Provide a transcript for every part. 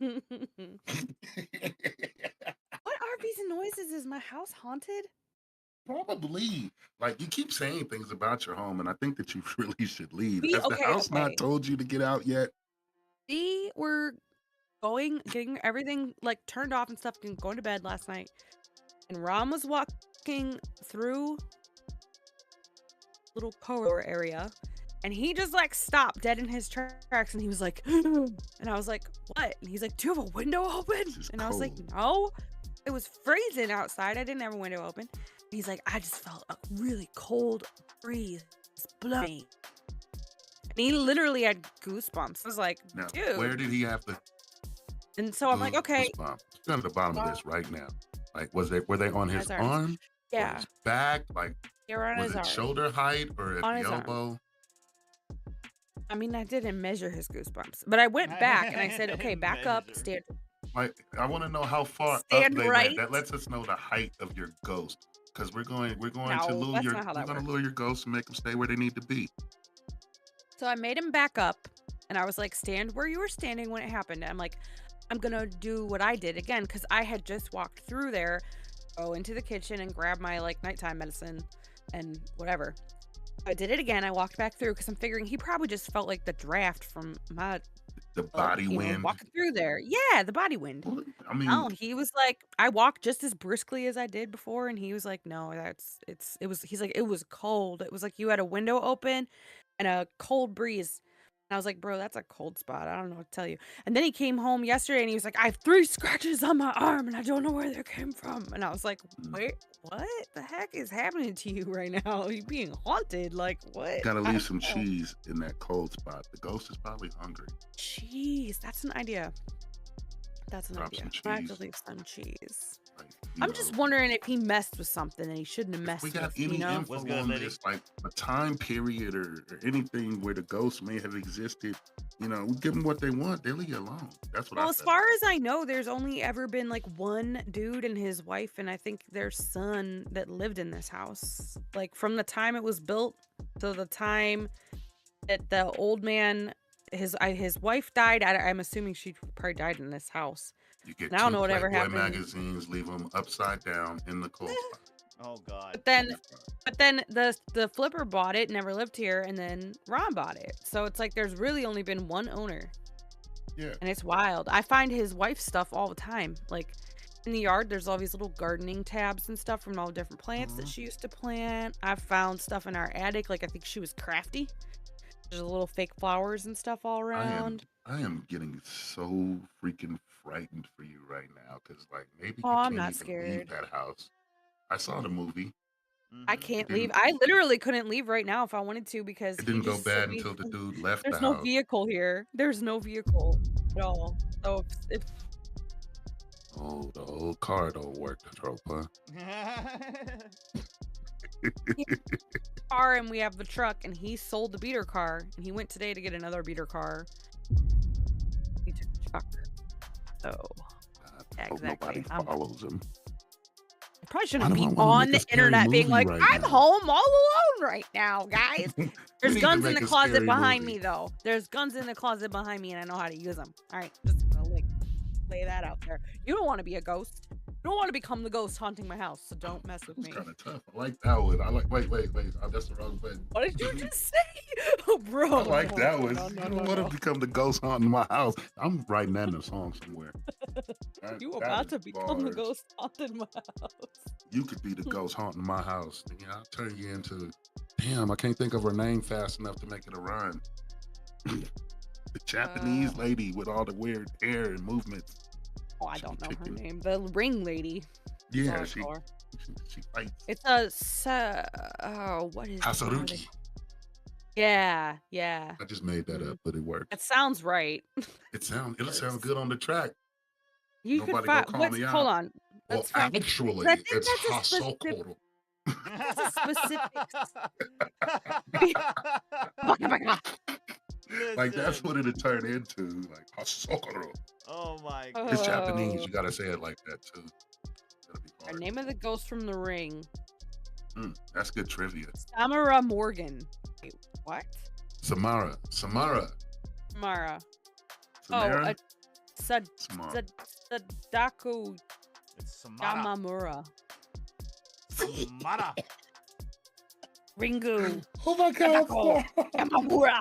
What are these noises? Is my house haunted? Probably. Like, you keep saying things about your home, and I think that you really should leave. We Has the okay, house not okay. told you to get out yet? We were getting everything like turned off and stuff, and going to bed last night. And Ron was walking through little corridor area, and he just like stopped dead in his tracks, and he was like, and I was like, what? And he's like, do you have a window open? This is And I was like, cold. no. It was freezing outside. I didn't have a window open. And he's like, I just felt a really cold breeze blowing me. And he literally had goosebumps. I was like, Now, dude. where did he have the And so I'm like, okay. goosebumps? It's down at the bottom of this right now. Like, were they on his His arms. arm? Or Yeah. his back? Like, They were on was his it arm. shoulder height or at On the his arm. elbow? I mean, I didn't measure his goosebumps, but I went back and I said, okay, back up, Measure. stand. Like, I want to know how far Stand up they right. went. That lets us know the height of your ghost. Because we're going to No, lure that's your not how that works. lure your ghost and make them stay where they need to be. So I made him back up, and I was like, stand where you were standing when it happened. I'm like, I'm gonna do what I did again, because I had just walked through there, go into the kitchen and grab my like nighttime medicine and whatever. I did it again. I walked back through because I'm figuring he probably just felt like the draft from my The body wind. walking through there. Yeah, the body wind. Well, I mean, No, he was like, I walked just as briskly as I did before, and he was like, no, he's like, it was cold. It was like you had a window open and a cold breeze. And I was like, bro, that's a cold spot. I don't know what to tell you. And then he came home yesterday and he was like, I have 3 scratches on my arm and I don't know where they came from. And I was like, wait, what the heck is happening to you right now? Are you being haunted? Like, what? gotta leave some cheese in that cold spot. The ghost is probably hungry. Cheese. That's an idea. That's an Drop idea. some I have to cheese. leave some cheese. Like, I'm just wondering if he messed with something and he shouldn't have if messed we got with, any you know? info What's good, on lady? this, like a time period or anything where the ghost may have existed, we give them what they want. They leave you alone. That's what Well, I as said. far as I know, there's only ever been like one dude and his wife, and I think their son that lived in this house. Like from the time it was built to the time that the old man, his wife died. I'm assuming she probably died in this house. You get I don't 2 know whatever Playboy happened. magazines, leave them upside down in the cold spot. Oh God. But then the flipper bought it, never lived here, and then Ron bought it. So it's like there's really only been one owner. Yeah. And it's wild. I find his wife's stuff all the time. Like in the yard, there's all these little gardening tabs and stuff from all the different plants that she used to plant. I found stuff in our attic. Like I think she was crafty. There's little fake flowers and stuff all around. I am getting so freaking frightened for you right now because, like, maybe you Oh, I'm can't not even scared. leave that house. I saw the movie. I can't leave. I literally couldn't leave right now if I wanted to because It he didn't go just bad said until the dude left there's the no house. vehicle here. There's no vehicle at all. So if Oh, the old car don't work, the trope, huh? car and we have the truck, and he sold the beater car, and he went today to get another beater car. He took the truck. So I hope exactly. nobody follows him. I probably Why shouldn't do I be wanna on make the a scary internet being movie like, right I'm now?" home all alone right now, guys. We There's need to guns in make the a closet scary behind movie. me, though. There's guns in the closet behind me, and I know how to use them. All right, just gonna like lay that out there. You don't want to be a ghost. You don't want to become the ghost haunting my house, so don't mess with It's me. kind of tough. I like that one. I like. Wait. Oh, that's the wrong button. What did you just say? Oh, bro. I like that one. No, I don't want to become the ghost haunting my house. I'm writing that in a song somewhere. You That about is to become the bars. ghost haunting my house. You could be the ghost haunting my house. Yeah, I'll turn you into. Damn, I can't think of her name fast enough to make it a rhyme. The Japanese lady with all the weird hair and movements. Oh, I don't know her name. The ring lady. Yeah, That's she all I call her. she fights. It's a what is Hasaruki. Yeah. I just made that up, but it worked. It sounds right. It'll sound good on the track. You Nobody could gonna find. call me out. Hold on. Well, Let's find. actually, I think it's that's a specific. Hasokoro. That's a specific. Like that's what it'll turn into, like Hasokoro. Oh my God. It's Japanese. You gotta say it like that too. That'll be The hard. name of the ghost from the ring. That's good trivia. Samara Morgan. Wait, what? Samara. Mara. Samara. Smart. Sadako It's Samara. Yamamura. Samara. Ringu Oh my God. Sadako Yamamura.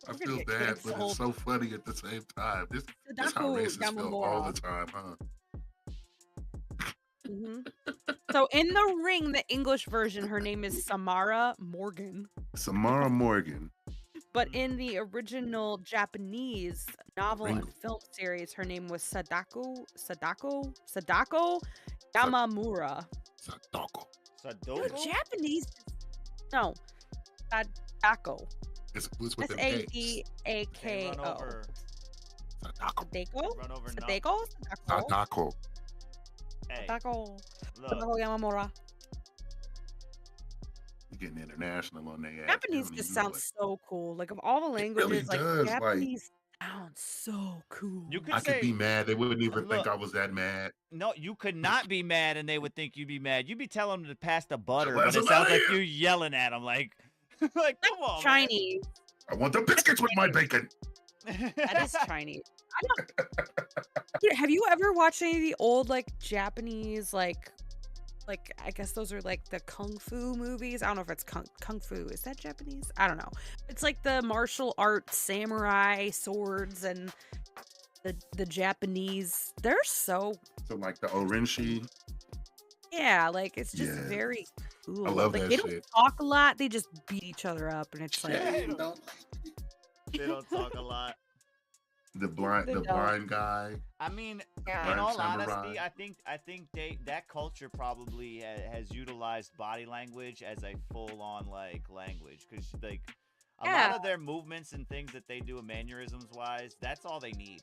I We're gonna feel get bad, but canceled. it's so funny at the same time. This how Sadako racists feel all Yamamura. the time, huh? So in The Ring, the English version, her name is Samara Morgan. Samara Morgan. But in the original Japanese novel and Ringo. film series, her name was Sadako Yamamura. Sadako. Dude, Sadoko? Japanese. No, Sadako. It's with an X. They Sadako. run over. Sadako. Sadako? Run over. No. Sadako? Sadako. Hey, Sadako. look. Sadako Yamamura. You're getting international on their ass. Japanese just sounds so cool. Like, of all the languages, like, does, Japanese sounds so cool. You could I say could be mad. They wouldn't even think look. I was that mad. no. You could not be mad, and they would think you'd be mad. You'd be telling them to pass the butter, That's but it sounds like hilarious. you're yelling at them, like, like come on, man. Chinese. I want the biscuits with my bacon. That is Chinese. I don't. Dude, have you ever watched any of the old like Japanese like I guess those are like the kung fu movies? I don't know if it's kung fu. Is that Japanese? I don't know. It's like the martial arts samurai swords and the Japanese. They're so So like the Orenshi. like it's just Yes. very cool. I love like that they don't shit. talk a lot. They just beat each other up, and it's like Shit, They don't talk a lot. The blind guy. I mean, Yeah. in all Samurai. honesty, I think that culture probably has utilized body language as a full-on like language, because like a lot of their movements and things that they do mannerisms wise, that's all they need.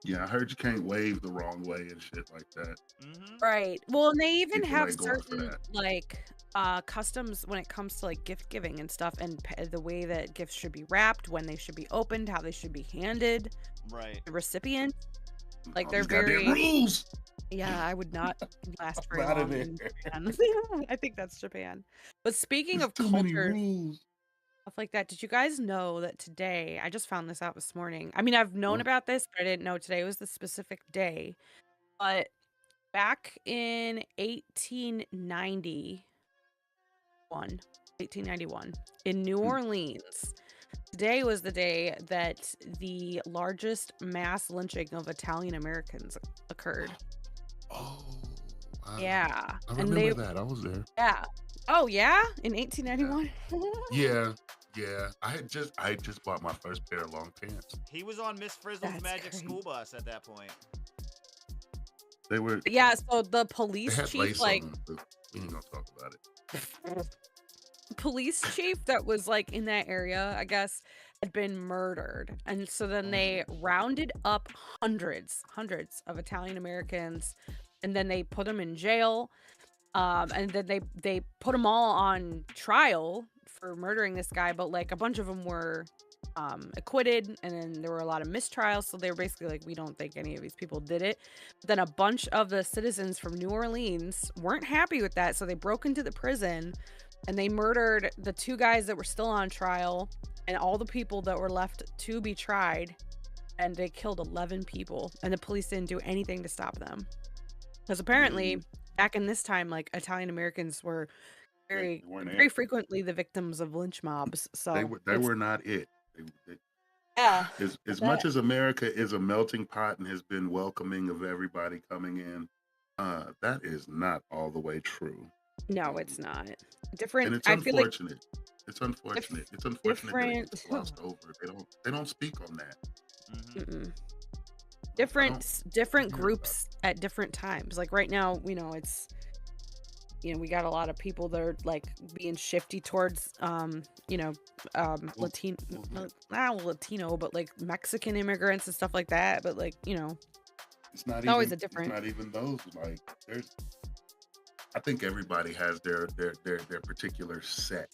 Yeah, I heard you can't wave the wrong way and shit like that. Mm-hmm. Right. Well, and they even People have ain't going for certain that. like customs when it comes to like gift giving and stuff, and the way that gifts should be wrapped, when they should be opened, how they should be handed, Right. the recipient. Like All they're these goddamn very rules. yeah. I would not last very Not in long in there. Japan. I think that's Japan. But speaking There's of too many culture rules. stuff like that, did you guys know that today? I just found this out this morning. I mean, I've known What? about this, but I didn't know today was the specific day. But back in 1891 in New Hmm. Orleans, today was the day that the largest mass lynching of Italian Americans occurred. Oh, wow. Yeah. I And remember that. I was there. yeah. Oh, yeah? In 1891? Yeah. I just bought my first pair of long pants. He was on Miss Frizzle's That's Magic crazy. School Bus at that point. They were. Yeah, so the They police had chief, lace like, on them, but we ain't gonna talk about it. police chief that was like in that area, I guess, had been murdered. And so then they rounded up hundreds of Italian Americans, and then they put them in jail. And then they put them all on trial for murdering this guy, but like a bunch of them were acquitted, and then there were a lot of mistrials, so they were basically like, we don't think any of these people did it. But then a bunch of the citizens from New Orleans weren't happy with that, so they broke into the prison and they murdered the two guys that were still on trial and all the people that were left to be tried, and they killed 11 people, and the police didn't do anything to stop them, because apparently back in this time, like, Italian Americans were very frequently the victims of lynch mobs. So They were not it. yeah. As much as America is a melting pot and has been welcoming of everybody coming in, that is not all the way true. No, it's not. And Different. it's I feel like unfortunate. It's unfortunate. It's unfortunate that it gets glossed over. They don't speak on that. Mm-hmm. different groups at different times. Like right now, it's we got a lot of people that are like being shifty towards Latino, not Latino, but like Mexican immigrants and stuff like that. But like It's not always even, a different. It's not even those. Like I think everybody has their particular set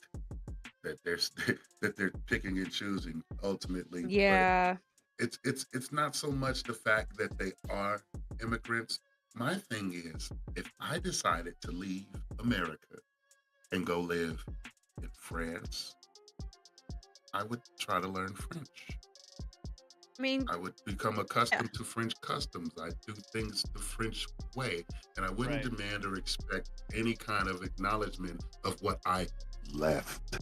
that they're picking and choosing ultimately. But Yeah. it's not so much the fact that they are immigrants. My thing is, if I decided to leave America and go live in France, I would try to learn French. I mean, I would become yeah. accustomed to French customs. I do things the French way, and I wouldn't Right. demand or expect any kind of acknowledgement of what I left.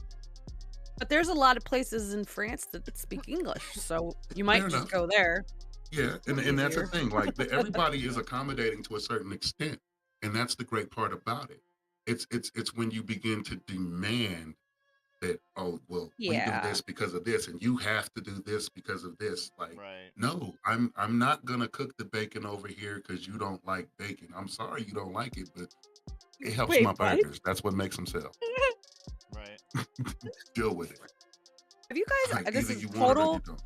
But there's a lot of places in France that speak English, so you Fair might just enough. go there. Yeah, It's and that's the easier. thing. Like everybody is accommodating to a certain extent, and that's the great part about it. It's when you begin to demand that, oh well, we do Yeah. this because of this, and you have to do this because of this. Like, Right. no, I'm not gonna cook the bacon over here because you don't like bacon. I'm sorry you don't like it, but it helps Wait, my what? burgers. That's what makes them sell. Right. Deal with it. Have you Like guys this either is you want it or you don't.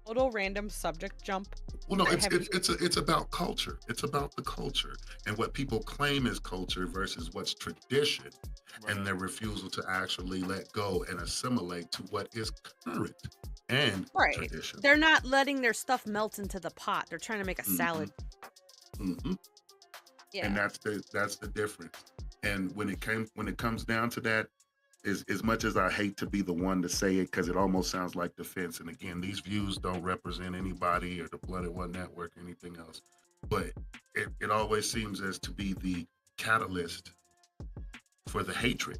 total random subject jump, Well, no, but have you it's about culture. It's about the culture and what people claim is culture versus what's tradition, and Right. their refusal to actually let go and assimilate to what is current and Right. tradition. They're not letting their stuff melt into the pot. They're trying to make a hmm salad. hmm And Yeah. that's the difference. And when it comes down to that, is as much as I hate to be the one to say it because it almost sounds like defense. And again, these views don't represent anybody or the Blood at One Network or anything else. But it always seems as to be the catalyst for the hatred.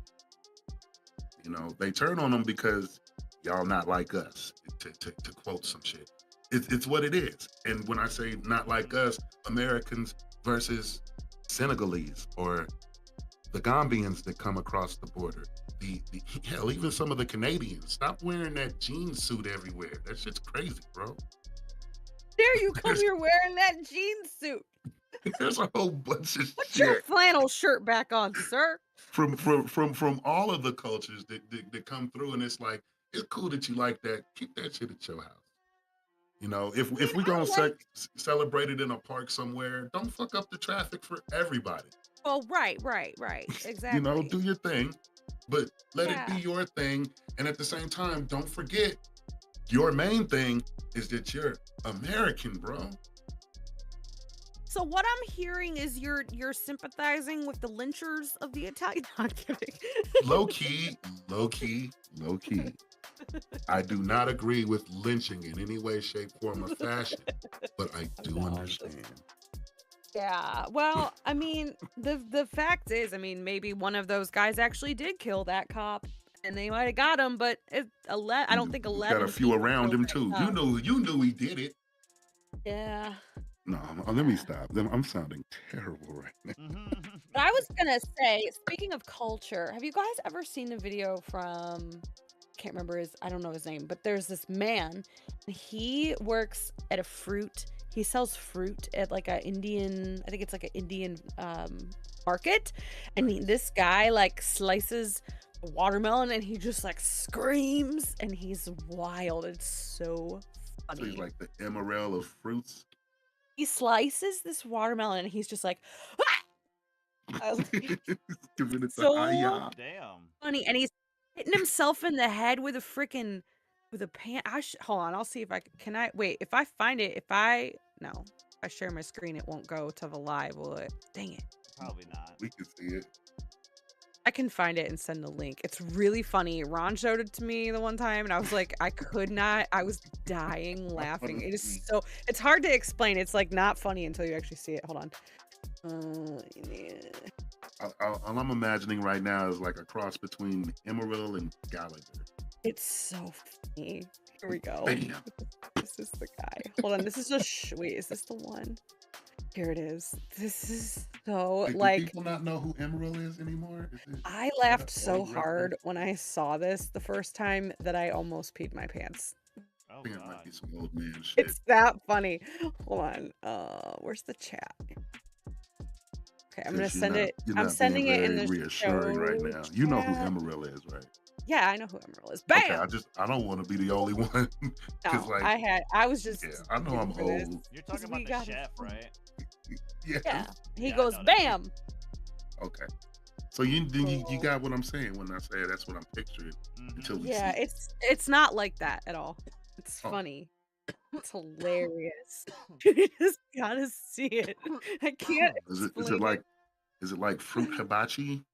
You know, they turn on them because y'all not like us, to quote some shit. It's what it is. And when I say not like us, Americans versus Senegalese or the Gambians that come across the border. The hell, even some of the Canadians. Stop wearing that jean suit everywhere. That shit's crazy, bro. There you come There's here wearing that jean suit. there's a whole bunch of Put your shit flannel shirt back on, sir. from all of the cultures that come through, and it's like it's cool that you like that. Keep that shit at your house. You know, I if mean, we gonna I like celebrate it in a park somewhere, don't fuck up the traffic for everybody. well, right. You know, Exactly. do your thing, but let it be Yeah. your thing. And at the same time, don't forget your main thing is that you're American, bro. So what I'm hearing is you're sympathizing with the lynchers of the Italian. No, I'm kidding. Low key, low key, low key. I do not agree with lynching in any way, shape, form, or fashion, but I do No, understand. yeah. Well, I mean, the fact is, I mean, maybe one of those guys actually did kill that cop, and they might have got him, but I don't think You got a 11 few people around killed him that too. cop. You knew he did it. Yeah. No, let me stop. I'm sounding terrible right now. But I was gonna say, speaking of culture, have you guys ever seen the video from can't remember I don't know his name, but there's this man. He works at a fruit. He sells fruit at like a Indian, I think it's like an Indian market. And Nice. this guy like slices a watermelon and he just like screams and he's wild. It's so So he's funny. like the emerald of fruits. He slices this watermelon and he's just like, I was like, Giving it the so hiya. Damn. funny, and he's hitting himself in the head with a freaking with a pan. Hold on, I'll see if I can. I wait if I find it. If I no, if I share my screen, it won't go to the live, will it? Dang it! Probably not. We can see it. I can find it and send the link. It's really funny. Ron showed it to me the one time, and I was like, I could not. I was dying I laughing. want to It is see. so. It's hard to explain. It's like not funny until you actually see it. Hold on. Yeah. All I'm imagining right now is like a cross between Emerald and Gallagher. It's so funny. Here we go. Bam. This is the guy. Hold on. This is just wait. Is this the one? Here it is. This is so Like, do like people not know who Emerald is anymore? I Is that laughed an so old hard reference? when I saw this the first time that I almost peed my pants. Oh I think it might God. be some old man shit. It's that funny. Hold on. Where's the chat? Okay, I'm gonna Because send it. you're I'm not being sending it in very the reassuring right show now. You know who chat. Emerald is, right? Yeah, I know who Emerald is. Okay, Bam! I don't want to be the only one. Because No, like, I was just yeah, I know due I'm for this. old. You're talking We about got the it. chef, right? Yeah. Yeah. He Yeah, I goes, know that. bam! Okay. So you Oh. got what I'm saying when I say that's what I'm picturing until we Yeah, see it. it's not like that at all. It's Oh. funny. It's hilarious. You just gotta see it. I can't Is explain it. it like fruit hibachi?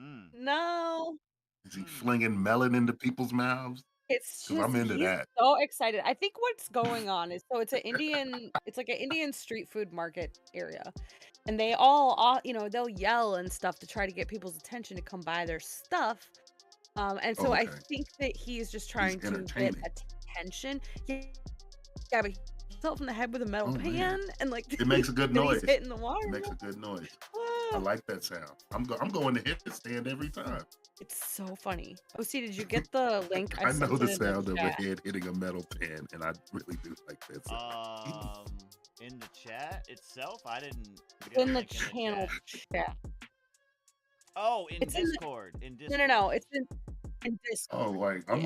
Mm. No. Is he Mm. flinging melon into people's mouths? It's because I'm just into he's that. so excited. I think what's going on is so it's like an Indian street food market area. And they all, you know, they'll yell and stuff to try to get people's attention to come buy their stuff. And Oh, so I okay. think that he's just He's trying to get entertaining. attention. Yeah, yeah, but he himself in the head with a metal Oh man, pan and like it makes a good then he's noise. hitting the It makes watermelon. a good noise. I Ah, like that sound. I'm going to hit the stand every time. it's so funny. OC, did you get the link? I I know sent the it in the sound of a chat. head hitting a metal pan, and I really do like that sound. In the chat itself, I didn't It's get a in the link in the channel chat. chat. Oh, in It's in the Discord. In no, Discord. no, it's in Oh, Discord. like Yeah. I'm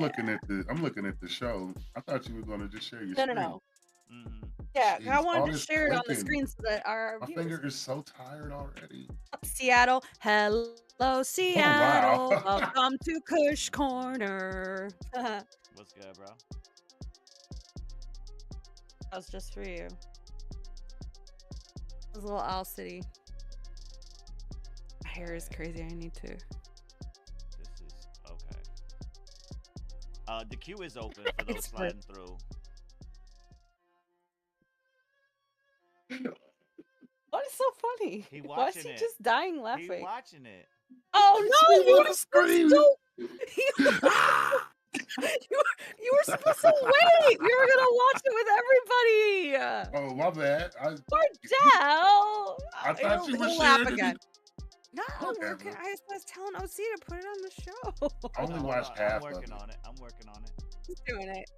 looking at the show. I thought you were going to just share your No, no, screen. no. Mm-hmm. Yeah, I Jeez, all wanted to this share it on the clicking. screen so that our My viewers finger is so tired already. Seattle. Hello, Oh Seattle. wow. Welcome to Kush Corner. That What's good, bro? was just for you. It was a little Owl City. My hair is crazy. I need to. This is okay. The queue is open for those It's sliding through. What is so funny? He Why is watching he it. just dying He laughing? watching it. Oh no! He You wanna were supposed scream. to. You were supposed to wait. We were gonna watch it with everybody. Oh my bad. Cordell. I thought you were He'll laugh sharing it. again. No, Whatever. I was telling OC to put it on the show. I only Hold watched on, half I'm of working it. on it. I'm working on it. He's doing it.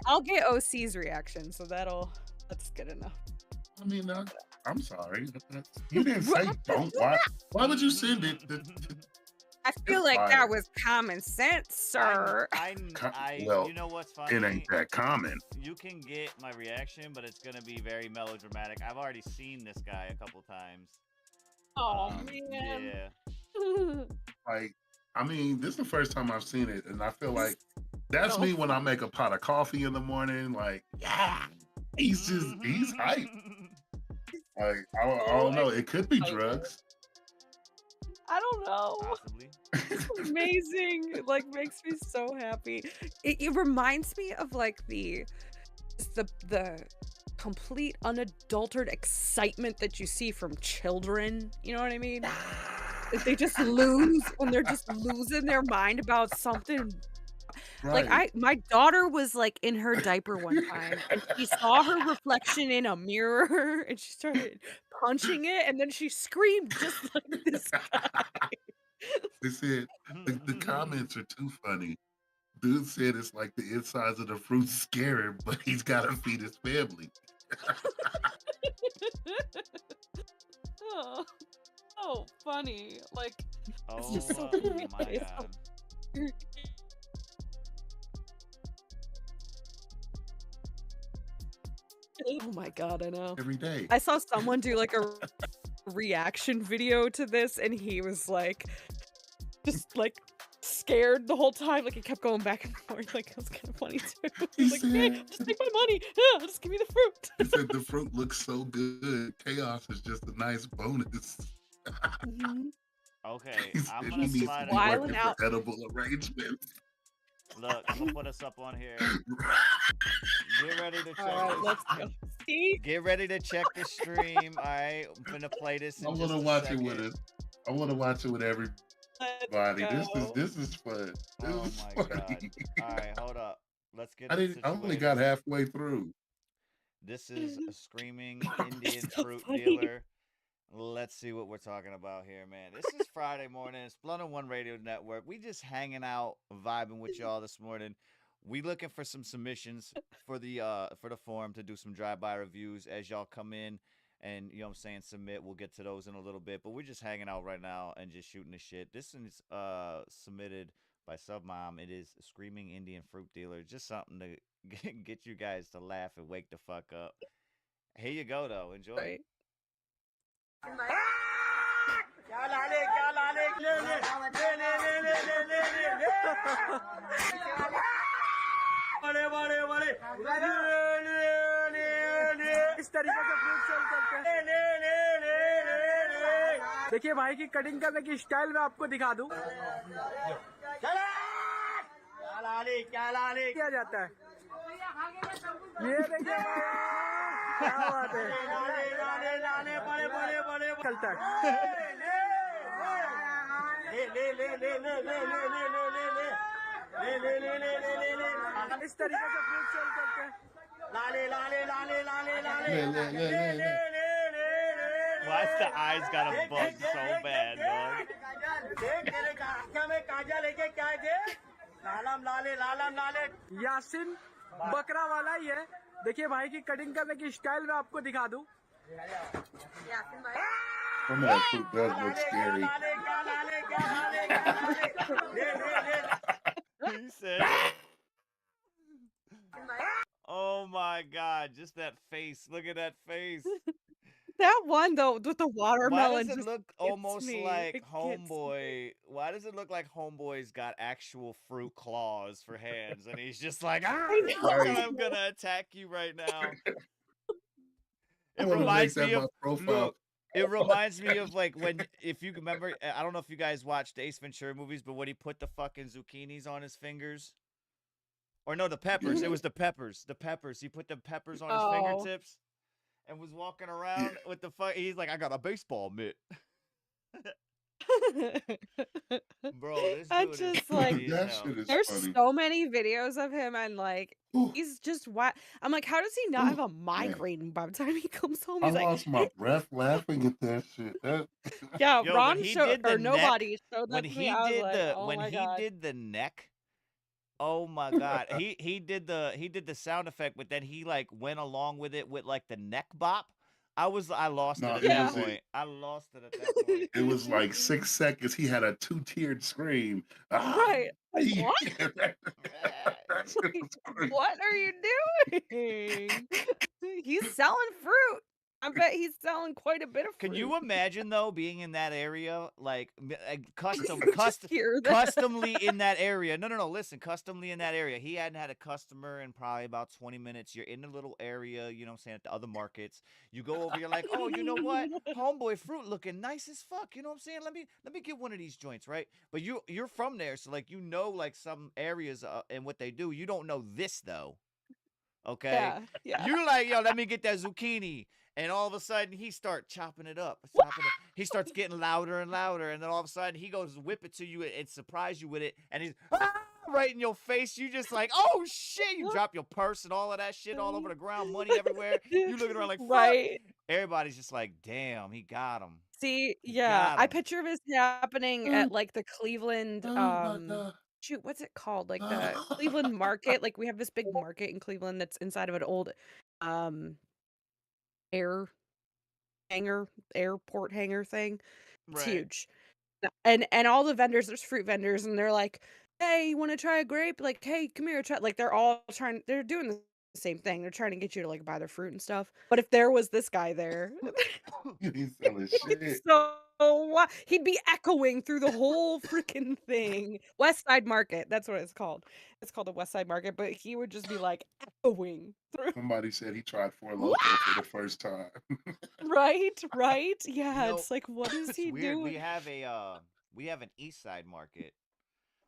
I'll get OC's reaction, so that's good enough. I mean, I'm sorry. You didn't say don't watch. Why would you send it? I feel It's like fire. that was common sense, sir. Well, you know what's funny? It ain't that common. You can get my reaction, but it's gonna be very melodramatic. I've already seen this guy a couple times. Oh man. Yeah. Like, I mean, this is the first time I've seen it, and I feel like that's So me when I make a pot of coffee in the morning. Like, yeah, he's hype. Like, I don't know. It could be drugs. I don't know. Possibly. It's amazing. It like makes me so happy. It reminds me of like the complete unadulterated excitement that you see from children. You know what I mean? Like they just lose when they're just losing their mind about something. Right. Like my daughter was like in her diaper one time and she saw her reflection in a mirror and she started punching it and then she screamed just like this guy. They said the comments are too funny. Dude said it's like the insides of the fruit scare him, but he's got to feed his family. Oh, funny. Like, Oh just so my funny. god. Oh my god, I know. Every day. I saw someone do like a reaction video to this and he was like just like scared the whole time. Like he kept going back and forth. Like it was kind of funny too. He's like, hey, just take my money. Yeah, just give me the fruit. He said the fruit looks so good. Chaos is just a nice bonus. Okay, He said I'm he gonna needs to slide be it. Wilding working out. for edible arrangements. Look, I'm gonna put us up on here. Get ready to check. All right, let's go. See? Get ready to check the stream. All right, I'm gonna play this. I want to watch it with us. I want to watch it with everybody. Let's go. This is fun. This Oh is my funny. god! All right, hold up. Let's get. I only got halfway through. This is a screaming Indian So fruit funny. dealer. Let's see what we're talking about here, man. This is Friday morning. It's Blunt on One Radio Network. We just hanging out, vibing with y'all this morning. We looking for some submissions for the forum to do some drive-by reviews as y'all come in and, you know what I'm saying, submit. We'll get to those in a little bit, but we're just hanging out right now and just shooting the shit. This is submitted by Submom. It is Screaming Indian Fruit Dealer. Just something to get you guys to laugh and wake the fuck up. Here you go, though. Enjoy. Right. इस तरीके से fruit cell करते हैं। देखिए भाई की cutting करने की स्टाइल मैं आपको दिखा दूं। किया जाता है ये देखिए क्या बात है चलता है इस तरीके से फ्रूट सेल करते हैं Why's the eyes gotta bug so bad, dog? Yasin बकरा वाला ही है देखिए भाई की कटिंग करने की स्टाइल मैं आपको दिखा दूं Some of that fruit does look scary. He said, "Oh my God, just that face! Look at that face." That one though with the Why watermelon does it just look gets almost me. like It gets me. Homeboy? Why does it look like Homeboy's got actual fruit claws for hands, and he's just like, "Ah, I know. I'm gonna attack you right now." It I'm gonna make reminds that me my of profile. look. It reminds me of like when, if you remember, I don't know if you guys watched Ace Ventura movies, but when he put the fucking zucchinis on his fingers, or no, the peppers. It was the peppers. The peppers. He put the peppers on his Oh. fingertips and was walking around with the fuck. He's like, I got a baseball mitt. Bro, this I dude is just funny like as That hell. shit is there's funny. so many videos of him and like Ooh, he's just what I'm like, how does he not have ooh, a man. migraine by the time he comes home? I He's like, lost my breath laughing at that shit. That yeah, Yo, when Ron he showed did the or neck, nobody showed when that to me. he I was did like, the oh when my he God. did the neck, oh my God, he did the sound effect, but then he like went along with it with like the neck bop. I lost it no, at it that was point. I lost it at that point. it was like 6 seconds. He had a 2-tiered scream. Ah, Right. What? that shit Like, was crazy. what are you doing? He's selling fruit. I bet he's selling quite a bit of fruit. Can you imagine though being in that area, like Just hear that. customly in that area? No. Listen, customly in that area. He hadn't had a customer in probably about 20 minutes. You're in a little area, you know what I'm saying, at the other markets. You go over, you're like, oh, you know what? Homeboy fruit looking nice as fuck. You know what I'm saying? Let me get one of these joints, right? But you're from there, so like you know like some areas and what they do. You don't know this though. Okay. Yeah. You like, yo, let me get that zucchini. And all of a sudden he starts chopping it up. He starts getting louder and louder. And then all of a sudden he goes to whip it to you and surprise you with it. And he's right in your face. You just like, oh shit. You drop your purse and all of that shit all over the ground, money everywhere. You looking around like, fuck. Right. Everybody's just like, damn, he got him. See, He yeah, got I him. picture this happening at like the Cleveland, Oh my God. shoot, what's it called? Like the Cleveland market. Like we have this big market in Cleveland that's inside of an old air airport hangar thing. It's Right. huge. And all the vendors, there's fruit vendors, and they're like, "Hey, you want to try a grape? Like, hey, come here, try." Like, they're doing the same thing. They're trying to get you to like buy their fruit and stuff. But if there was this guy there, He's selling shit. he'd be echoing through the whole freaking thing. West Side Market, that's what it's called. It's called the West Side Market, but he would just be like echoing through. Somebody said he tried Four Loko for the first time. Right? Yeah, You know, it's like, what is it's he weird. We doing? have an East Side market,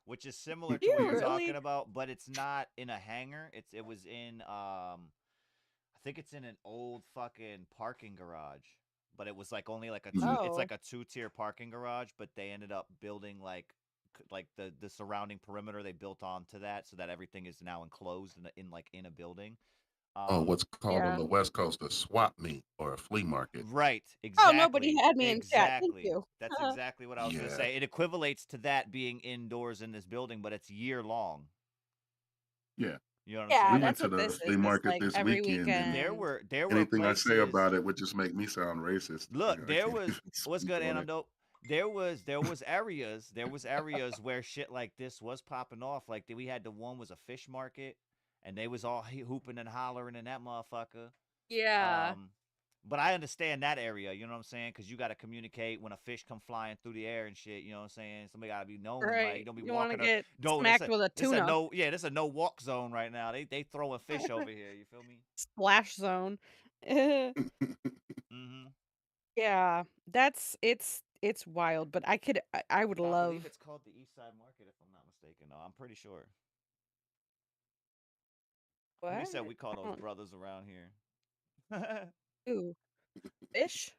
which is similar to You what you're really? talking about, but it's not in a hangar. It was in I think it's in an old fucking parking garage. But it was like only like it's Oh, like a 2-tier parking garage, but they ended up building like the surrounding perimeter they built onto that so that everything is now enclosed in a building. Oh, what's called on yeah. the West Coast a swap meet or a flea market. Right, Oh, nobody exactly. had me in chat. Thank Exactly. you. That's exactly what I was gonna Yeah. say. It equivalates to that being indoors in this building, but it's year long. Yeah. You know what I'm Yeah, We saying? went that's to what the this is. flea It's market like this every weekend, and There weekend. were anything I say places. about it would just make me sound racist. Look, I there can't was even what's speak good, on it. Antidote. There was areas where shit like this was popping off. Like we had the one was a fish market, and they was all hooping and hollering in that motherfucker. Yeah. But I understand that area. You know what I'm saying? Because you got to communicate when a fish come flying through the air and shit. You know what I'm saying? Somebody got to be known. Like Right. don't be You wanna walking. get No, smacked with a this a tuna. no. Yeah, this a no walk zone right now. They throwing fish over here. You feel me? Splash zone. Mm-hmm. Yeah, it's wild, but I would I believe love it's called the East Side Market, if I'm not mistaken. No, I'm pretty sure. We What? said we call I those don't brothers around here. Ooh, fish?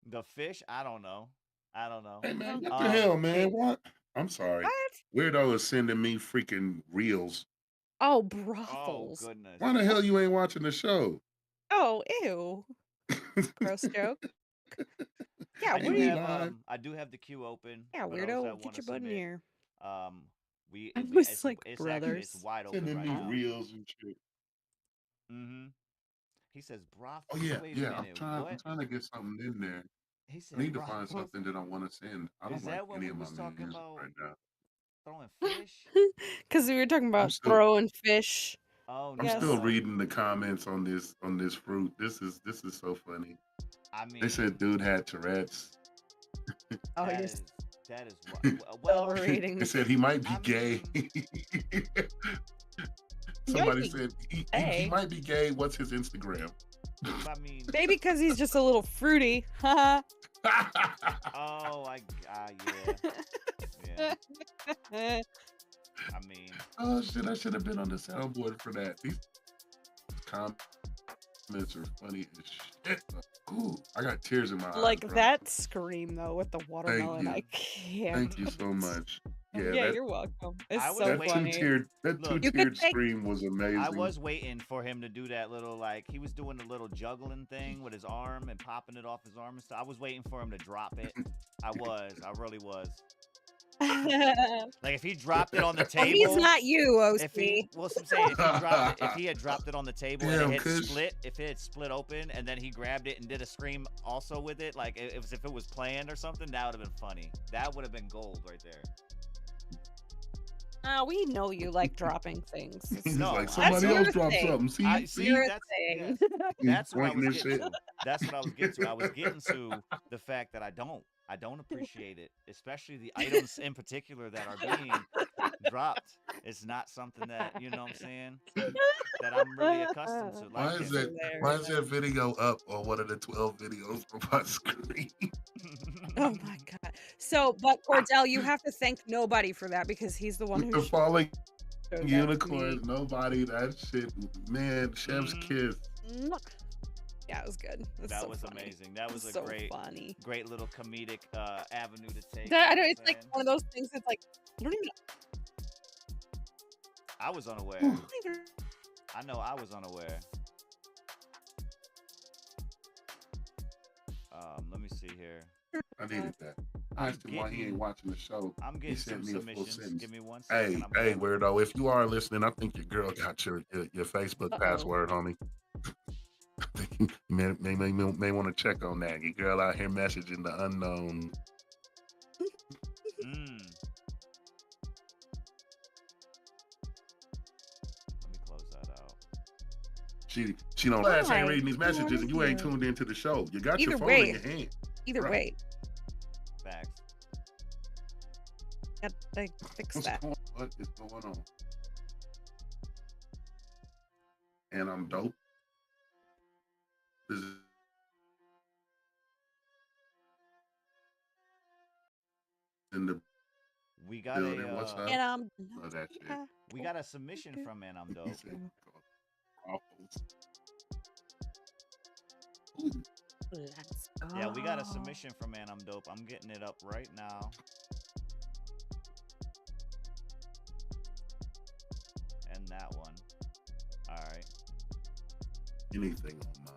The fish? I don't know. I don't know. Hey man, Oh, what the hell, It, man? What? I'm sorry. what? Weirdo is sending me freaking reels. Oh, oh brothels. goodness. Why the hell you ain't watching the show? Oh, ew. Gross joke. Yeah, I what do are you? TV have live. the queue open Yeah, for those that weirdo. want Get to your butt in submit. here. Um, we I it, was like, it's actually it's brothers. wide open Sending right me now. reels and shit. Mm-hmm. He says Oh brothels. yeah, Wait a yeah. I'm minute. trying. I'm What? trying to get something in there. He I said need to find brothels. something that I want to send. I Is don't like that what any we of my was talking music about? right now. Throwing fish? Because we were talking I'm about still. throwing fish. Oh I'm Yes. still no. reading the comments on this fruit. This is so funny. I They said mean, dude had Tourette's. Oh, that you're is still well. reading They the said he might be I gay. mean, You might Somebody be said he gay. might be gay. What's his Instagram? I mean, Maybe because he's just a little fruity. Haha. oh, yeah. I mean, Oh shit! I should have been on the soundboard for that. These comments are funny as shit. Ooh, I got tears in my eyes, Like bro. that scream though with the Thank watermelon. you. I can't. Thank you so much. Yeah, Yeah, that you're welcome. It's I was so that waiting. funny. two-tiered Look, You could take stream was I amazing. was waiting for him to do that little he was doing the little juggling thing with his arm and popping it off his arm and stuff. I was waiting for him to drop it. I really was. Like if he dropped it on the Well, he's table, not you, OC. if he, well, I'm saying if he had dropped it on the table and Damn, it had Kush. split, if it had split open and then he grabbed it and did a scream also with it, like if it was planned or something, that would have been funny. That would have been gold right there. We know you like dropping things. He's No, like, I- somebody That's else your dropped thing. something. See, I see, Your that's thing. that's what I pointing was this getting shit. to. That's what I was getting to. I was getting to the fact that I don't appreciate it, especially the items in particular that are being dropped. It's not something that, you know what I'm saying, that I'm really accustomed to. Why Like is this. that? Why is that video up on one of the 12 videos on my screen? Oh my god. So, but Cordell, you have to thank nobody for that because he's the one who The falling showed that to unicorn. me. Nobody. That shit, man. Chef's kiss. Mwah. Yeah, it was good. It's That so was funny. amazing. That was It's a so great funny. little comedic avenue to take. That, I you know know it's what I'm like saying? one of those things that's like I don't even I was unaware. I know I was unaware. Let me see here. I needed that. I asked him why he ain't watching the show. I'm He getting some sent me a full submissions. sentence. Give me one Hey, second. hey, weirdo! If you are listening, I think your girl got your Facebook password, homie. I think you may want to check on that. Your girl out here messaging the unknown. Let me close that out. She don't ass ain't Why? reading these You wanna messages and you ain't hear. tuned into the show. You got your Either phone way. in your hand. Either Right. way, Facts. got to fix that. What is going on? And I'm dope. This is in the We got building. What's up? And Oh, that shit. we got a submission from Anam Dope. He said, waffles. Ooh. Let's go. Yeah, we got a submission from Anam Dope. I'm getting it up right now. And that one. All right. Anything on my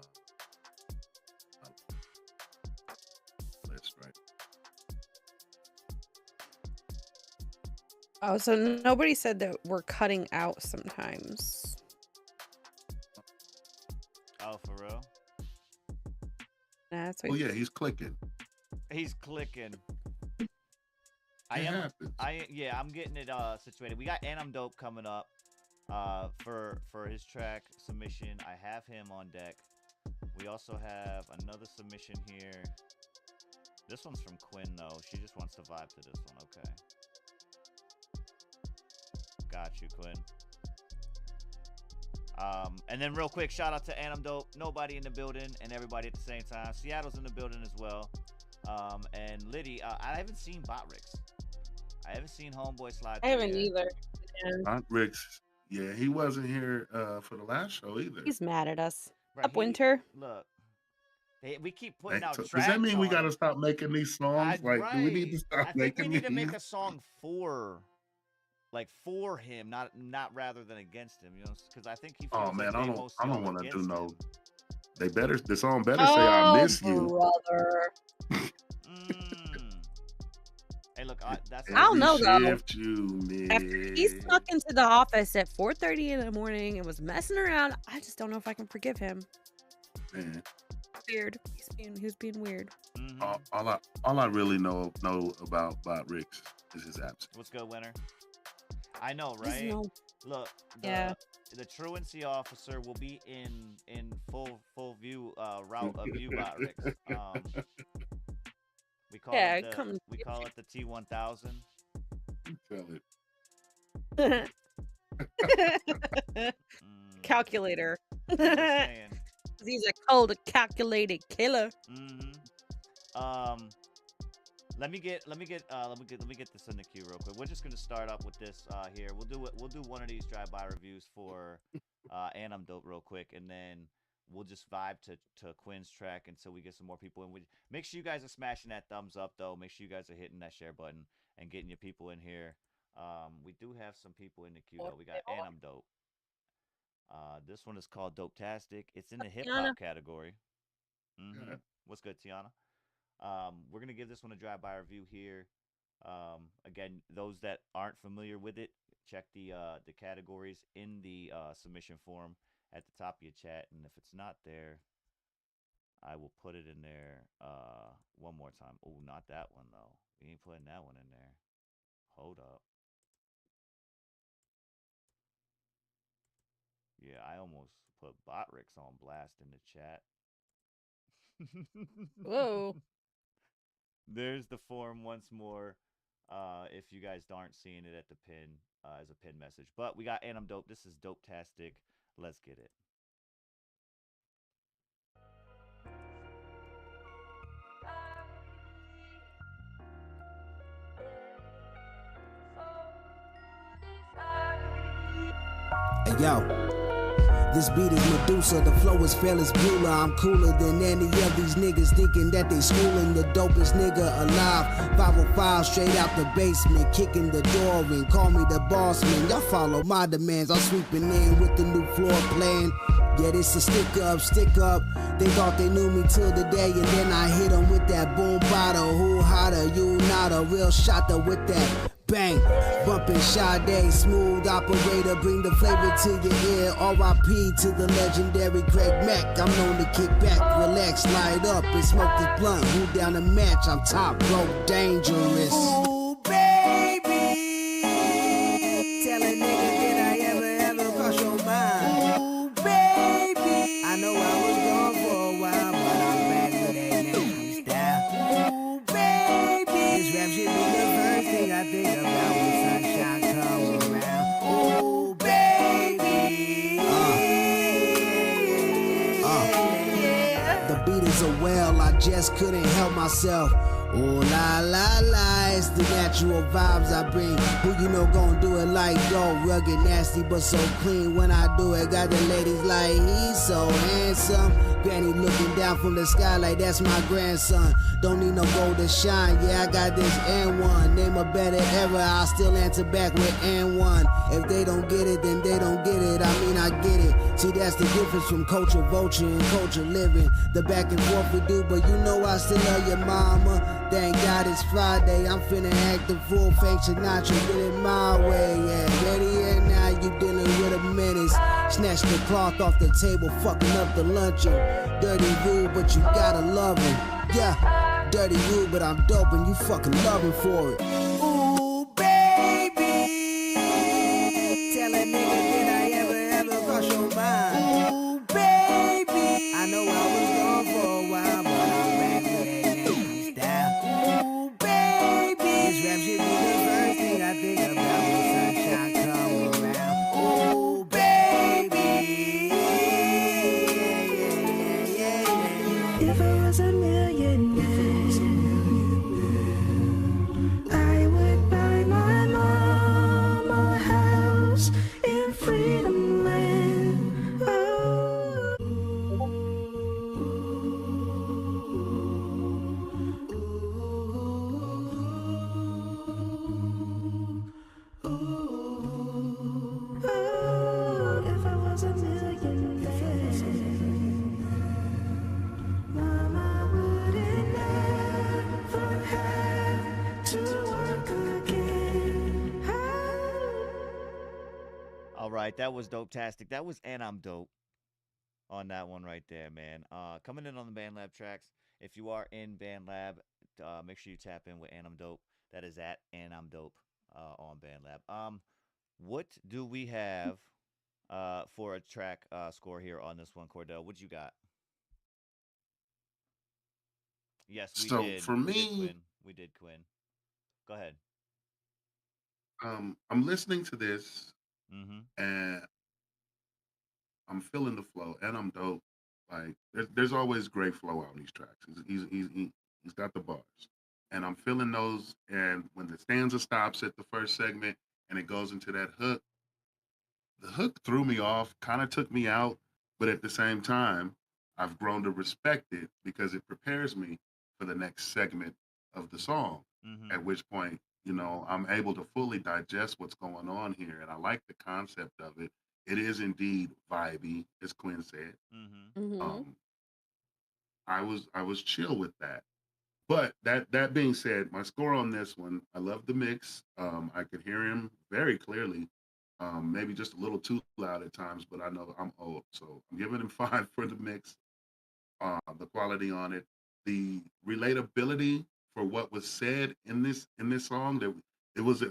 list, right? Oh, so nobody said that we're cutting out sometimes. Oh, for real? That's what Oh yeah, he's clicking. He's clicking. It happens. I'm getting it situated. We got Anam Dope coming up for his track submission. I have him on deck. We also have another submission here. This one's from Quinn though. She just wants to vibe to this one. Okay. Got you, Quinn. And then real quick, shout out to Anam Dope, nobody in the building, and everybody at the same time. Seattle's in the building as well. And Liddy, I haven't seen Botrix. I haven't seen Homeboy slide. I haven't through yet. either. Aunt Rick's Yeah, he wasn't here for the last show either. He's mad at us. Bro, Up, Winter. Look, we keep putting out So does that tracks mean we on got to him. stop making these songs? Like, do we need to stop I think we making need to make these? a song for him, not rather than against him. You know, because I think he feels Oh like man, they mostly I don't all want to do against no. him. They better. The song better say I miss you. Brother. Hey, look, that's I don't know, though. Shift you After he snuck into the office at 4:30 in the morning and was messing around, I just don't know if I can forgive him. Man. Weird. He was being weird. All I really know about Ricks is his absence. What's good, Winter? I know, right? Look, the truancy officer will be in full view route of view by Ricks. We call it the T1000. Tell it. Calculator. He's a cold, calculated killer. Let me get this in the queue real quick. We're just gonna start up with this here. We'll do one of these drive-by reviews for and I'm dope real quick, and then we'll just vibe to Quinn's track until we get some more people in. Make sure you guys are smashing that thumbs up though. Make sure you guys are hitting that share button and getting your people in here. We do have some people in the queue though. We got and I'm dope. This one is called Dope-tastic. It's in the hip hop category. What's good, Tiana? We're gonna give this one a drive-by review here. Again, those that aren't familiar with it, check the categories in the submission form at the top of your chat, and if it's not there, I will put it in there one more time. Oh, not that one though. We ain't putting that one in there. Hold up. Yeah, I almost put Botrix on blast in the chat. Whoa. There's the form once more. If you guys aren't seeing it at the pin as a pin message. But we got and I'm dope. This is Dope-tastic. Let's get it. Hey, yo. This beat is Medusa, the flow is Fearless Bueller. I'm cooler than any of these niggas thinking that they schooling the dopest nigga alive. 505 straight out the basement, kicking the door in. Call me the boss man, y'all follow my demands. I'm sweeping in with the new floor plan. Yeah, this a stick up. They thought they knew me till the day, and then I hit them with that boom bottle. Who hotter, you not a real shotter with that bang. Bumpin' Sade, smooth operator, bring the flavor to your ear. R.I.P. to the legendary Craig Mack. I'm known to kick back, relax, light up, and smoke this blunt. Who down the match? I'm top rope dangerous. Ooh, baby, tell a nigga did I ever cross your mind? Ooh, baby, I know I was gone for a while, but I'm back with that name style. Ooh, baby, this rap shit be the first thing I think about when sunshine come around. Ooh, baby. The beat is a well, I just couldn't help myself. Oh la la la, it's the natural vibes I bring. Who you know gon' do it like dope, rugged, nasty, but so clean. When I do it, got the ladies like he's so handsome. Granny looking down from the sky like that's my grandson. Don't need no gold to shine, yeah I got this N1. Name a better era, I'll still answer back with N1. If they don't get it, then they don't get it. I mean I get it. See that's the difference from culture vulture and culture living. The back and forth we do, but you know I still love your mama. Thank God it's Friday, I'm finna act the full Frank Sinatra, get it my way, yeah. Ready here now, you dealing with a menace. Snatch the cloth off the table, fucking up the luncheon. Dirty rude, but you gotta love him. Yeah, dirty rude, but I'm dope and you fucking love him for it. Ooh, baby, tell a nigga did I ever cross your mind? Ooh, baby, I know I was gone for a while, but I'm back with that name style. Ooh, baby, this rap shit be the first thing I think about when sunshine come around. Ooh, baby, if I was a millionaire, I right, that was dope-tastic. That was And I'm Dope on that one right there, man. Coming in on the Band Lab tracks. If you are in Band Lab, make sure you tap in with And I'm Dope. That is at And I'm Dope on Band Lab. What do we have for a track score here on this one, Cordell? What you got? Yes, we So did. for We did me, Quinn. We did Quinn. Go ahead. I'm listening to this Mm-hmm. and I'm feeling the flow, and I'm dope. Like there's always great flow on these tracks. He's got the bars, and I'm feeling those. And when the stanza stops at the first segment and it goes into that hook, the hook threw me off, kind of took me out, but at the same time, I've grown to respect it because it prepares me for the next segment of the song. Mm-hmm. At which point, I'm able to fully digest what's going on here, and I like the concept of it. It is indeed vibey, as Quinn said. Mm-hmm. Mhm. Um, I was chill with that. But that being said, my score on this one, I love the mix. I could hear him very clearly. Maybe just a little too loud at times, but I know I'm old, so I'm giving him 5 for the mix. The quality on it, the relatability for what was said in this song. That it was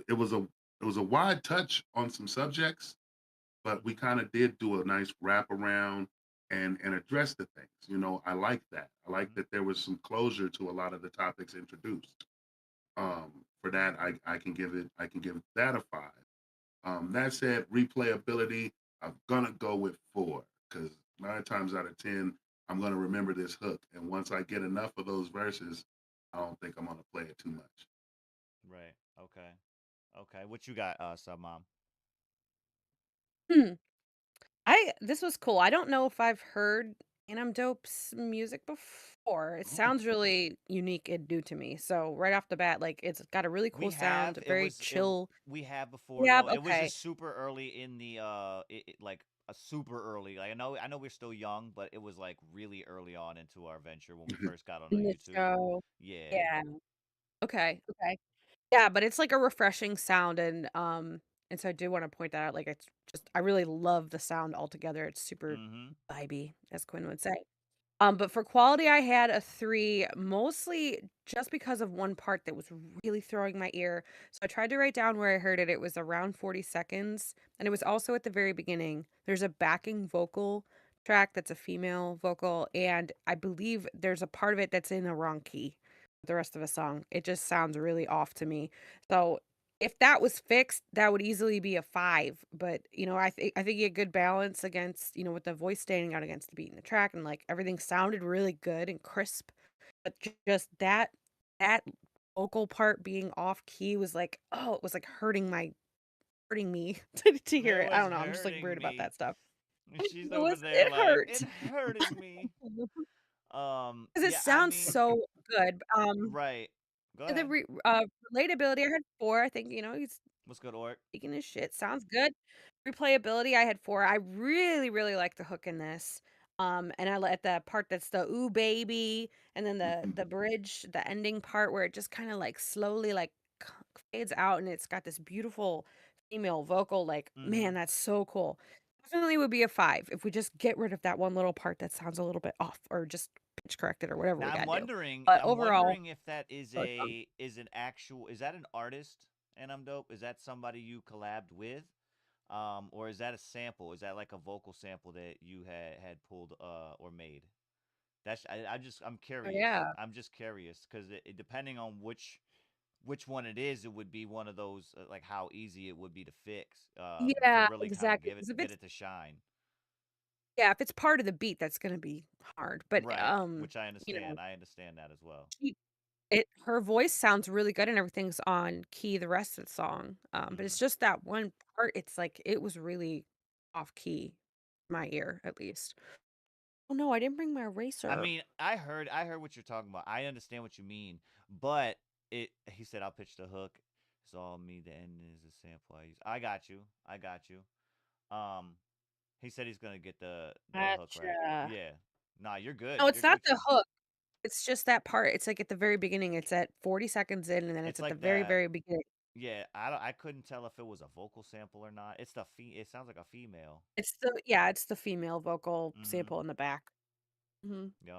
a wide touch on some subjects, but we kind of did do a nice wrap around and address the things. I like that. I like Mm-hmm. that there was some closure to a lot of the topics introduced. For that, I can give that a 5. That said, replayability, I'm gonna go with 4 because 9 times out of 10, I'm gonna remember this hook, and once I get enough of those verses, I don't think I'm gonna play it too much. Right. Okay. Okay. What you got, sub mom? Hmm. This was cool. I don't know if I've heard Anam Dope's music before. It Oh, sounds really unique and new to me. So right off the bat, like it's got a really We cool have sound, it very was it chill. we have before Yeah, though. It was okay. just super early in the like a super early. Like I know we're still young, but it was like really early on into our venture when we first got on In the YouTube. show. Yeah. Yeah. Okay. Okay. Yeah, but it's like a refreshing sound and so I do want to point that out. Like it's just I really love the sound altogether. It's super Mm-hmm. vibey, as Quinn would say. But for quality, I had a 3, mostly just because of one part that was really throwing my ear. So I tried to write down where I heard it. It was around 40 seconds, and it was also at the very beginning. There's a backing vocal track that's a female vocal, and I believe there's a part of it that's in the wrong key. The rest of a song, it just sounds really off to me. So if that was fixed, that would easily be a 5, but, I think you get good balance against, with the voice standing out against the beat in the track, and, like, everything sounded really good and crisp, but just that vocal part being off key was like, oh, it was, like, hurting me to hear It it. I was don't know, I'm just, like, hurting weird about me. that stuff. She's over there It like, hurt. it hurting me. 'Cause it Yeah, I sounds mean, so good, right. Go the ahead. relatability, I had 4, I think, he's What's good, Orc? speaking his shit, sounds good. Replayability, I had 4. I really, really like the hook in this. And I like the part that's the "Ooh, baby," and then the bridge, the ending part where it just kinda, like, slowly, like, c fades out, and it's got this beautiful female vocal, like, Mm-hmm. man, that's so cool. Definitely would be a 5 if we just get rid of that one little part that sounds a little bit off or just pitch correct it or whatever we Now I'm gotta do. wondering But I'm overall, wondering if that is really fun. an actual is that an artist and I'm dope? Is that somebody you collabed with? Or is that a sample? Is that like a vocal sample that you had pulled or made? I'm Oh, curious. yeah. I'm just curious because depending on which one it is, it would be one of those like how easy it would be to fix to Yeah, really kind of exactly. give 'Cause it get it to shine. if it's part of the beat, that's gonna be hard, but, Right, which you know, I understand that as well. she her voice sounds really good and everything's on key the rest of the song, but Hmm. it's just that one part, it's like, it was really off key, my ear, at least. Oh, no, I didn't bring my I eraser. mean, I heard what you're talking about. I understand what you mean, but it he said I'll pitch the hook. It's all me. The end is a sample I use. I got you. I got you. Um, he said he's gonna get the hook right. Gotcha. Yeah. Nah, you're good. No, You're it's not the Gucci. hook, it's just that part, it's, like, at the very beginning, it's at 40 seconds in, and then it's It's at the like very, that. very beginning. Yeah, I couldn't tell if it was a vocal sample or not. It sounds like a female. It's the female vocal Mm-hmm. sample in the back. Mhm. Yep. A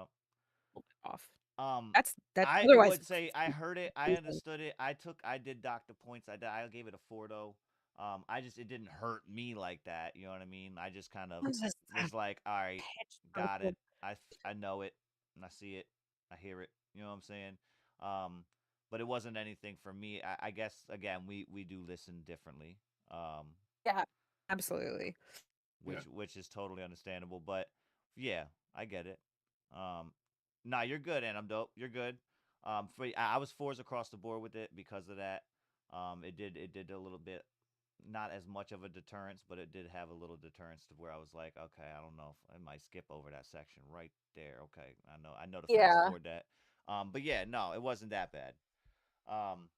little bit off. Um, That's I otherwise would say I heard it, I decent. understood it. I did dock the points. I gave it a 4 though. It didn't hurt me like that. You know what I mean? I just kind of It's just a was like, all right, pitch got it. perfect. I know it, and I see it, I hear it. You know what I'm saying? Um, but it wasn't anything for me. I guess again, we do listen differently. Um, Yeah, absolutely. Yeah. which is totally understandable. But yeah, I get it. Nah, you're good, and I'm dope. You're good. I was fours across the board with it because of that. It did a little bit, not as much of a deterrence, but it did have a little deterrence to where I was like, okay, I don't know if I might skip over that section right there. Okay, I know to fast Yeah. forward that. But yeah, no, it wasn't that bad. Um,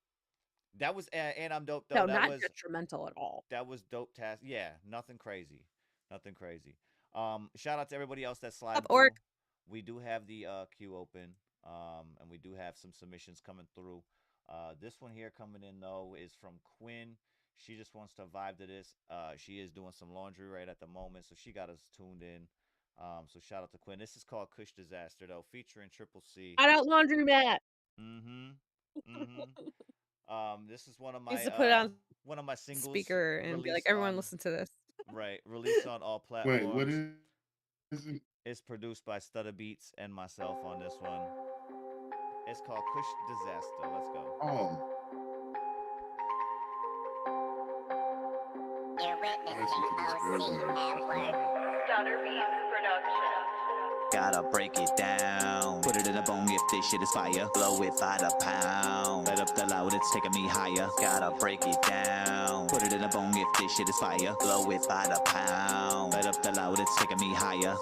that was and I'm dope though. No, not detrimental at all. That was dope task. Yeah, nothing crazy. Nothing crazy. Shout out to everybody else that Up, slid Orc. through. We do have the queue open. And we do have some submissions coming through. This one here coming in though is from Quinn. She just wants to vibe to this. She is doing some laundry right at the moment, so she got us tuned in. So shout out to Quinn. This is called Kush Disaster though, featuring Triple C. Shout out laundromat. Mm-hmm. Mm-hmm. This is Needs to put it on one of my singles speaker and be like, released everyone on listen to this. released on all Wait, what platforms. is it? It's produced by Stutter Beats and myself on this one. It's called Kush Disaster. Let's go. Oh, You're I listen to this witnessing earlier. OC Stutter Beats Production. Gotta break it down. Put it in a bone if this shit is fire. Blow it by the pound. Let up the loud, it's taking me higher. Gotta break it down. Put it in a bone if this shit is fire. Blow it by the pound. Let up the loud, it's taking me higher.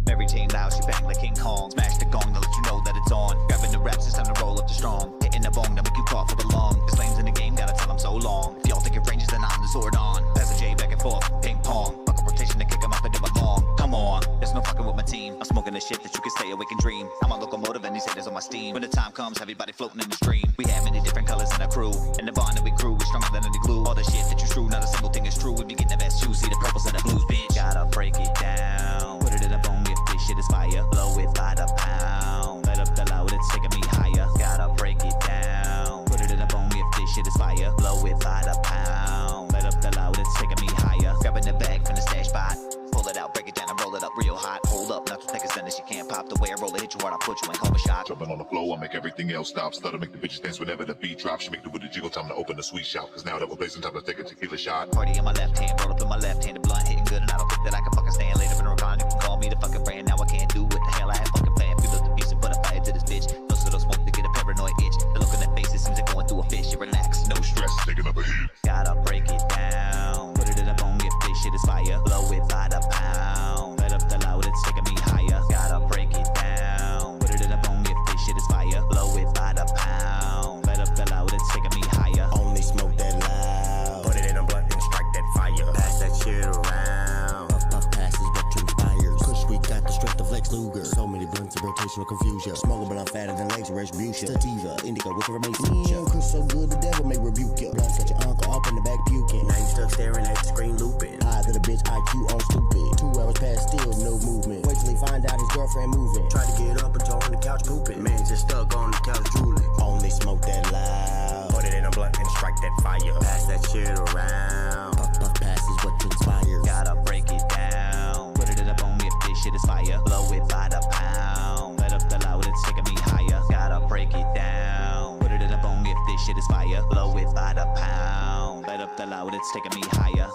Every chain loud, she bang like King Kong. Smash the gong to let you know that it's on. Grabbing the raps, it's time to roll up the strong. Hitting the bong to make you cough for the long. This lane's in the game, gotta tell them so long. If y'all think it ranges, then I'm the sword on. Pass a J back and forth, ping pong. Fuck a rotation to kick 'em up and do it long. Come on, there's no fucking with my team. I'm smoking the shit that you can stay awake and dream. I'm a locomotive and these haters on my steam. When the time comes, everybody floating in the stream. We have many different colors in our crew. And the bond that we grew is stronger than any glue. All the shit that you strew, not a single thing is true. We be getting the best juice, see the purples and the blues, bitch. Gotta break it down. Put it in a bone if this shit is fire. Blow it by the pound. Let up the loud, it's taking me higher. Gotta break it down. Put it in a bone if this shit is fire. Blow it by the pound. Let up the loud, it's taking me higher. Grabbing the bag from the stash spot. Pull it out, break it down and roll it up real hot. Hold up, not to think it's done, you can't pop. The way I roll it, hit you hard, I put you in coma shot. Jumping on the floor, I make everything else stop. Stutter, make the bitches dance whenever the beat drops. She make the with the jiggle, time to open the sweet shop. Cause now that we're blazing, time to take a tequila shot. Party in my left hand, roll up in my left hand, the blunt hitting good, and I don't think that I can fucking stand. Later in a recon, you can call me the fucking brand. Now I can't do what the hell I had fucking planned. Feel up the beast and put a fire to this bitch. No sort of smoke to get a paranoid itch. The look on that face, it seems like going through a fish. You relax, No stress, taking up a hit. gotta break it down. Put it in a bone if this shit is fire. Blow it by the pound. Let up the loud, it's taking me higher. Gotta break it down. Put it in a bone if this shit is fire. Blow it by the pound. Let up the loud, it's taking me higher. Only smoke that loud. Put it in a blunt and strike that fire. Pass that shit around. Puff puff passes what transpires. Kush, we got the strength of Lex Luger. So many blunts of rotational confusion. Smoke a blunt fatter than legs of retribution. Sativa, indica, with a remains future. Kush so good the devil may rebuke you. Blunt such your uncle up in the back puking. Now you stuck staring at the screen looping. Eye to the bitch IQ on stupid. 2 hours past still no movement. Wait till he find out his girlfriend moving. Try to get up until on the couch pooping. Man just stuck on the couch drooling. Only smoke that loud. Put it in a blunt and strike that fire. Pass that shit around. Puff puff passes what transpires. Gotta break it down. Put it in a bone if this shit is fire. Blow it by the pound. Let up the loud, it's taking me higher. Gotta break it down. Put it in a bone if this shit is fire. Blow it by the pound. Let up the loud, it's taking me higher.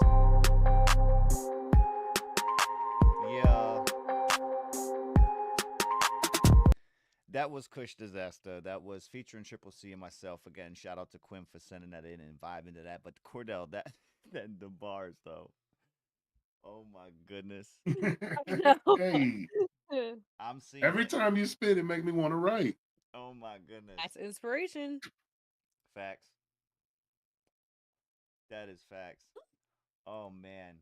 Yeah. That was Kush Disaster. That was featuring Triple C and myself. Again, shout out to Quinn for sending that in and vibing to that. But Cordell, that the bars though. Oh my goodness. Hey, I'm seeing every it. time you spit, it make me want to write. Oh my goodness. That's inspiration. Facts. That is facts. Oh man.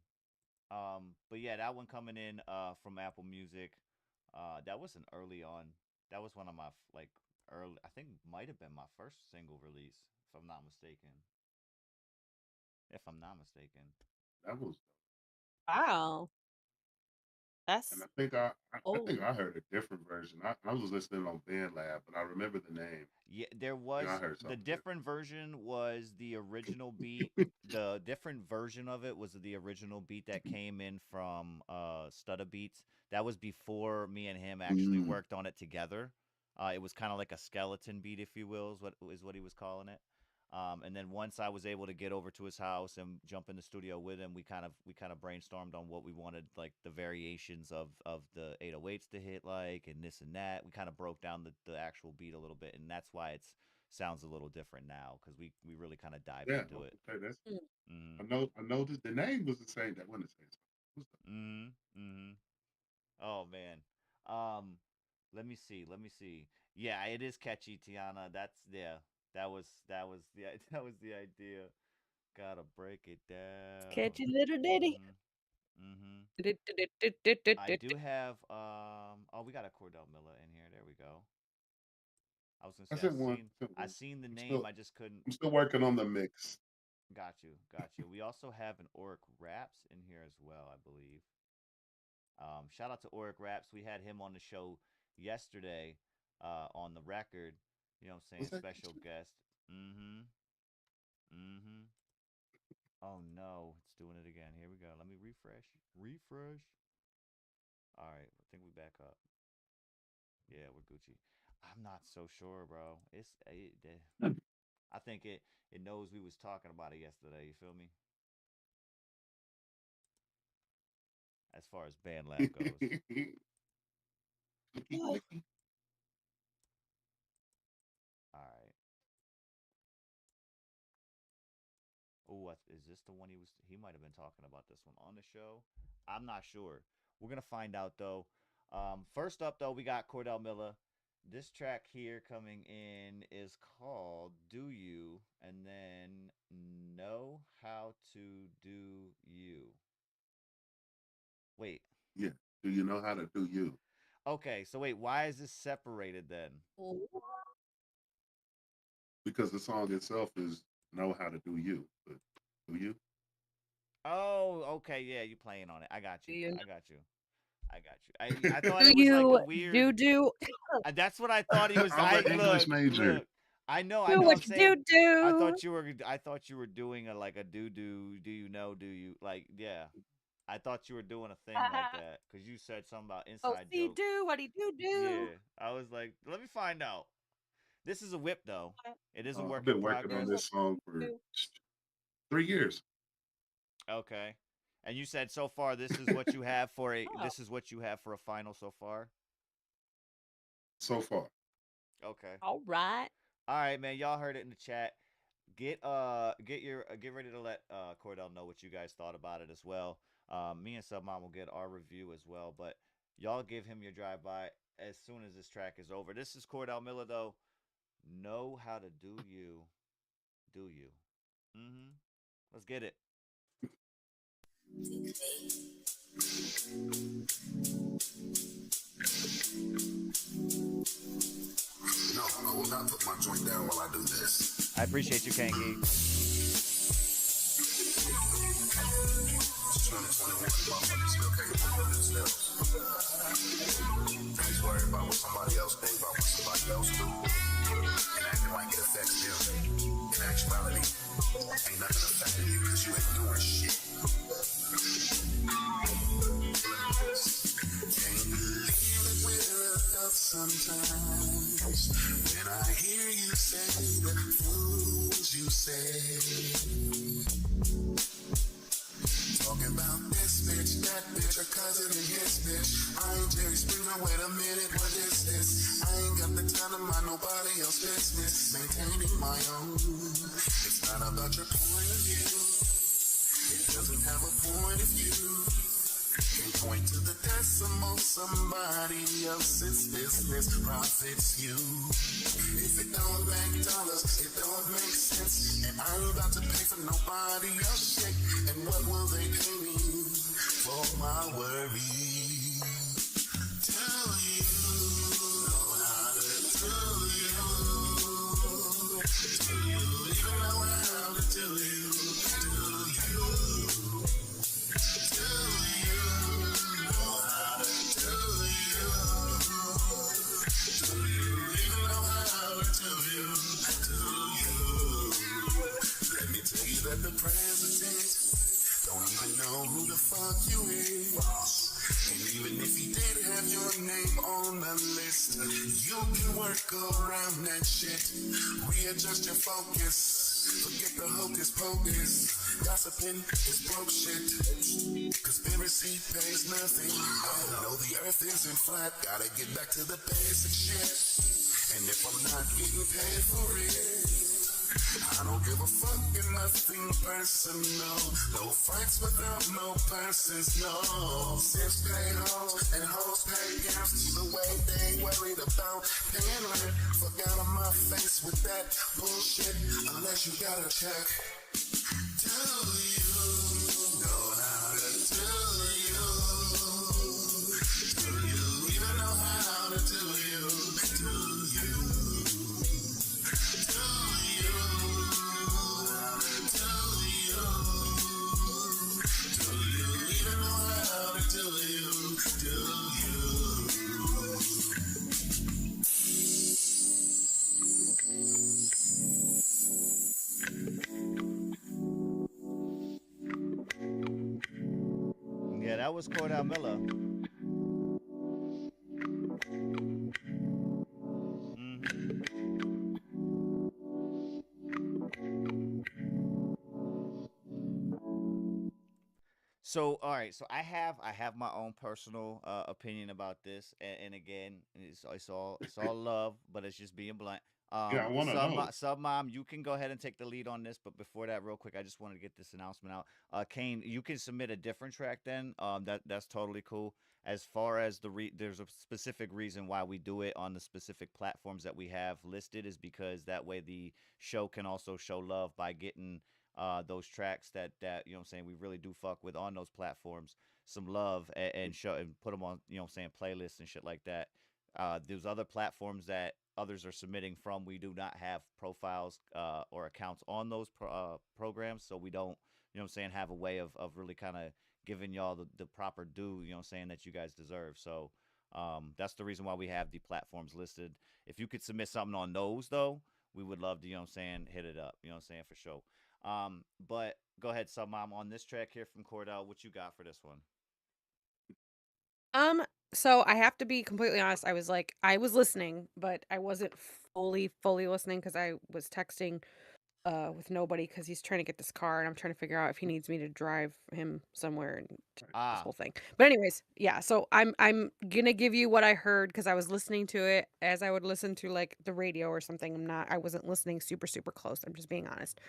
But yeah, that one coming in from Apple Music. That was an early on. That was one of my like early. I think might have been my first single release, if I'm not mistaken. If I'm not mistaken. That was, Wow. and That's I think old. I heard a different version. I was listening on Band Lab, but I remember the name. Yeah, there Yeah, I was heard the something different. different version was the original beat. The different version of it was the original beat that came in from Studa Beats. That was before me and him actually Mm, worked on it together. It was kind of like a skeleton beat, if you will, is what he was calling it. And then once I was able to get over to his house and jump in the studio with him, we kind of brainstormed on what we wanted, like the variations of the 808s to hit, like, and this and that. We kind of broke down the actual beat a little bit, and that's why it sounds a little different now because we really kind of dived yeah, into it. okay, that's. Mm. Mm-hmm. I know that the name was the same. That wasn't the same song. What's that? Mm-hmm. Mm-hmm. Oh man. Um, let me see. Yeah, it is catchy, Tiana. That's yeah. That was the that was the idea. Gotta break it down. Catchy little ditty. Mm-hmm. Mm-hmm. I Du-du-du-du-du-du-du-du. do have oh, we got a Cordell Miller in here. There we go. I was gonna I say sent one. I sent I one. seen the I'm name, still I just couldn't. I'm still working on the mix. Got you, got you. We also have an Oric Raps in here as well, I believe. Shout out to Oric Raps. We had him on the show yesterday, on the record. You know what I'm saying? What's that? Special guest. Mm-hmm. Mm-hmm. Oh no, it's doing it again. Here we go. Let me refresh. Refresh. All right, I think we back up. Yeah, we're Gucci. I'm not so sure, bro. I think it knows we was talking about it yesterday. You feel me? As far as band lab goes. All right. Oh, is this the one he was? He might have been talking about this one on the show. I'm not sure. We're gonna find out though. First up though, we got Cordell Miller. This track here coming in is called "Do You," and then "Know How to Do You." Wait. Yeah. Do you know how to do you? Okay, so wait, why is this separated then? Because the song itself is know how to do you. But do you? Oh, okay, yeah, you playing on it. I got you. You I got you. I got you. I thought do it was like a you weird. do That's what I thought he was. I'm I an English look, major. look. I know. do I'm what you saying. I do. thought you were. I thought you were doing a like a do. Do you know? Do you like? Yeah. I thought you were doing a thing like that because you said something about Oh, inside see, jokes. do what he do. Yeah. I was like, let me find out. This is a whip though. It is a I've work in been working on progress. this song for Do. 3 years. Okay. And you said so far this is what you have for a. Oh, This is what you have for a final so far. So far. Okay. all right. All right, man. Y'all heard it in the chat. Get get ready to let Cordell know what you guys thought about it as well. Me and Submom will get our review as well, but y'all give him your drive by as soon as this track is over. This is Cordell Miller though. Know how to do you. Do you? Mm-hmm. Let's get it. No, I will not put my joint down while I do this. I appreciate you, Kangi. 2021, motherfuckers still capable of themselves. He's worried about what somebody else thinks about what somebody else do, and acting like it affects them. In actuality, ain't nothing affecting you because you ain't doing shit. Can't believe that we're adults sometimes. When I hear you say the fools you say. Talking about this bitch, that bitch, her cousin and his bitch. I ain't Jerry Springer, wait a minute, what is this? I ain't got the time to mind nobody else's business. Maintaining my own. It's not about your point of view. It doesn't have a point of view. Can point to the decimal, somebody else's business profits you. If it don't make dollars, it don't make sense. And I ain't about to pay for nobody else shit. And what will they pay me for my worry? Do you know how to do you? have your name on the list. You can work around that shit. Readjust your focus. Forget the hocus pocus. Gossiping is broke shit. Conspiracy pays nothing. I know the earth isn't flat. Gotta get back to the basic shit. And if I'm not getting paid for it, I don't give a fuck and nothing personal. No fights without no persons, no. Simps pay hoes and hoes pay gams. Either way, they ain't worried about paying rent. Fuck out of my face with that bullshit. Unless you got a check. Do you know how to do you? Do you even know how to do you? Do you? Do you? Do you? Do you even know how to do you? Do Yeah, that was Cordell Miller. So, all right. So I have my own personal opinion about this, and again, it's all love, but it's just being blunt. Yeah, I want to know. Sub Mom, you can go ahead and take the lead on this, but before that, real quick, I just wanted to get this announcement out. Kane, you can submit a different track then. That's totally cool. As far as there's a specific reason why we do it on the specific platforms that we have listed is because that way the show can also show love by getting those tracks that you know what I'm saying we really do fuck with on those platforms some love and show and put them on, you know what I'm saying, playlists and shit like that. There's other platforms that others are submitting from. We do not have profiles or accounts on those programs, so we don't, you know what I'm saying, have a way of really kind of giving y'all the proper due, you know what I'm saying, that you guys deserve. So that's the reason why we have the platforms listed. If you could submit something on those, though, we would love to, you know what I'm saying, hit it up, you know what I'm saying, for sure. But go ahead, Sub Mom, on this track here from Cordell, what you got for this one? So I have to be completely honest. I was listening, but I wasn't fully listening because I was texting with nobody because he's trying to get this car and I'm trying to figure out if he needs me to drive him somewhere and this whole thing. But anyways, yeah, so I'm gonna give you what I heard because I was listening to it as I would listen to like the radio or something. I wasn't listening super close. I'm just being honest.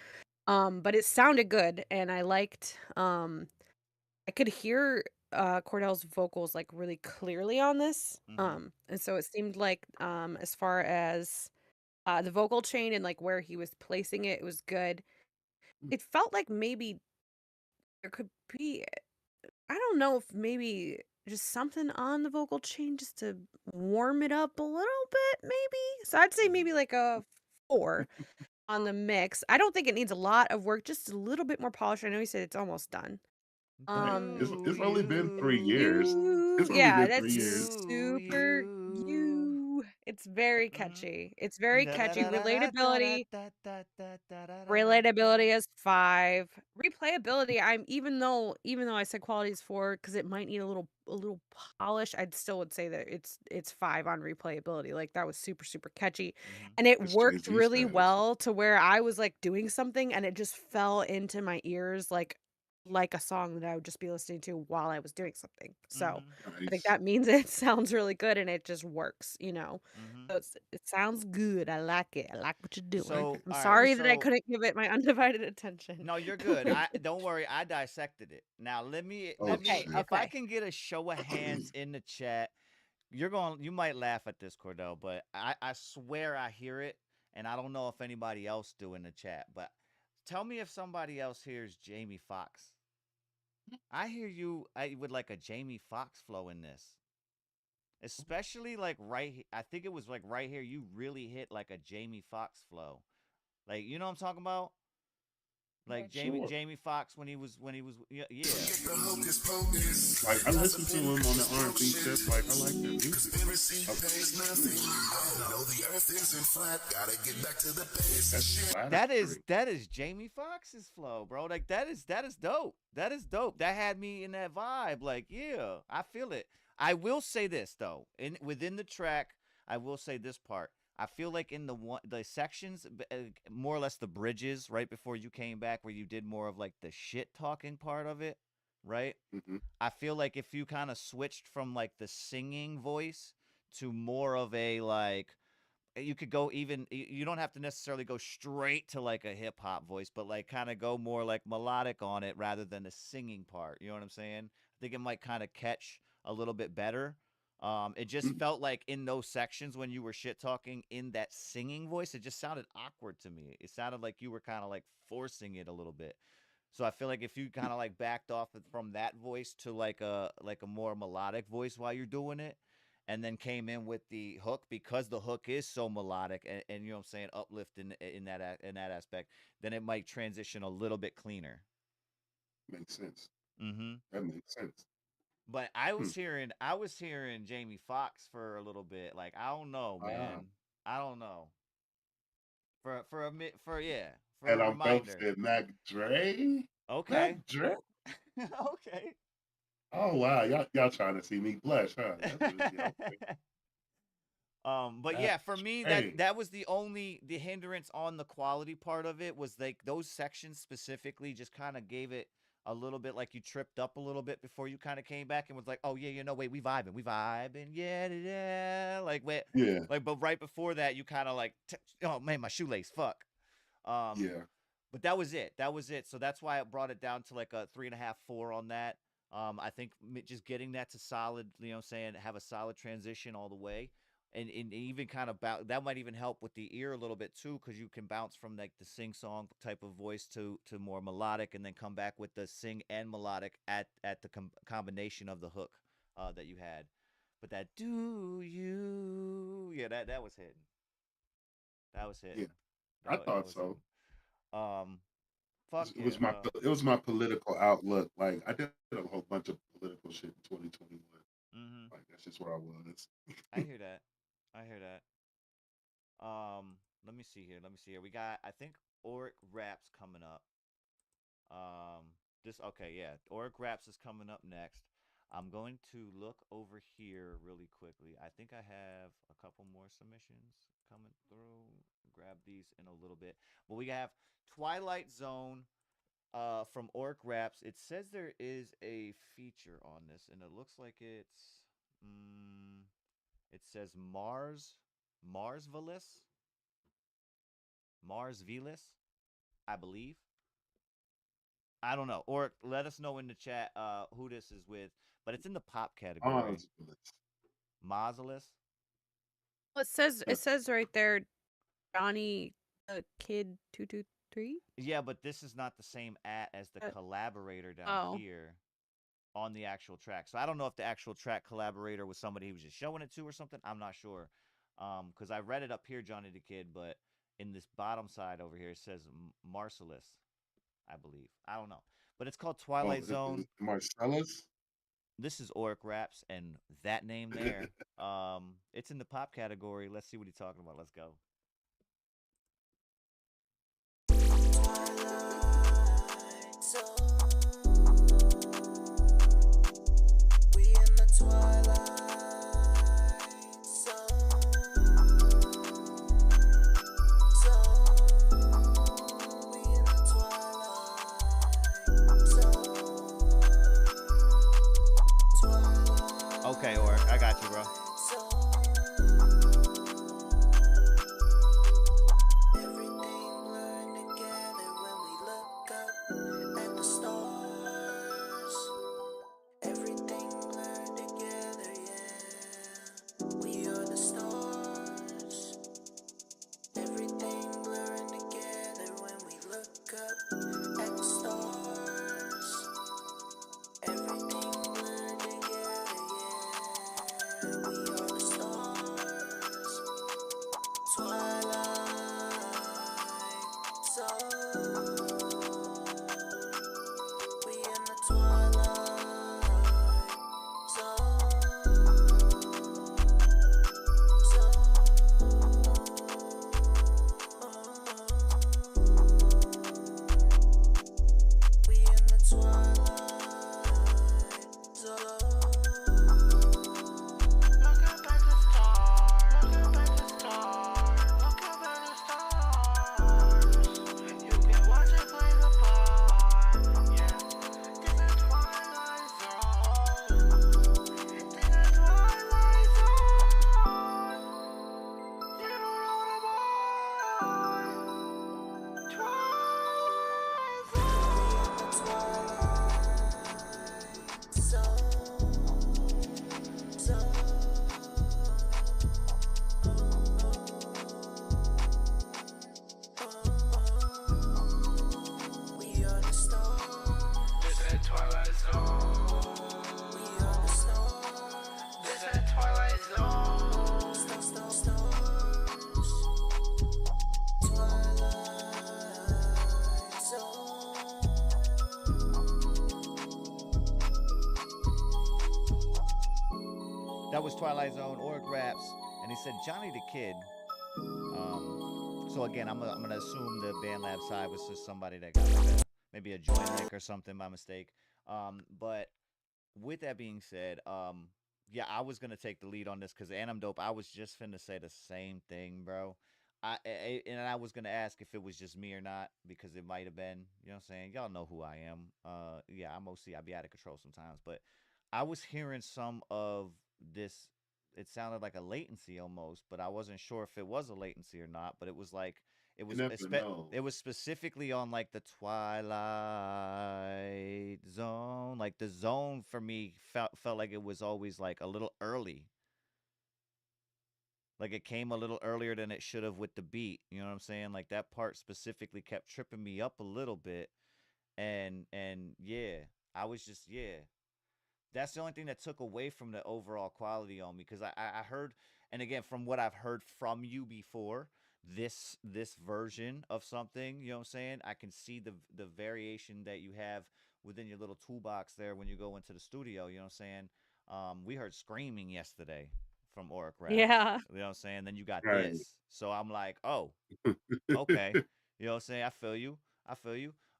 But it sounded good and I liked I could hear Cordell's vocals like really clearly on this. And so it seemed like as far as the vocal chain and like where he was placing it, it was good. It felt like maybe there could be, I don't know if maybe just something on the vocal chain just to warm it up a little bit, maybe. So I'd say maybe like a 4 on the mix. I don't think it needs a lot of work, just a little bit more polish. I know you said it's almost done. It's only been 3 years. It's only Yeah, been 3 that's years. super you. It's very catchy. It's very catchy. Relatability is 5. Replayability, even though I said quality is 4 because it might need a little polish, I'd still would say that it's 5 on replayability. Like that was super catchy. And it It's worked Jay-Z really status. well to where I was like doing something and it just fell into my ears like a song that I would just be listening to while I was doing something. So I think that means it sounds really good and it just works, you know. So it sounds good. I like it. I like what you're doing. So, I'm all right, sorry that I so- couldn't give it my undivided attention. No, you're good. Don't worry. I dissected it. Now let me Okay, if I okay. can get a show of hands in the chat, you might laugh at this, Cordell, but I swear I hear it, and I don't know if anybody else do in the chat, but tell me if somebody else hears Jamie Foxx. I hear you with like a Jamie Foxx flow in this. Especially like I think it was like right here, you really hit like a Jamie Foxx flow. Like, you know what I'm talking about? Like Jamie Foxx when he was yeah. Like I listened to him on the R&B tip. Like I like that music. That is Jamie Foxx's flow, bro. Like that is dope. That is dope. That had me in that vibe. Like, yeah, I feel it. I will say this though, within the track, I will say this part. I feel like in the sections, more or less the bridges, right before you came back, where you did more of like the shit talking part of it, right? Mhm. I feel like if you kind of switched from like the singing voice to more of a like, you could go even, you don't have to necessarily go straight to like a hip hop voice, but like kind of go more like melodic on it rather than the singing part. You know what I'm saying? I think it might kind of catch a little bit better. It just Mm. felt like in those sections when you were shit talking in that singing voice, it just sounded awkward to me. It sounded like you were kind of like forcing it a little bit. So I feel like if you kind of like backed off from that voice to like a more melodic voice while you're doing it, and then came in with the hook, because the hook is so melodic and you know what I'm saying, uplift in that aspect, then it might transition a little bit cleaner. Makes sense. Mm-hmm. That makes sense. But Hmm. I was hearing Jamie Foxx for a little bit. Like I don't know, Ah. man. I don't know. For a for yeah for And a I'm both reminder. said Mac Dre. Mac Okay. Dre. Okay. Oh wow, y'all trying to see me blush, huh? That's yeah, okay. But Mac yeah, for me Dre. that was the hindrance on the quality part of it, was like those sections specifically just kind of gave it a little bit like you tripped up a little bit before you kind of came back and was like, oh yeah, wait, we vibing, yeah, yeah, like wait, Yeah, like, but right before that you kind of like, oh man, my shoelace, fuck. Um, yeah. but that was it. That was it. So that's why I brought it down to like a 3.5, 4 on that. I think just getting that to solid, you know, what I'm saying, have a solid transition all the way, and even kind of that might even help with the ear a little bit too, because you can bounce from like the sing song type of voice to more melodic, and then come back with the sing and melodic at the combination of the hook that you had. But that do you, yeah, that was hitting. That was Yeah, hitting. I That thought was so. hitting. Fuck It was yeah. it was my political outlook. Like I did a whole bunch of political shit in 2021. Mm-hmm. Like that's just where I was. I hear that. I hear that. Let me see here. Let me see here. We got, I think, Oric Raps coming up. This okay, yeah. Oric Raps is coming up next. I'm going to look over here really quickly. I think I have a couple more submissions coming through. Grab these in a little bit. But we have Twilight Zone from Oric Raps. It says there is a feature on this, and it looks like it's it says Marsvelis, Marsvelis, I believe. I don't know. Or let us know in the chat who this is with. But it's in the pop category. Honestly. Mausolus. Well, Yeah. it says right there, Johnny the Kid 223. Yeah, but this is not the same as the collaborator down Oh, here on the actual track. So I don't know if the actual track collaborator was somebody he was just showing it to or something. I'm not sure. Because I read it up here, Johnny the Kid, but in this bottom side over here it says Marcellus, I believe. I don't know. But it's called Oh, Twilight Zone. Marcellus. This is Oric Raps, and that name there. It's in the pop category. Let's see what he's talking about. Let's go. Okay, Oric, I got you, bro. That was Twilight Zone, Oric Raps, and he said Johnny the Kid. So again, I'm gonna assume the band lab side was just somebody that got like maybe a joint lick or something by mistake. But with that being said, yeah, I was gonna take the lead on this because and I'm dope. I was just finna say the same thing, bro. And I was gonna ask if it was just me or not because it might have been. You know what I'm saying? Y'all know who I am. Yeah, I'm OC. I be out of control sometimes, but I was hearing some of this. It sounded like a latency almost, but I wasn't sure if it was a latency or not. But it was like You never know. it was specifically on like the Twilight Zone. Like the zone for me felt like it was always like a little early. Like it came a little earlier than it should have with the beat. You know what I'm saying? Like that part specifically kept tripping me up a little bit. And yeah, I was just yeah. That's the only thing that took away from the overall quality on me because I heard and again from what I've heard from you before this version of something, you know what I'm saying, I can see the variation that you have within your little toolbox there when you go into the studio, you know what I'm saying. We heard screaming yesterday from Oric Raps, Yeah. you know what I'm saying, then you got Right. this, so I'm like, oh, okay, you know what I'm saying, I feel you.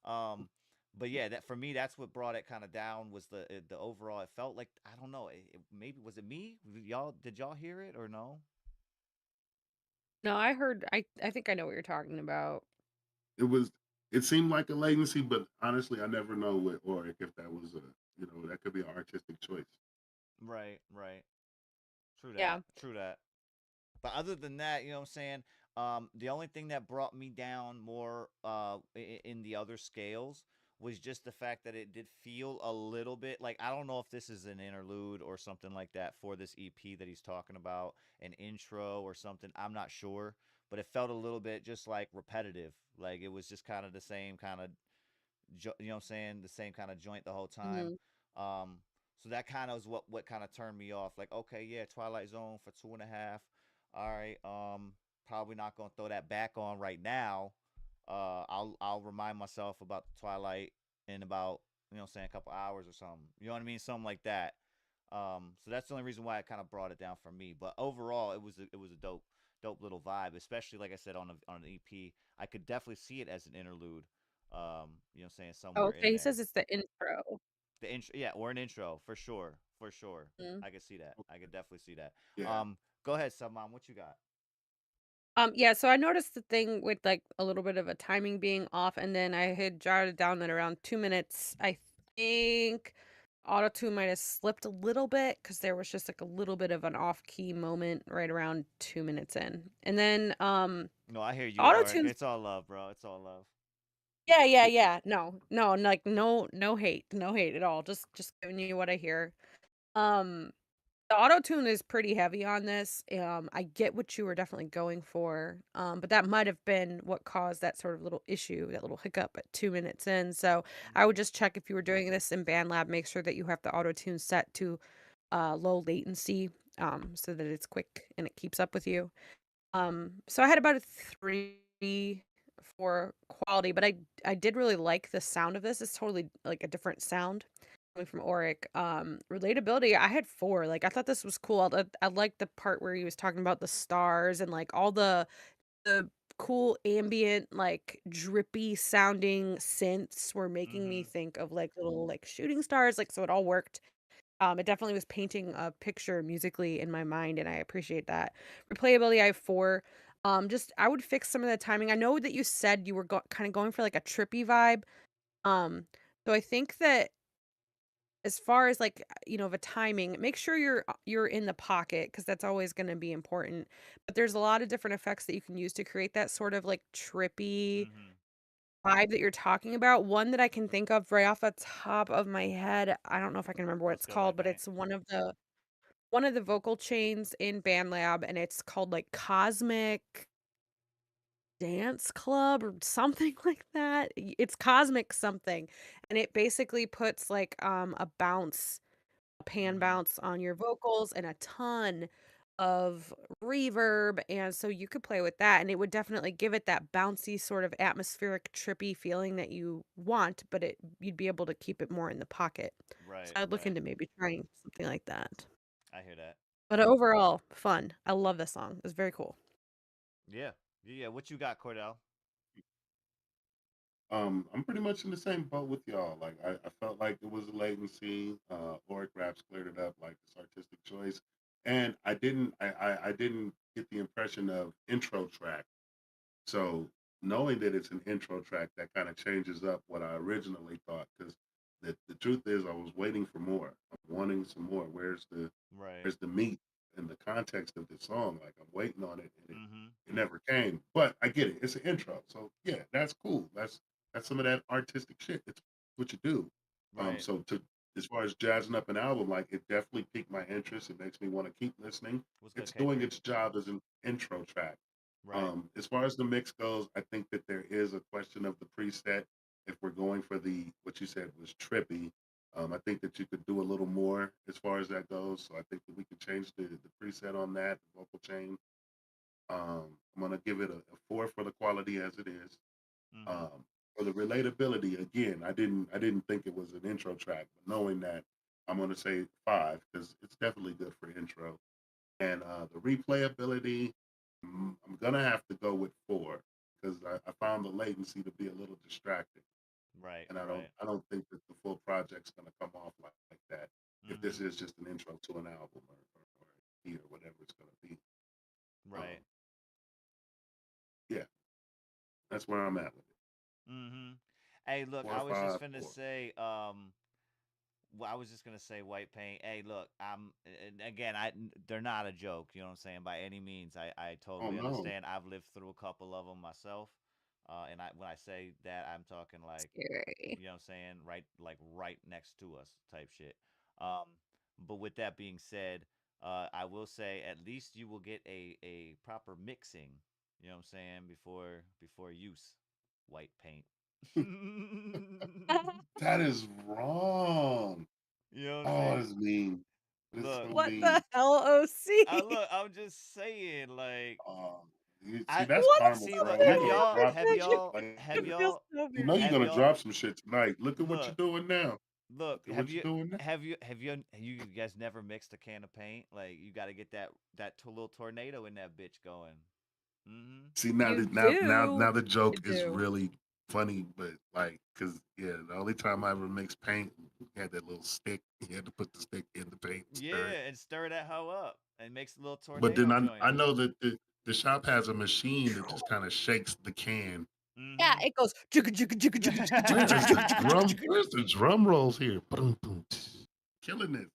um but yeah, that for me, that's what brought it kind of down was the overall. It felt like I don't know. Maybe was it me? Y'all did y'all hear it or no? No, I heard I think I know what you're talking about. It was. It seemed like a latency, but honestly, I never know with Oric if that was a, that could be an artistic choice. Right, right. True Yeah. that. True that. But other than that, you know what I'm saying? The only thing that brought me down more in the other scales was just the fact that it did feel a little bit like I don't know if this is an interlude or something like that for this EP that he's talking about, an intro or something. I'm not sure, but it felt a little bit just like repetitive. Like it was just kind of the same kind of you know what I'm saying, the same kind of joint the whole time. Mhm. Um, so that kind of was what kind of turned me off. Like, okay, yeah, Twilight Zone for 2.5. All right, probably not gonna throw that back on right now. I'll remind myself about the Twilight in about you know what I'm saying a couple hours or something. You know what I mean, something like that. So that's the only reason why it kind of brought it down for me. But overall, it was a dope little vibe, especially like I said on an EP. I could definitely see it as an interlude. You know, what I'm saying Oh, somewhere okay, in he there. says it's the intro. The intro, yeah, or an intro for sure, for sure. Mhm. I could see that. I could definitely see that. Yeah. Go ahead, Submom. What you got? Yeah, so I noticed the thing with like a little bit of a timing being off, and then I had jotted down that around 2 minutes. I think auto tune might have slipped a little bit because there was just like a little bit of an off key moment right around 2 minutes in, and then No, I hear you, auto Oric. tunes. It's all love, bro. It's all love. Yeah, yeah, yeah. No, no, like no hate, no hate at all. Just giving you what I hear. Um, The auto tune is pretty heavy on this. I get what you were definitely going for, but that might have been what caused that sort of little issue, that little hiccup at 2 minutes in. So I would Mm-hmm. just check if you were doing this in BandLab, make sure that you have the auto tune set to low latency, so that it's quick and it keeps up with you. So I had about a 3 for quality, but I did really like the sound of this. It's totally like a different sound coming from Oric. Relatability, I had 4. Like I thought this was cool. I liked the part where he was talking about the stars and like all the cool ambient like drippy sounding synths were making me Mm-hmm. think of like little like shooting stars. Like so it all worked. It definitely was painting a picture musically in my mind, and I appreciate that. Replayability, I have 4. Just I would fix some of the timing. I know that you said you were kind of going for like a trippy vibe. Um, so I think that as far as like the timing, make sure you're in the pocket because that's always going to be important. But there's a lot of different effects that you can use to create that sort of like trippy Mm-hmm. vibe that you're talking about. One that I can think of right off the top of my head, I don't know if I can remember what Let's it's go, called, White but Knight. it's one of the vocal chains in BandLab, and it's called like Cosmic Dance Club or something like that. It's Cosmic something, and it basically puts like a bounce, a pan Mm-hmm. bounce on your vocals and a ton of reverb, and so you could play with that, and it would definitely give it that bouncy sort of atmospheric trippy feeling that you want, but you'd be able to keep it more in the pocket. So Right, I'd look right. into maybe trying something like that. I hear that. But overall, fun. I love this song. It's very cool. Yeah. Yeah. What you got, Cordell? I'm pretty much in the same boat with y'all. Like I felt like it was a latency. Oric Raps cleared it up like this artistic choice. And I didn't get the impression of intro track. So knowing that it's an intro track, that kind of changes up what I originally thought. Because the truth is, I was waiting for more. I'm wanting some more. Right. Where's the meat and the context of the song? Like I'm waiting on it, and Mm-hmm. it never came. But I get it. It's an intro, so yeah, that's cool. That's some of that artistic shit. It's what you do. Right. So to as far as jazzing up an album, like it definitely piqued my interest. It makes me want to keep listening. What's good, It's doing K3? its job as an intro track. Right. As far as the mix goes, I think that there is a question of the preset. If we're going for the what you said was trippy, I think that you could do a little more as far as that goes. So I think that we could change the preset on that the vocal chain. I'm gonna give it a 4 for the quality as it is. Mm-hmm. For the relatability, again, I didn't think it was an intro track, but knowing that, I'm gonna say 5 because it's definitely good for intro. And the replayability, I'm gonna have to go with 4 because I found the latency to be a little distracting, Right. and I don't Right. I don't think that the full project's gonna come off like that if this Mm-hmm. is just an intro to an album or EP or whatever it's gonna be. Right. Um, yeah, that's where I'm at with it. Mm-hmm. Hey, look, I Four, was just five, finna four. say, well, I was just gonna say white paint. Hey, look, and again, they're not a joke. You know what I'm saying? By any means, I Oh totally no, understand. I've lived through a couple of them myself, and when I say that, I'm talking like, Scary. you know what I'm saying, right next to us type shit. Um, but with that being said, I will say at least you will get a proper mixing. You know what I'm saying before use white paint. that is wrong. You know what I'm Oh, saying? that's mean. That's Look, so What the mean. hell, OC? I'm just saying, like, See, I that's What karma, see. the Look, bro. You're have gonna y'all, drop fuck? have some That shit y'all, like have it that. feels y'all, so You know weird. you're have gonna y'all. drop some shit tonight. Look at what you're Look, doing now. look. Look at what you're doing now. You guys never mixed a can of paint? Like, you got to get that little tornado in that bitch going. Mm-hmm. See You now do. the You joke is do. really funny, but like, cause yeah, the only time I ever mixed paint, you had that little stick. You had to put the stick in the paint and stir it. Yeah, and stir that hoe up and makes a little But then tornado joint. I know that the shop has a machine that just kind of shakes the can. Yeah, Mm-hmm. it goes jigga jigga jigga jigga jigga jigga Where's jigga the jigga jigga drum? jigga Where's the drum rolls here? Boom, boom, killing it.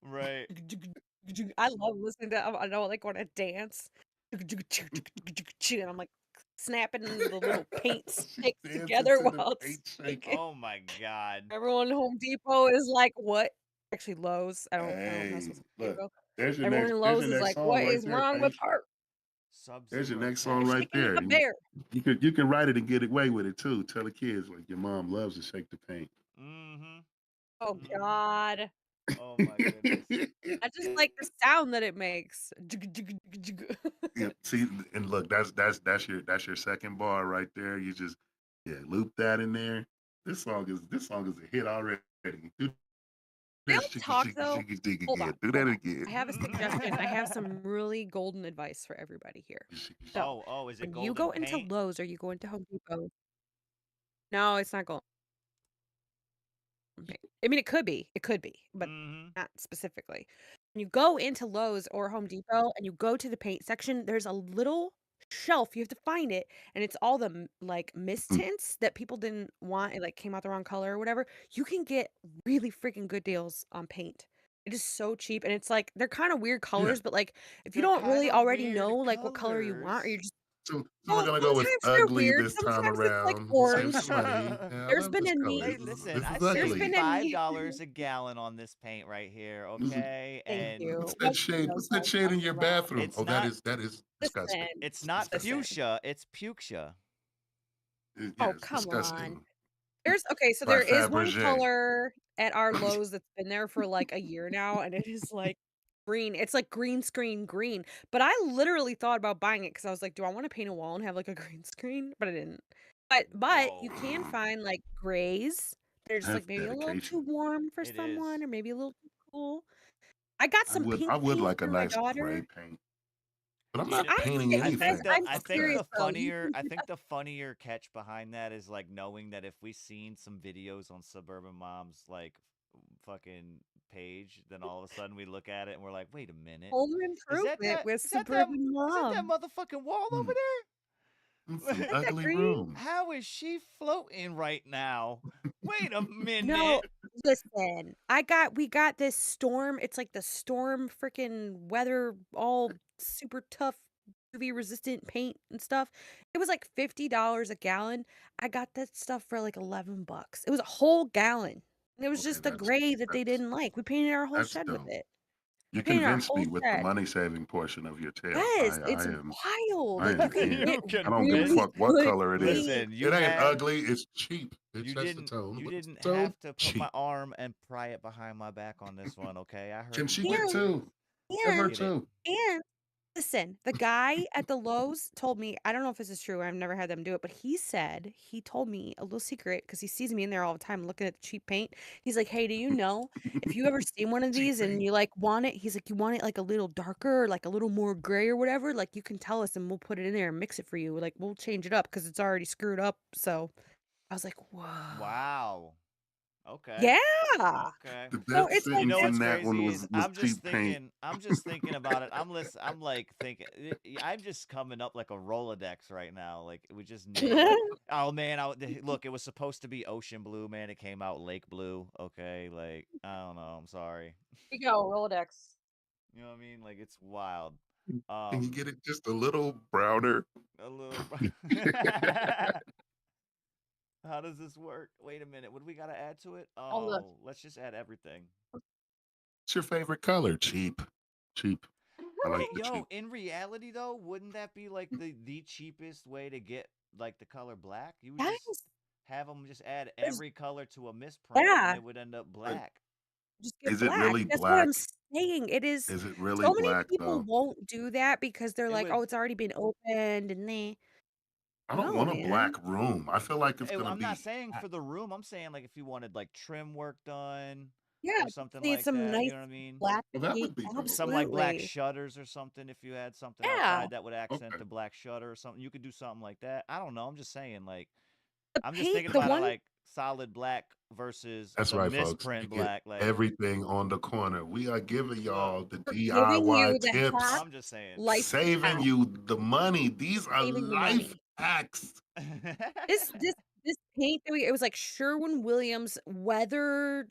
Right. jigga jigga jigga jigga. I love listening to I know, like, when I dance, jigga jigga jigga jigga jigga jigga jigga, and I'm, like, snapping the little paint She's sticks dancing together to the while it's paint shaking. shaking. Oh my God. Everyone in Home Depot is like, "What?" Actually, Lowe's. I don't mess Hey, with Home look, Depot. there's your Everyone next in there's Lowe's your is next like, song "What right is there, wrong with Paige. her? There's your Sub-Zero next You're song Paint. right shaking there. a bear." You can write it and get away with it too. Tell the kids like your mom loves to shake the paint. Mm-hmm. Oh Mm-hmm. god. Oh my goodness. I just like the sound that it makes. Jigga jigga jigga jigga. Yeah, see, and look, that's your second bar right there. You just loop that in there. This song is a hit already. Do Real that shiggy talk shiggy though. shiggy dig Hold on, again. Do hold that on. I again. have a suggestion. I have some really golden advice for everybody here. So, Oh, is it when you golden go into paint? Lowe's or you go into Home Depot, no, it's not gold. I mean, it could be, but Mm-hmm. not specifically. When you go into Lowe's or Home Depot and you go to the paint section, there's a little shelf. You have to find it, and it's all the like mist Mm. tints that people didn't want. It like came out the wrong color or whatever. You can get really freaking good deals on paint. It is so cheap, and it's like they're kind of weird Yeah. colors, but like if you They're don't kind really of already know weird like what color you want, or colors. you're just So we're well, gonna go with sometimes they're ugly weird. this time Sometimes it's like around. Save orange. some money. Yeah, I There's love been this a color. Hey, need. listen, This I is There's saved been ugly. a five need. dollars a gallon on this paint right here, This is- okay? Thank And you. What's that Nobody shade? knows What's what that I'm shade in talking your about. bathroom? it's Oh, not that is disgusting. Listen, it's not listen. fuchsia, it's fuchsia. Yeah, Oh, it's come on. disgusting. So By there is one Fabergé. color at our Lowe's that's been there for like a year now, and it is like green. It's like green screen green. But I literally thought about buying it because I was like, do I want to paint a wall and have like a green screen? But I didn't. But you Whoa. can find like grays. They're just That's like maybe a little too dedication. warm for It is. someone, or maybe a little too cool. I got some I pink would paint like a for my nice spray daughter. paint, but I'm You not know, painting You guys, anything. I'm serious though. You can I do think that. the funnier catch behind that is like knowing that if we seen some videos on Suburban Mom's like fucking page, then all of a sudden we look at it and we're like, wait a minute, Home improvement with is that that Suburban is that that Mom. motherfucking wall Hmm, over it's there? an Isn't that ugly green? room. How is she floating right now? Wait a No, minute. listen. We got this storm. It's like the storm freaking weather, all super tough UV resistant paint and stuff. It was like $50 a gallon. I got that stuff for like $11. It was a whole gallon. And it was Okay, just the gray that they that's didn't like. We painted our whole that's shed with dumb. it. You We painted our convinced whole me with the shed. money saving portion of your tale. Yes, it's wild. I Like you am can in. get You I don't give a really convinced. fuck what good color it is. paint. Listen, It ain't ugly. It's cheap. It sets the tone. you What's the didn't tone? have to put my Cheap. arm and pry it behind my back on this one, okay? I Can heard you she get And, convinced. two? Get her and, Get it. two. and listen, the guy at the Lowe's told me, I don't know if this is true, I've never had them do it, but he told me a little secret because he sees me in there all the time looking at the cheap paint. He's like, hey, do you know if you ever seen one of Cheap these and paint. you like want it? He's like, you want it like a little darker, like a little more gray or whatever? Like you can tell us and we'll put it in there and mix it for you. Like we'll change it up because it's already screwed up. So I was like, whoa. Wow. Okay. Yeah. Okay. The So best it's like You know sentence what's in that one crazy is was cheap paint. I'm just thinking about it. I'm like thinking I'm just coming up like a Rolodex right now. Like we just name oh man, look, it was supposed to be ocean blue, man. It came out lake blue. Okay, like I don't know. I'm sorry. you go, Rolodex. You know what I mean? Like it's wild. Can you get it just a little browner? A little How does this work? Wait a minute. What do we got to add to it? All the Oh, let's just add everything. What's your favorite color? Cheap. Cheap. I like the Yo, cheap. in reality though, wouldn't that be like the cheapest way to get like the color black? You would just Yes. have them just add There's- every color to a misprint, Yeah. and it would end up black. Just get Is it black. really That's what I'm black? saying. It is. Is it really So many black people though? won't do that because they're It like, would. "Oh, it's already been opened," and they I don't no, want a man. black room. I feel like it's gonna I'm not be saying hot. for the room. I'm saying like if you wanted like trim work done Yeah, or just something need like some that. nice You know what I mean? black Well, that paint. would be dope. Some like black Absolutely. shutters or something. If you had something Yeah. outside that would accent Okay. the black shutter or something, you could do something like that. I don't know. I'm just saying like The I'm just paint, thinking the about it one like solid black versus That's the right, folks. misprint You get black. Like everything on the corner. We are giving look, y'all the we're giving DIY you the tips, hack I'm just saying. life saving hack, you the money. These are saving you life money. hacks. This paint that it was like Sherwin-Williams weather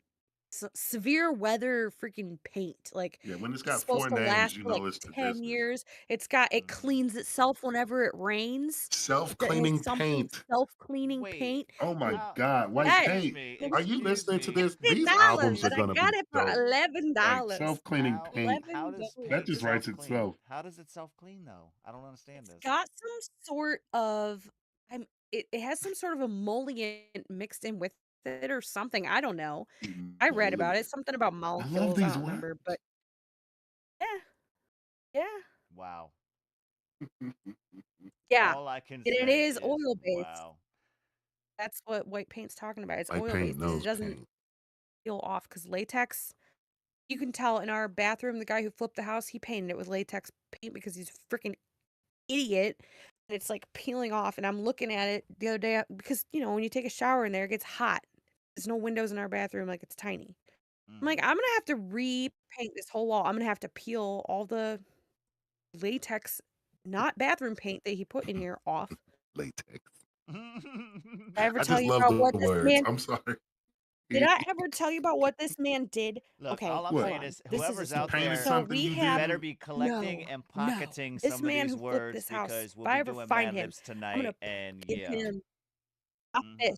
severe weather freaking paint. Like Yeah, when it's it's got supposed 4 to names, last you for like know it's the 10 business. years. It Mhm. cleans itself whenever it rains. It's Self-cleaning something paint. self-cleaning Wait, paint. Oh my how? God, white Yes. Excuse paint. me. It Are was you Excuse listening to me. this? These $50 albums are and I Excuse gonna me. got be it for dope. Like $11. self-cleaning How paint. does $11. That paint just writes self-clean? itself. How does it self-clean though? I don't understand It's this. got some sort of it has some sort of emollient mixed in with it or something. I don't know. I read about it. Emollient. Something about I love molecules. I these don't words. remember, but yeah. Yeah. Wow. Yeah. All I can And it say is is oil based. wow. That's what white paint's talking about. It's White oil paint based because it knows doesn't paint. peel off because latex. You can tell in our bathroom, the guy who flipped the house, he painted it with latex paint because he's a freaking idiot. And it's like peeling off. And I'm looking at it the other day because, when you take a shower in there, it gets hot. There's no windows in our bathroom. Like it's tiny. I'm like, Mhm. I'm going to have to repaint this whole wall. I'm going to have to peel all the latex, not bathroom paint that he put in here off. Latex. Did I ever I tell just you love about the what this words. man I'm sorry. did I ever tell you about what this man did? Look, Okay, all I'm What? hold saying on. is This is a whoever's He out story. painted there, So something we you you have better didn't. be collecting no, and no. pocketing This some of man these who flipped words this house, because if we'll I be ever doing find Mad him, Libs I'm gonna tonight, and give yeah. him not Mhm. this.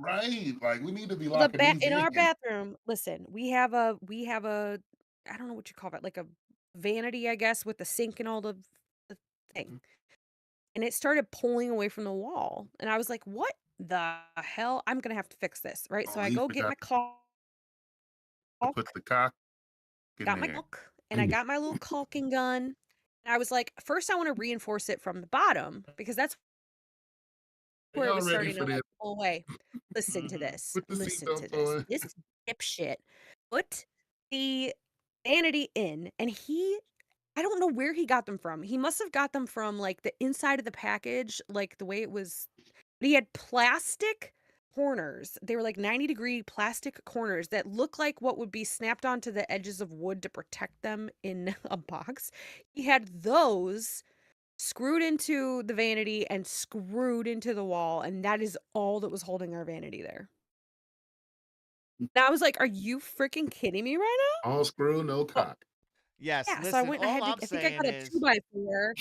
Right. Like we need to be Well, locking these in our in. bathroom, listen, we have a I don't know what you call it, like a vanity, I guess, with the sink and all the thing. And it started pulling away from the wall. And I was like, what the hell? I'm gonna have to fix this, right? So Oh, I he go get forgot my to put caulk, the cock in got my there. caulk, and I got my little caulking gun. And I was like, first I want to reinforce it from the bottom because that's Are where it y'all was ready starting for to this? like pull away. Listen to Mhm. this. Put the Listen to seatbelts this. on. This dipshit put the vanity in, and I don't know where he got them from. He must have got them from like the inside of the package, like the way it was. But he had plastic corners. They were like 90-degree plastic corners that look like what would be snapped onto the edges of wood to protect them in a box. He had those screwed into the vanity and screwed into the wall, and that is all that was holding our vanity there. And I was like, "Are you freaking kidding me right now?" All screw, no cock. Yes, Yeah, so listen, I went and I all had I'm to, I think I saying got a is 2x4.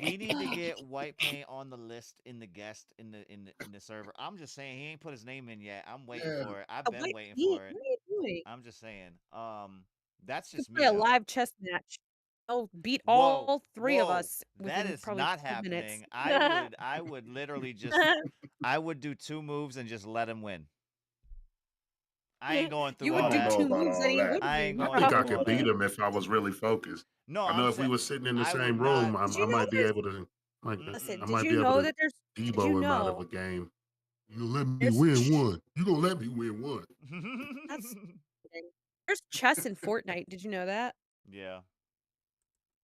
we need to get white paint on the list in the guest in the server. I'm just saying he ain't put his name in yet. I'm waiting Yeah. for it. I've A been white waiting paint? for it. What are you doing? I'm just saying. That's We could just play me a though. live chess match. I'll beat Whoa, all 3 of whoa, us that within is probably not 2 minutes. happening. I would literally just I would do 2 moves and just let him win. I ain't going through You I would all do don't that. know 2 about moves and all he that. would I ain't win. I going think I through all could beat that. him if I was really focused. No, I know I'm if we saying were sitting in the I would same not. room, I, Did you I know might be there's able to. listen, I did might you be able know to that there's did you Debo him out of know a game. You gonna let me there's win one? You gonna let me win one? that's there's chess in Fortnite. Did you know that? Yeah.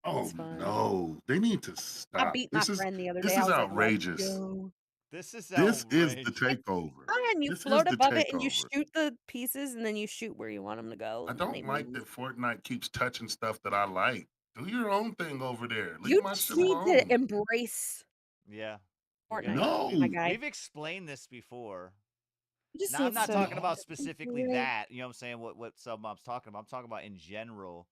Oh It's fun. no, they need to I stop. beat my friend the other day. This I is was like, "Let's outrageous. go." This is This is the outrageous. takeover. And you This is float the above it and you takeover. shoot the pieces and then you shoot where you want them to go I and then they don't like move. that Fortnite keeps touching stuff that I like. Do your own thing over there. Leave You my just shit need to alone. embrace Yeah. You're gonna Fortnite, have to. my No. guy. We've explained this before. You just Now I'm need not to talking No. about specifically embrace. that, you know what I'm saying, what Submob's talking about. I'm talking about in general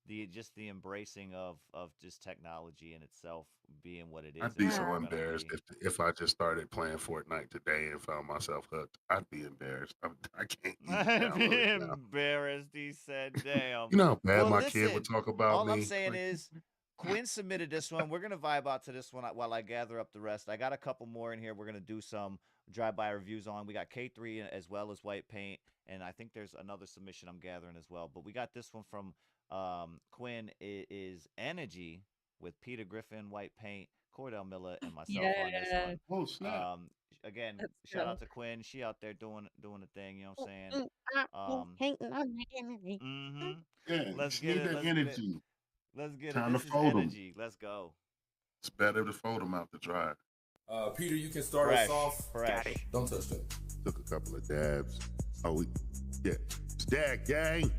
the embracing of just technology in itself being what it is I'd and be what so it's Yeah. gonna embarrassed be. if I just started playing Fortnite today and found myself hooked. I'd be embarrassed. I can't even I'd be download it now. embarrassed, he said, damn. You know how bad Well, my kid would listen, talk about all I'm me? saying Like, is Quinn submitted this one. We're gonna vibe out to this one while I gather up the rest. I got a couple more in here. We're gonna do some drive-by reviews on. We got K3 as well as White Paint, and I think there's another submission I'm gathering as well. But we got this one from Quinn. It is Energy with Peter Griffin, White Paint, Cordell Miller, and myself on this Yeah. one. oh snap. Again, Let's shout go. out to Quinn. She out there doing the thing. You know what I'm saying? Hating on my enemy. Mm-hmm. Yeah, Let's just get need it. that Let's get it. energy. Let's get it. Time to This is fold 'em. Energy. Let's go. It's better to fold them out the dry. Peter, you can start Fresh. us off. Fresh. Don't touch that. Took a couple of dabs. Yeah. It's that gang.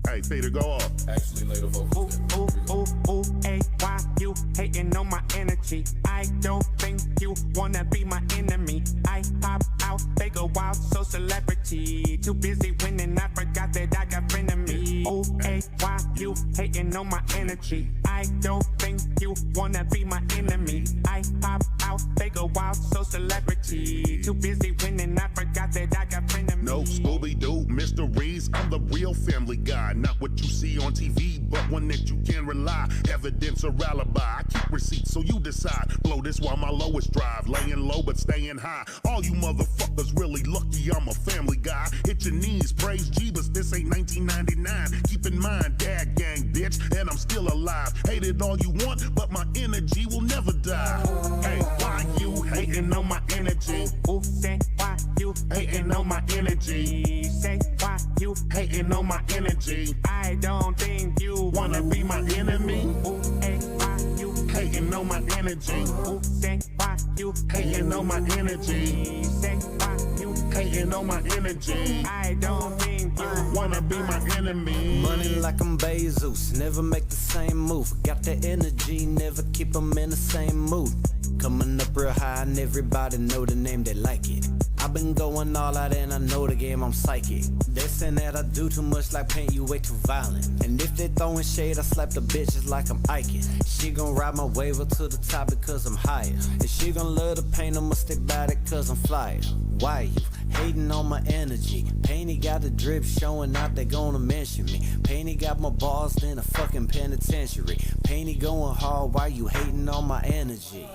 Hey, Peter, go off. Actually, lay the vocals down. Hey, why you hating on my energy? I don't think you wanna be my enemy. I pop out, they go wild, so celebrity. Too busy winning, I forgot that I got frenemies. Oh, hey, why you hating on my energy? I don't think you wanna be my enemy. I pop out, they go wild, so celebrity. Too busy winning, I forgot that I got frenemies. No Scooby-Doo mysteries. I'm the real family guy. Not what you see on TV, but one that you can rely. Evidence or alibi. I keep receipts, so you decide. Blow this while my lowest drive. Laying low, but staying high. All you motherfuckers really lucky I'm a family guy. Hit your knees, praise Jeebus. This ain't 1999. Keep in mind, dad gang, bitch, and I'm still alive. Hate it all you want, but my energy will never die. Hey, why you hating on my energy? Ooh, say why you Hating on my energy. say why you Hating on my energy. I don't think you Wanna be my enemy? Ooh, hey, why you Hating on my energy. Ooh, say why you Hating on my energy. say why you Hating on my energy. I don't think you Wanna be my enemy? Money like I'm Bezos, never make the same move. Got that energy, never keep them in the same mood. Coming up real high and everybody know the name, they like it. I've been going all out and I know the game, I'm psychic. They saying that I do too much like paint, you way too violent. And if they throwing shade, I slap the bitches like I'm Iking. She gon' ride my wave up to the top because I'm higher. And she gon' love the paint, I'ma stick by it cause I'm flyer. Why you hating on my energy? Painty got the drip showing out, they gonna mention me. Painty got more balls than a fucking penitentiary. Painty going hard, why you hating on my energy?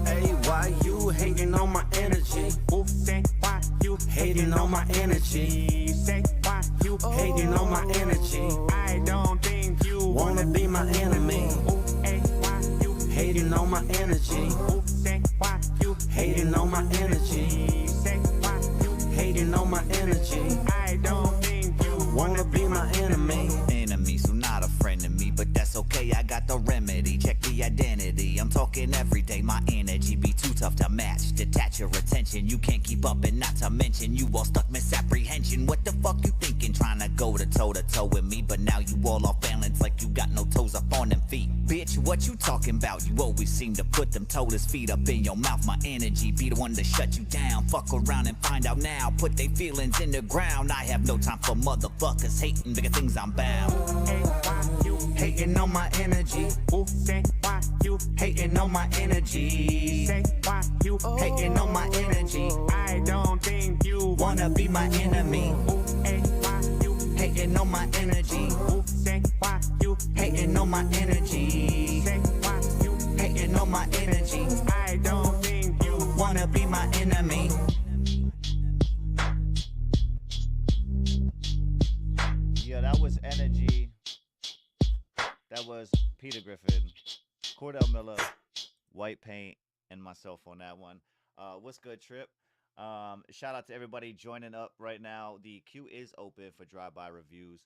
Hey, why you hating on my energy? Ooh, say why you Hating on my energy. say why you Hating on my energy. I don't think you Wanna be my enemy. Ooh, hey, why you Hating on my energy. Ooh, say why you Hating on my energy. say why you Hating on my energy. I don't think you Wanna be up, and not to mention you all stuck misapprehension. What the fuck you thinking, trying to go to toe with me, but now you all off balance like you got no toes up on them feet. Bitch, what you talking about? You always seem to put them toeless feet up in your mouth. My energy be the one to shut you down. Fuck around and find out now. Put they feelings in the ground. I have no time for motherfuckers hating bigger things I'm bound. Hey, why you Hating on my energy. Ooh, say why you Hating on my energy. say why you Hating on my energy. I don't think you Wanna be my enemy. Ooh, hey, why you Hating on my energy. Ooh, say why you Hating on my energy. say why you Hating on my energy. I don't think you Wanna be my enemy. Yeah, that was energy. That was Peter Griffin, Cordell Miller, White Paint, and myself on that one. What's good, Trip? Shout out to everybody joining up right now. The queue is open for drive-by reviews.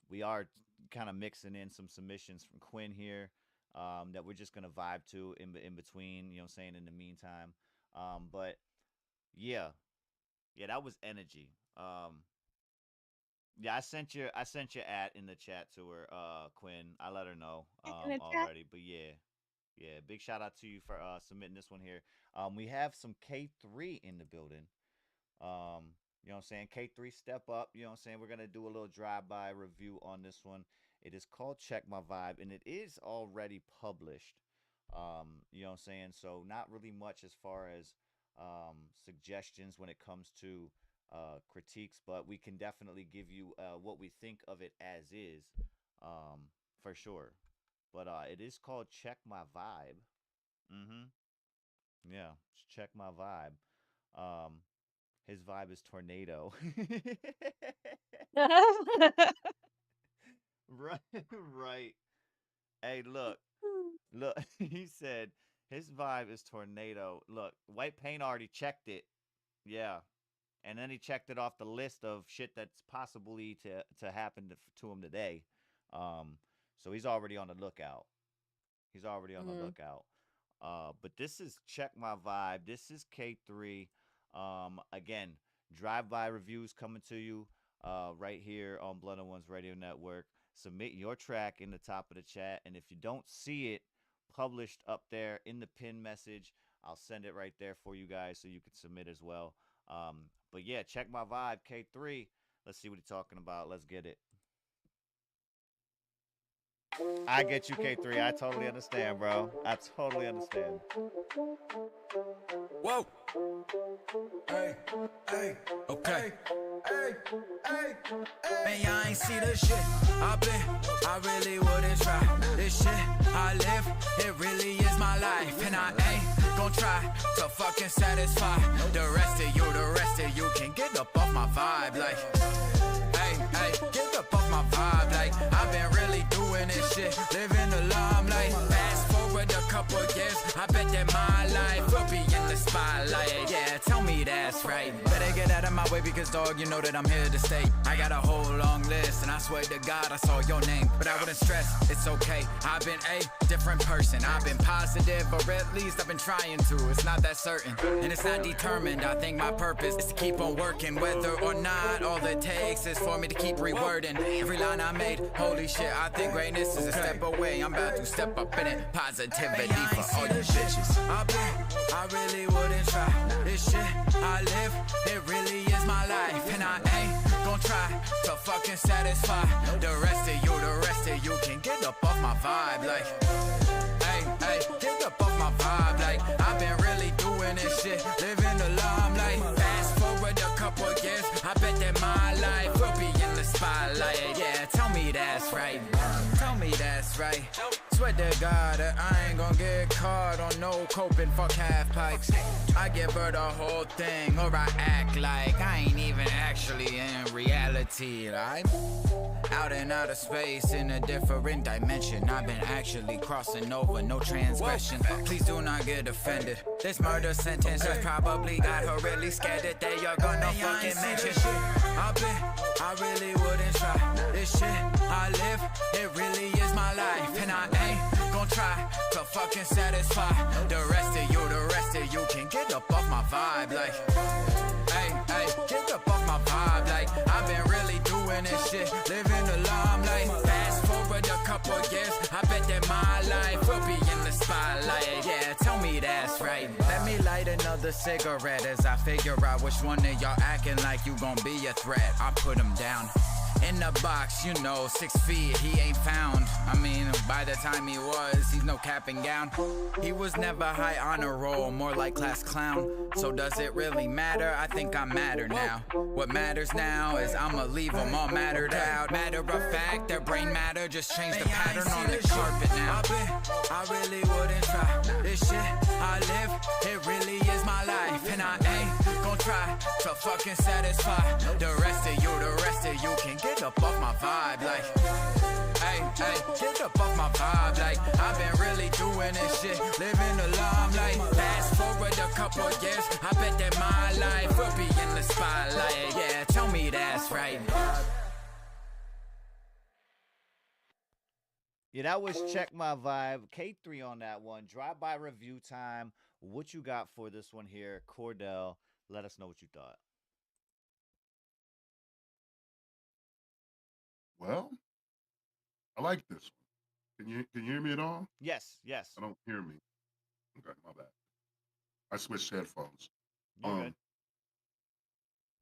We are kind of mixing in some submissions from Quinn here that we're just going to vibe to in between, you know what I'm saying, in the meantime. But, yeah, that was energy. Yeah, I sent your ad in the chat to her, Quinn. I let her know already. But yeah, big shout out to you for submitting this one here. We have some K3 in the building. You know what I'm saying? K3 step up. You know what I'm saying? We're gonna do a little drive-by review on this one. It is called Check My Vibe, and it is already published. You know what I'm saying? So not really much as far as suggestions when it comes to critiques, but we can definitely give you what we think of it as is, for sure. But it is called Check My Vibe. Yeah, Check My Vibe. His vibe is tornado. Right. Hey, look. He said his vibe is tornado. Look, White Paint already checked it. Yeah. And then he checked it off the list of shit that's possibly to happen to him today. So he's already on the lookout. But this is Check My Vibe. This is K3. Again, drive-by reviews coming to you right here on Blood and Ones Radio Network. Submit your track in the top of the chat. And if you don't see it published up there in the pin message, I'll send it right there for you guys so you can submit as well. But yeah, Check My Vibe, K3. Let's see what he's talking about. Let's get it. I get you, K3. I totally understand, bro. I totally understand. Whoa. Hey, okay. Hey. Man, y'all ain't see the shit. I really wouldn't try. This shit I live, it really is my life. And I ain't gon' try to fucking satisfy the rest of you can get up off my vibe. Like, hey, get up off my vibe. Like, I've been really doing this shit, living the limelight. Fast forward a couple years, I bet that my life will be in the spotlight. Yeah, tell me that's right. Better get out of my way because, dog, you know that I'm here to stay. I got a whole long list, and I swear to God I saw your name. But I wouldn't stress, it's okay. I've been a different person. I've been positive, or at least I've been trying to. It's not that certain, and it's not determined. I think my purpose is to keep on working, whether or not all it takes is for me to keep rewording every line I made. Holy shit, I think greatness is a step away. I'm about to step up in it. Positivity for all you bitches. I really wouldn't try. This shit I live, it really is my life. And I ain't gon' try to fucking satisfy the rest of you can get up off my vibe. Like, hey, get up off my vibe. Like, I've been really doing this shit, living the limelight. Fast forward a couple years, I bet that my life will be in the spotlight. Yeah, tell me that's right. Tell me that's right. Swear to God that I ain't gon' get caught on no coping, fuck half pipes. I give her the whole thing, or I act like I ain't even actually in reality. Like, out in outer space in a different dimension. I've been actually crossing over, no transgression. Please do not get offended. This murder sentence has probably got her really scared that they are gonna fucking mention. I really wouldn't try. This shit I live, it really is my life. And I ain't gon' try to fucking satisfy the rest of you can get up off my vibe, like, hey, get up off my vibe, like, I've been really doing this shit, living the limelight. Fast forward a couple years, I bet that my life will be in the spotlight. Yeah, tell me that's right. Let me light another cigarette as I figure out which one of y'all acting like you gon' be a threat. I put him down in the box, 6 feet, he ain't found. I mean, by the time he was, he's no cap and gown. He was never high honor roll, more like class clown. So does it really matter? I think I matter now. What matters now is I'ma leave them all mattered out. Matter of fact, their brain matter just changed the pattern on the carpet now. I really wouldn't try this shit I live, it really is my life. And I ain't gon' try to fucking satisfy the rest of you can get up off my vibe, like, hey, get up off my vibe, like, I've been really doing this shit, living the limelight. Fast forward a couple years, I bet that my life will be in the spotlight. Yeah, tell me that's right. Yeah, that was Check My Vibe. K3 on that one. Drive-by review time. What you got for this one here, Cordell? Let us know what you thought. Well, I like this one. Can you hear me at all? Yes. I don't hear me. Okay, my bad. I switched headphones. You're good.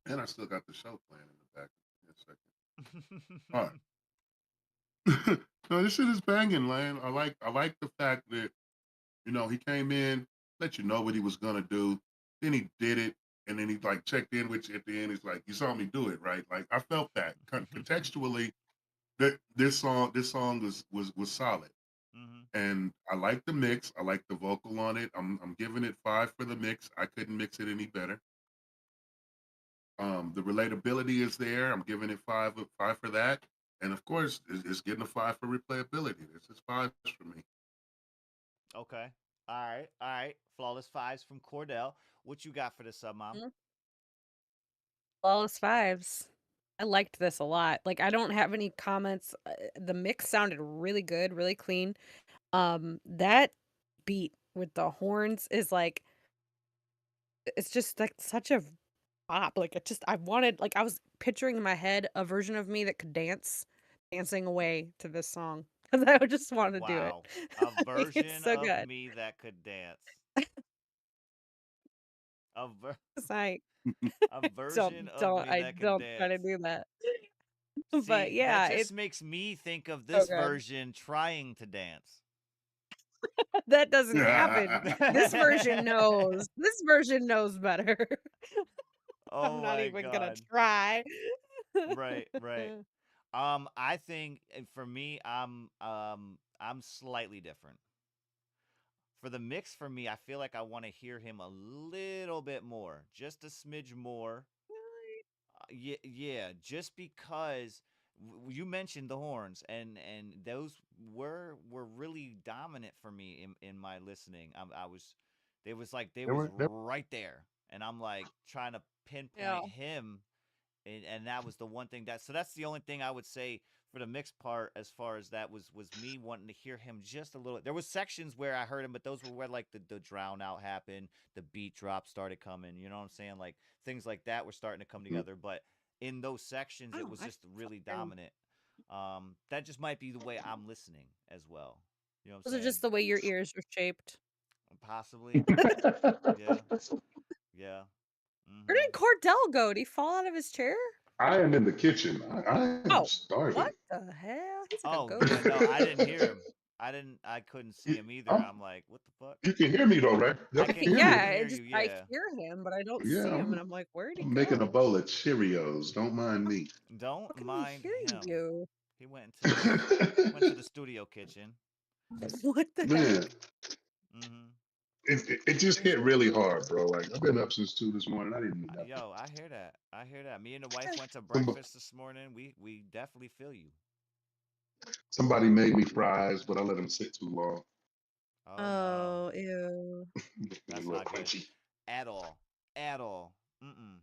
And I still got the show playing in the back. All right. No, this shit is banging, man. I like the fact that, he came in, let you know what he was gonna do, then he did it, and then he like checked in with you at the end. He's like, you saw me do it, right? Like I felt that contextually. This song was solid, and I like the mix. I like the vocal on it. I'm giving it 5 for the mix. I couldn't mix it any better. The relatability is there. I'm giving it 5 for that, and of course, it's getting a 5 for replayability. This is 5 for me. Okay. All right. Flawless 5s from Cordell. What you got for the sub, Mom? Flawless 5s. I liked this a lot. Like, I don't have any comments. The mix sounded really good, really clean. That beat with the horns is like, it's just like such a bop. Like, I was picturing in my head a version of me that could dancing away to this song because I would just want to do it. Wow. A version It's so of good. me that could dance. It's like, A version of me that could don't dance. try to do that. See, But yeah, that just it makes me think of so this good. version trying to dance. That doesn't happen. This version knows. This version knows better. Oh I'm not my even gonna God. try. Right. I think for me, I'm slightly different. For the mix, for me, I feel like I want to hear him a little bit more, just a smidge more. Yeah, just because you mentioned the horns, and those were really dominant for me in my listening. They was right there, and I'm like trying to pinpoint him, and that was the one thing that's the only thing I would say for the mixed part as far as that was me wanting to hear him just a little. There was sections where I heard him, but those were where like the drown out happened, the beat drop started coming, you know what I'm saying? Like things like that were starting to come together, but in those sections it was just really dominant. That just might be the way I'm listening as well. You know what I'm Those saying? are just the way your ears are shaped. Possibly. Yeah. Where did Cordell go? Did he fall out of his chair? I am in the kitchen. I am starving. What the hell? He's like a Oh, ghost. yeah, no, I didn't hear him. I couldn't see him either. I'm like, what the fuck? You can hear me though, right? I Y'all can can hear hear me. you, I yeah. hear him, but I don't Yeah, see him, and I'm like, where'd he I'm go? making a bowl of Cheerios. Don't mind me. Don't How can mind we hear him. you? He went to the studio kitchen. What the Man, heck? it just hit really hard, bro. Like I've been up since 2 this morning. I didn't eat nothing. Yo, I hear that. Me and the wife went to breakfast this morning. We definitely feel you. Somebody made me fries, but I let them sit too long. Oh, no. Ew. That's not good at all. Mm-mm.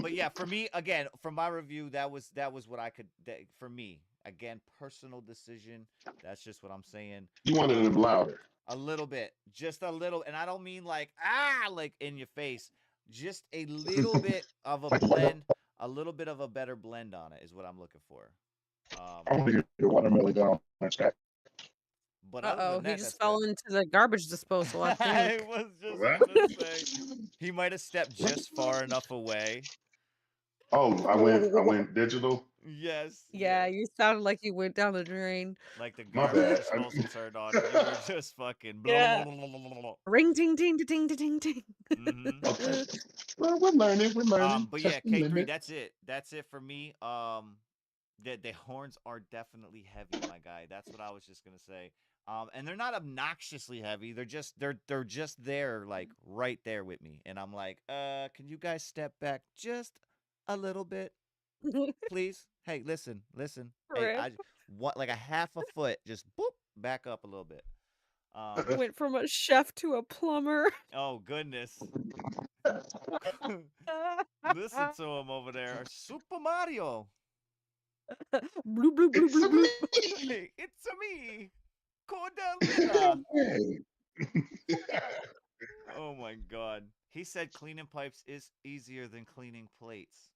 But yeah, for me, again, from my review, that was what I could. For me, again, personal decision. That's just what I'm saying. You wanted it louder. A little bit, just a little, and I don't mean like like in your face. Just a little bit of a blend, a little bit of a better blend on it is what I'm looking for. I want to get the watermelon down. But he just fell into the garbage disposal. I think. I was just gonna say he might have stepped just far enough away. Oh, I went digital. Yes. Yeah, you sounded like you went down the drain. Like the garbage disposal turned on. You were just fucking. Yeah. Blah, blah, blah, blah, blah. Ring ting ting ting ting ting. Okay. Well, we're learning. But yeah, K3, that's it. That's it for me. The horns are definitely heavy, my guy. That's what I was just gonna say. And they're not obnoxiously heavy. They're just there, like right there with me. And I'm like, can you guys step back just a little bit, please? Hey, listen. Hey, I want like a half a foot. Just boop, back up a little bit. Went from a chef to a plumber. Oh goodness. Listen to him over there, Super Mario. Bloop, bloop, bloop, bloop, bloop. Hey, it's me, Cordell Miller. Oh my God. He said cleaning pipes is easier than cleaning plates.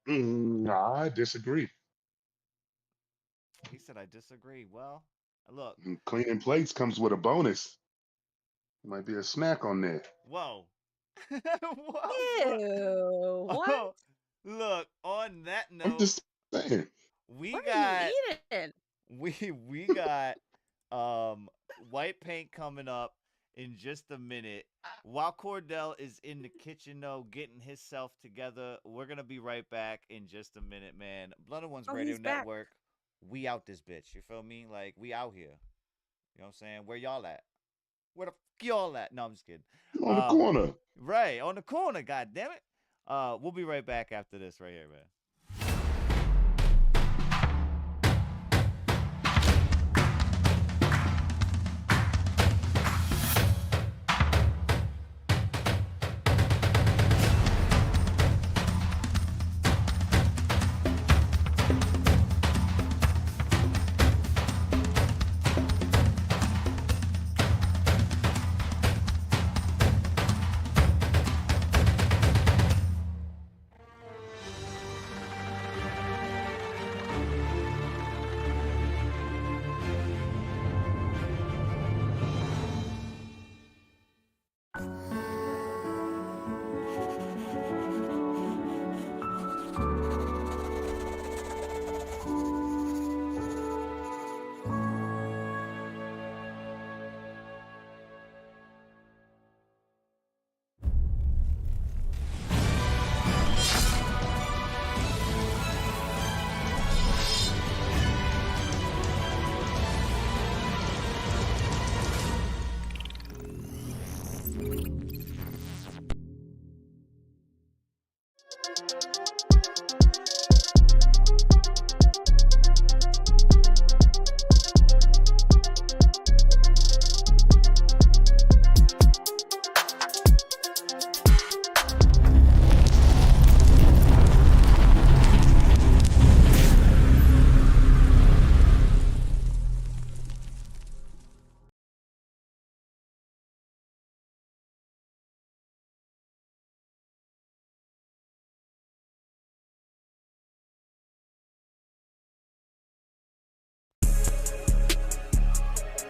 I disagree. He said I disagree. Well, look. Cleaning plates comes with a bonus. Might be a snack on there. Whoa. Ew, what? Oh, look, on that note, I'm just saying. we What got are you eating? we got white paint coming up in just a minute. While Cordell is in the kitchen though, getting himself together, we're gonna be right back in just a minute, man. Blunted Ones Radio he's back. Network. We out this bitch. You feel me? Like we out here. You know what I'm saying? Where y'all at? Where the fuck y'all at? No, I'm just kidding. On the corner. Right, on the corner, god damn it. We'll be right back after this right here, man.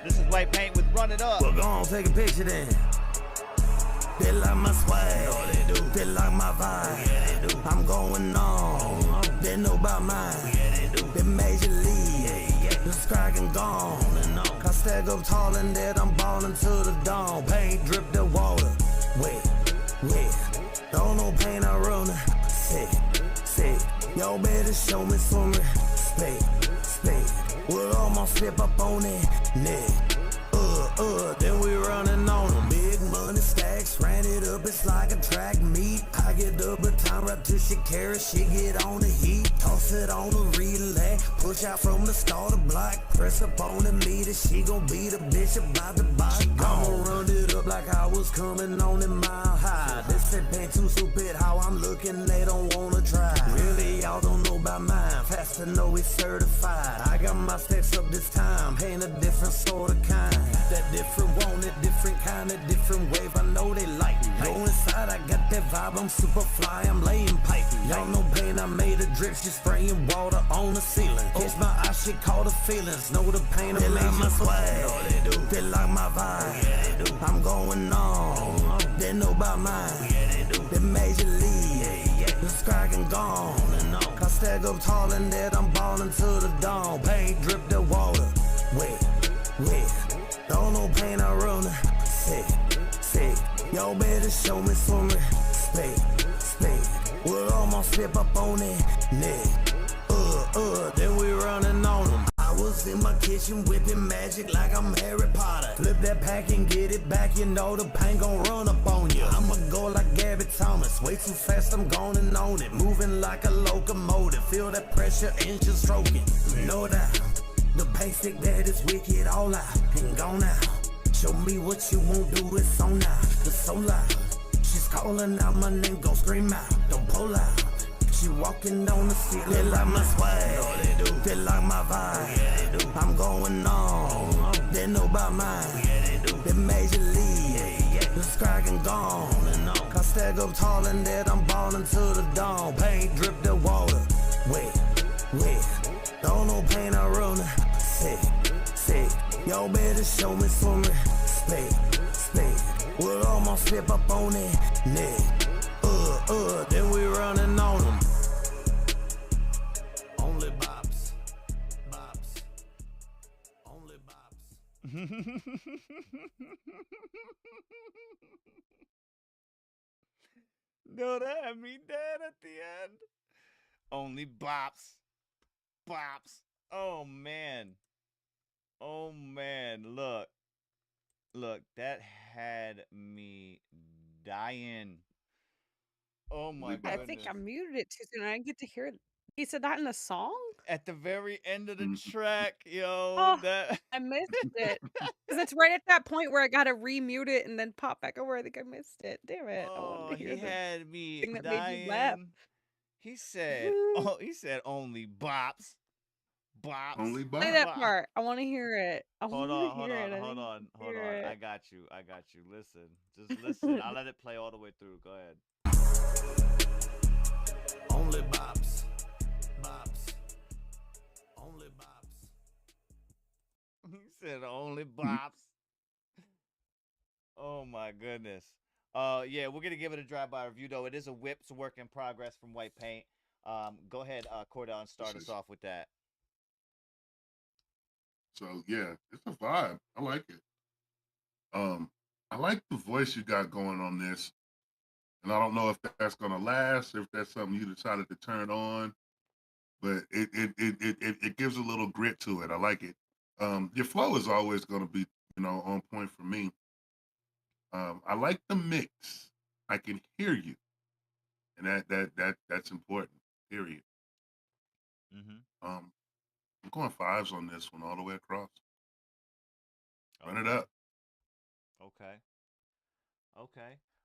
This is white paint with Run It Up. Well, go on, take a picture then. They like my swag, no, they do. They like my vibe, yeah, they do. I'm going on, they know about mine, yeah, they do. They major league, yeah. The scrag and gone. I stack up tall and dead, I'm ballin' to the dawn. Paint drip the water, wet. Don't no paint I run it, sick. Y'all better show me some respect. We'll almost slip up on that neck. Then we running on them. Big money stacks, ran it up, it's like a track meet. I get the baton right till she carry, she get on the heat. Toss it on the relay, push Push out from the starter block, press up on the meter. She gon' be the bitch about the box. I'ma run it up like I was coming on in Mile High. This shit ain't too stupid how I'm looking, they don't wanna try. Really, y'all don't know about mine, fast to know it's certified. I got my stacks up this time, paint a different sort of kind. That different want it, different kind of different wave, I know they like me. Go inside, I got that vibe, I'm super fly, I'm laying pipe. Y'all know pain, I made a drip, she spraying water on the ceiling. Catch my eyes, shit call the feelings, know the pain, they like my swag, they like my vibe, I'm going on, they know about mine, they major league, the sky can gone, I stack up tall and dead, I'm ballin' to the dawn, paint drip the water, wet, don't know pain, I run sick, y'all better show me some respect, we'll almost slip up on that neck, then we running on them. I was in my kitchen whipping magic like I'm Harry Potter. Flip that pack and get it back, you know the pain gon' run up on you. I'ma go like Gabby Thomas, way too fast, I'm gone and on it. Moving like a locomotive, feel that pressure, engine stroking. No doubt, the paint stick that is wicked, all out and gone out. Show me what you won't do, it's on now, it's so loud. She's calling out my name, go scream out, don't pull out. She walking down the ceiling, they like my swag, they like my vibe, I'm going on, they know about mine, they major league, the sky can gone, I stack up tall and dead, I'm ballin' to the dawn, paint drip the water, wet, don't know pain, I run sick, y'all better show me some respect, we'll almost slip up on that neck. Then we running on them. Only bops, only bops. No, that had me dead at the end. Only bops. Oh man. Look, that had me dying. Oh my I goodness. think I muted it too soon. I didn't get to hear it. He said that in the song? At the very end of the track, Oh, that I missed it. Because it's right at that point where I gotta remute it and then pop back over. I think I missed it. Damn it. I wanted to hear he the had me thing that made you laugh. dying. He said, only bops. Only Play bops. that part. I want to hear it. I Hold want to on. hear it. I got you. Listen. Just listen. I'll let it play all the way through. Go ahead. Only bops. Only bops. He said only bops. Oh my goodness. Yeah, we're gonna give it a drive-by review though. It is a whips work in progress from White Paint. Go ahead, Cordell, and start us off with that. So yeah, it's a vibe. I like it. I like the voice you got going on this, and I don't know if that's gonna last, if that's something you decided to turn on, but it gives a little grit to it. I like it. Your flow is always gonna be, on point for me. I like the mix. I can hear you, and that's important. Period. I'm going fives on this one all the way across. Run it up. Okay.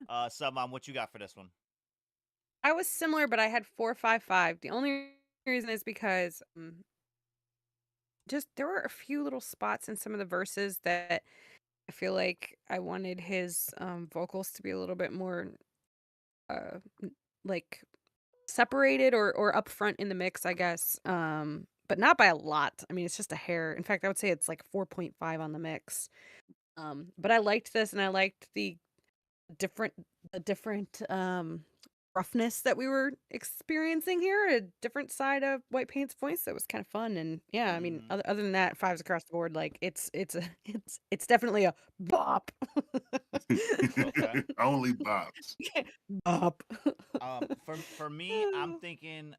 Submom, what you got for this one? I was similar, but I had 4.55. The only reason is because just there were a few little spots in some of the verses that I feel like I wanted his vocals to be a little bit more like separated or up front in the mix, I guess. But not by a lot. I mean, it's just a hair. In fact, I would say it's like 4.5 on the mix. But I liked this, and I liked the different roughness that we were experiencing here, a different side of White Paint's voice that was kind of fun. And yeah, I mean, other than that, fives across the board. Like it's definitely a bop. Only bops. Bop. For me, I'm thinking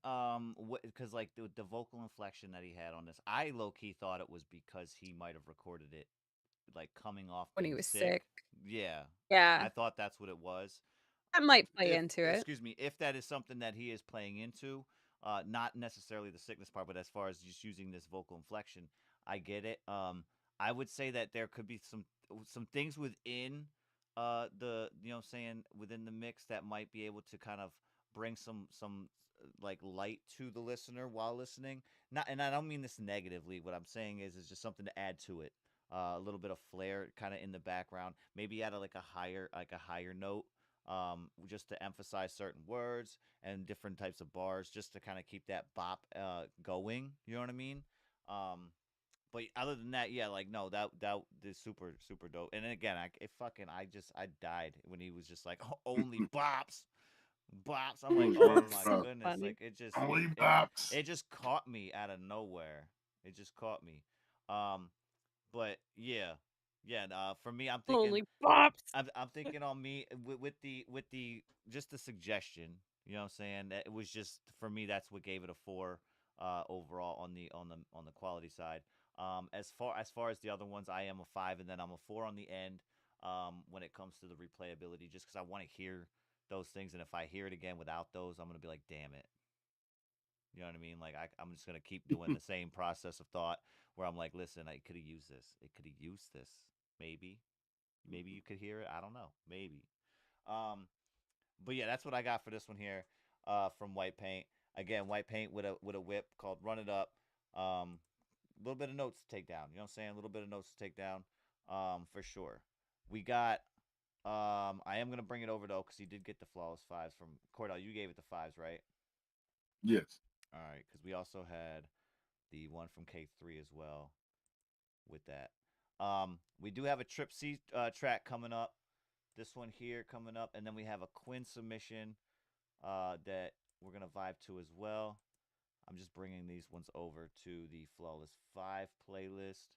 because like the vocal inflection that he had on this, I low key thought it was because he might have recorded it like coming off When he being was sick. Yeah. Yeah. I thought that's what it was. That might play into it. Excuse me, if that is something that he is playing into, Not necessarily the sickness part, but as far as just using this vocal inflection, I get it. I would say that there could be some things within the saying within the mix that might be able to kind of bring some like light to the listener while listening. Not, and I don't mean this negatively. What I'm saying is just something to add to it. A little bit of flair kind of in the background. Maybe add a higher note, just to emphasize certain words and different types of bars, just to kind of keep that bop going. You know what I mean? But other than that, yeah, like no, that is super dope. And then again, I died when he was just like only bops. I'm like, oh my goodness, like it just caught me out of nowhere. It just caught me. But yeah. For me, I'm thinking Only bops. I'm thinking on me with the just the suggestion. You know what I'm saying? That it was just for me. That's what gave it a 4 overall on the quality side. As far as the other ones, I am a 5, and then I'm a 4 on the end. When it comes to the replayability, just because I want to hear those things, and if I hear it again without those, I'm gonna be like, damn it. You know what I mean? Like I'm just gonna keep doing the same process of thought where I'm like, listen, I could have used this. It could have used this. Maybe you could hear it. I don't know. Maybe. But yeah, that's what I got for this one here. From White Paint. Again, White Paint with a whip called Run It Up. A little bit of notes to take down. You know what I'm saying? A little bit of notes to take down. For sure. We got. I am gonna bring it over though, because he did get the flawless 5s from Cordell. You gave it the 5s, right? Yes. All right, because we also had the one from K3 as well with that. We do have a Trip C track coming up. This one here coming up, and then we have a Quinn submission that we're gonna vibe to as well. I'm just bringing these ones over to the Flawless 5 playlist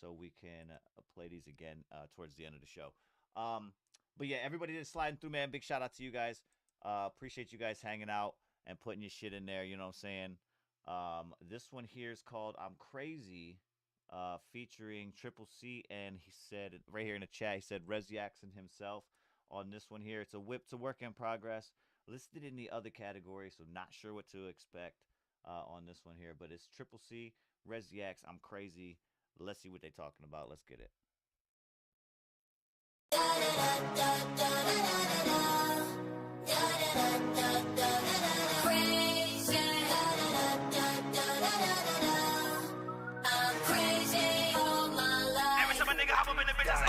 so we can play these again towards the end of the show. But yeah, everybody that's sliding through, man, big shout out to you guys. Appreciate you guys hanging out and putting your shit in there, you know what I'm saying? This one here is called I'm Crazy, featuring Triple C, and he said, right here in the chat, he said Rez Jackson himself on this one here. It's a whip to work in progress, listed in the other category, so not sure what to expect on this one here, but it's Triple C, Rez Jax, I'm Crazy. Let's see what they're talking about. Let's get it.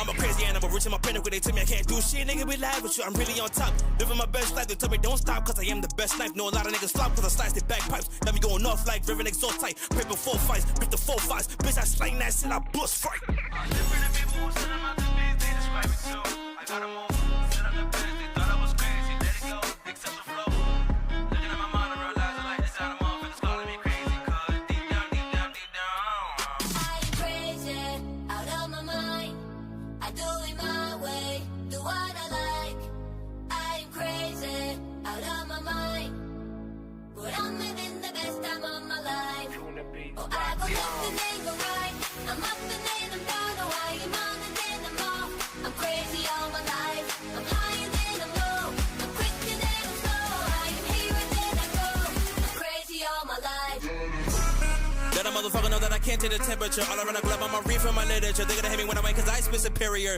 I'm a crazy animal, reaching my pinnacle. They tell me I can't do shit, nigga, be live with you. I'm really on top, living my best life. They tell me don't stop, cause I am the best knife. Know a lot of niggas flop, cause I slice their bagpipes. Got me going off like River exhaust tight. Paper 4 fights, pick the 4 5s. Bitch, I slang that shit, I bust fight. Different people who sit on my beats, they describe me too. I got them all, sit on the bench, they thought I was crazy. Let it go, accept the flow. Looking at my mind, I realize I like this out of motherfuckers calling me crazy. Cause deep down, I am crazy, out of my mind. I do it my way, do what I like. I am crazy, out of my mind. But I'm living the best time of my life. Oh, I go left and then go right. I'm up and then I'm down. Oh, I am on and then I'm off. I'm crazy all my life. I'm high and then I'm low. I'm quick and then I'm slow. I am here and then I go. I'm crazy all my life. Let a motherfucker know that I can't take the temperature. All around the globe, I'm a read from my literature. They're gonna hit me when I win, cause I spit superior.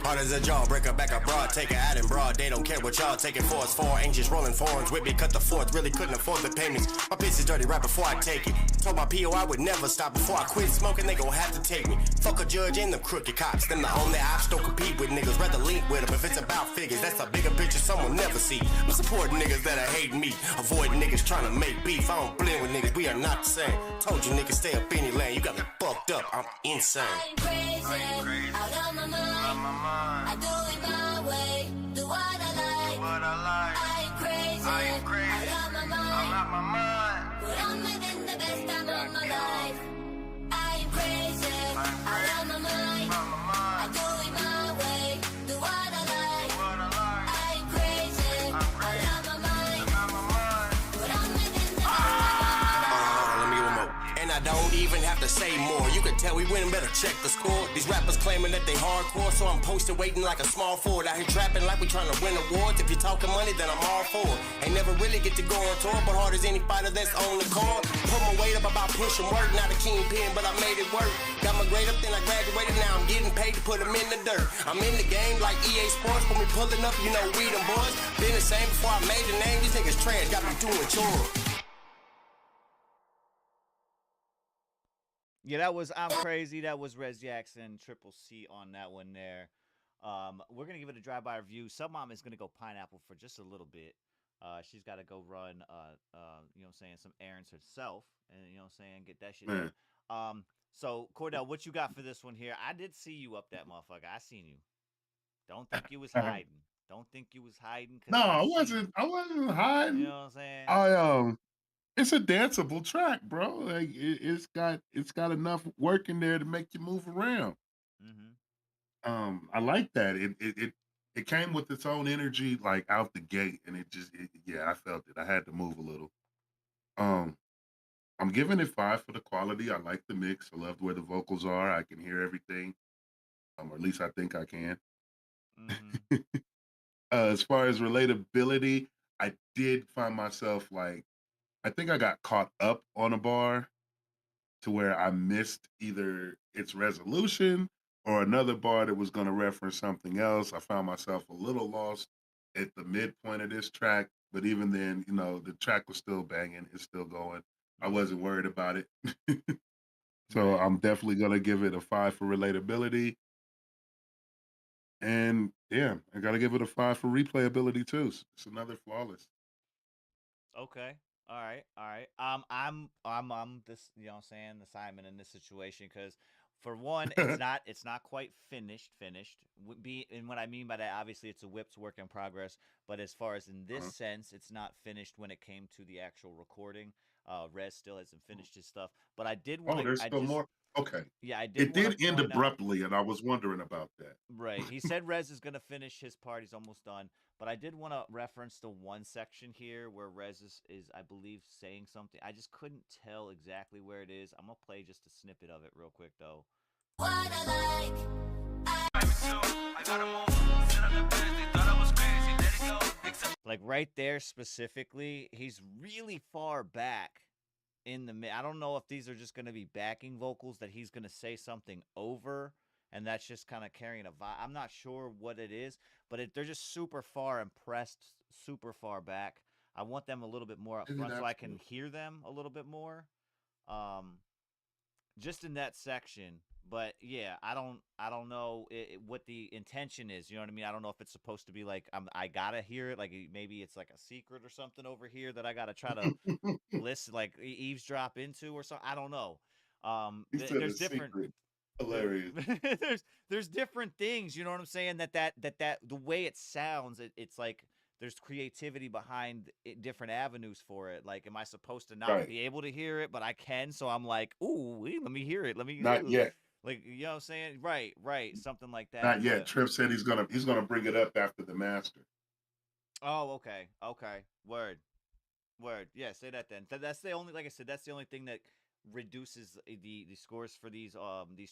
Hard as a jawbreaker, back abroad, take it out in broad. They don't care what y'all take it for. It's 4 anxious, rolling foreigns with me, cut the fourth. Really couldn't afford the payments. My piece is dirty right before I take it. Told my PO I would never stop before I quit smoking. They gon' have to take me. Fuck a judge and them crooked cops. Them the only ops, don't compete with niggas. Rather link with them if it's about figures. That's a bigger picture someone never see. I'm supporting niggas that are hating me. Avoid niggas trying to make beef. I don't blend with niggas, we are not the same. Told you niggas stay up in your lane. You got me fucked up, I'm insane. I'm crazy, out of my mind. I do it my way, do what I like. I am crazy, out of my mind. But I'm living the best time of my life. I am crazy, out of my mind. I do it my way, even have to say more. You can tell we win, better check the score. These rappers claiming that they hardcore, so I'm posted waiting like a small forward. Out here trapping like we trying to win awards. If you're talking money, then I'm all for it. Ain't never really get to go on tour, but hard as any fighter that's on the court. Put my weight up about pushing work, not a kingpin, but I made it work. Got my grade up, then I graduated, now I'm getting paid to put them in the dirt. I'm in the game like EA Sports, when we pulling up, you know we them boys. Been the same before I made the name, these niggas trash, got me doing chores. Yeah, that was I'm Crazy. That was Rez Jackson, Triple C on that one there. We're going to give it a drive-by review. Some mom is going to go pineapple for just a little bit. She's got to go run, you know what I'm saying, some errands herself. And, you know what I'm saying, get that shit done. So, Cordell, what you got for this one here? I did see you up that motherfucker. I seen you. Don't think you was hiding. Don't think you was hiding. No, I wasn't hiding. You know what I'm saying? It's a danceable track, bro. Like it's got enough work in there to make you move around. I like that. It came with its own energy, like out the gate, and yeah, I felt it. I had to move a little. I'm giving it 5 for the quality. I like the mix. I loved where the vocals are. I can hear everything, or at least I think I can. As far as relatability, I did find myself like, I think I got caught up on a bar to where I missed either its resolution or another bar that was going to reference something else. I found myself a little lost at the midpoint of this track, but even then, you know, the track was still banging. It's still going. I wasn't worried about it. So I'm definitely going to give it a 5 for relatability. And yeah, I got to give it a 5 for replayability too. It's another flawless. Okay. All right. I'm this, you know what I'm saying, the Simon in this situation, because for one, it's not quite finished. And what I mean by that, obviously it's a whipped work in progress, but as far as in this sense, it's not finished when it came to the actual recording. Rez still hasn't finished his stuff, but I did want to. There's still more. Okay. Yeah, I did. It did end abruptly, and I was wondering about that. Right. He said Rez is going to finish his part. He's almost done. But I did want to reference the one section here where Rez is, I believe, saying something. I just couldn't tell exactly where it is. I'm going to play just a snippet of it real quick, though. Like right there specifically, he's really far back in the mid. I don't know if these are just going to be backing vocals that he's going to say something over, and that's just kind of carrying a vibe. I'm not sure what it is, but they're just super far and pressed super far back. I want them a little bit more up front so I can hear them a little bit more. Just in that section. But yeah, I don't know what the intention is. You know what I mean? I don't know if it's supposed to be like I gotta hear it. Like maybe it's like a secret or something over here that I gotta try to listen, like eavesdrop into or something. I don't know. There's different. Secret. Hilarious. there's different things. You know what I'm saying? That the way it sounds, it's like there's creativity behind different avenues for it. Like, am I supposed to not be able to hear it, but I can? So I'm like, ooh, let me hear it. Let me not yet. Like, you know what I'm saying? Right. Something like that. Not yet. Trip said he's gonna bring it up after the master. Oh, okay. Word. Yeah, say that then. That's the only, like I said, that's the only thing that reduces the scores for these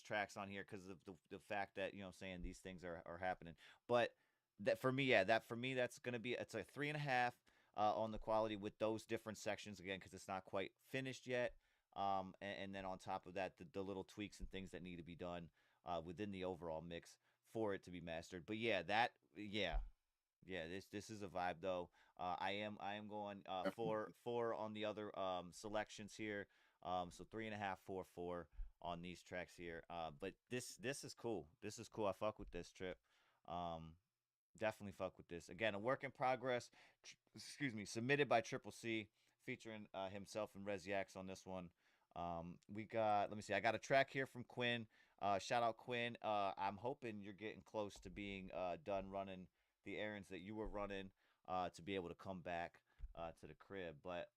tracks on here because of the fact that, you know what I'm saying, these things are happening. But that for me, that's gonna be, it's a 3.5 on the quality with those different sections again because it's not quite finished yet. And then on top of that, the little tweaks and things that need to be done within the overall mix for it to be mastered. But yeah, this is a vibe though. I am going 4 on the other selections here. So 3.5, 4 on these tracks here. But this is cool. This is cool. I fuck with this, Trip. Definitely fuck with this. Again, a work in progress. Submitted by Triple C, featuring himself and Rez Yax on this one. We got, let me see, I got a track here from Quinn. Shout out Quinn. I'm hoping you're getting close to being done running the errands that you were running to be able to come back to the crib. But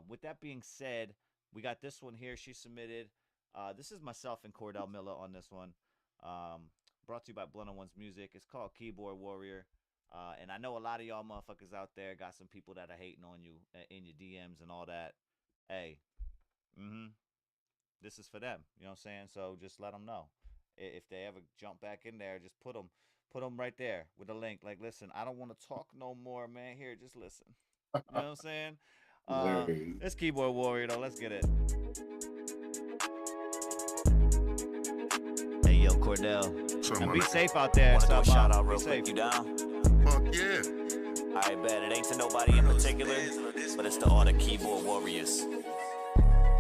with that being said, we got this one here. She submitted. This is myself and Cordell Miller on this one. Brought to you by Blunt on One's Music. It's called Keyboard Warrior. And I know a lot of y'all motherfuckers out there got some people that are hating on you in your DMs and all that. Hey. this is for them. You know what I'm saying? So just let them know. If they ever jump back in there, just put them right there with a link. Like, listen, I don't want to talk no more, man. Here, just listen. You know what I'm saying? It's Keyboard Warrior, though. Let's get it. Hey, yo, Cordell. And be safe out there. Wanna do a shout out real Be quick? safe. You down? Fuck yeah. I bet it ain't to nobody in particular, but it's to all the keyboard warriors.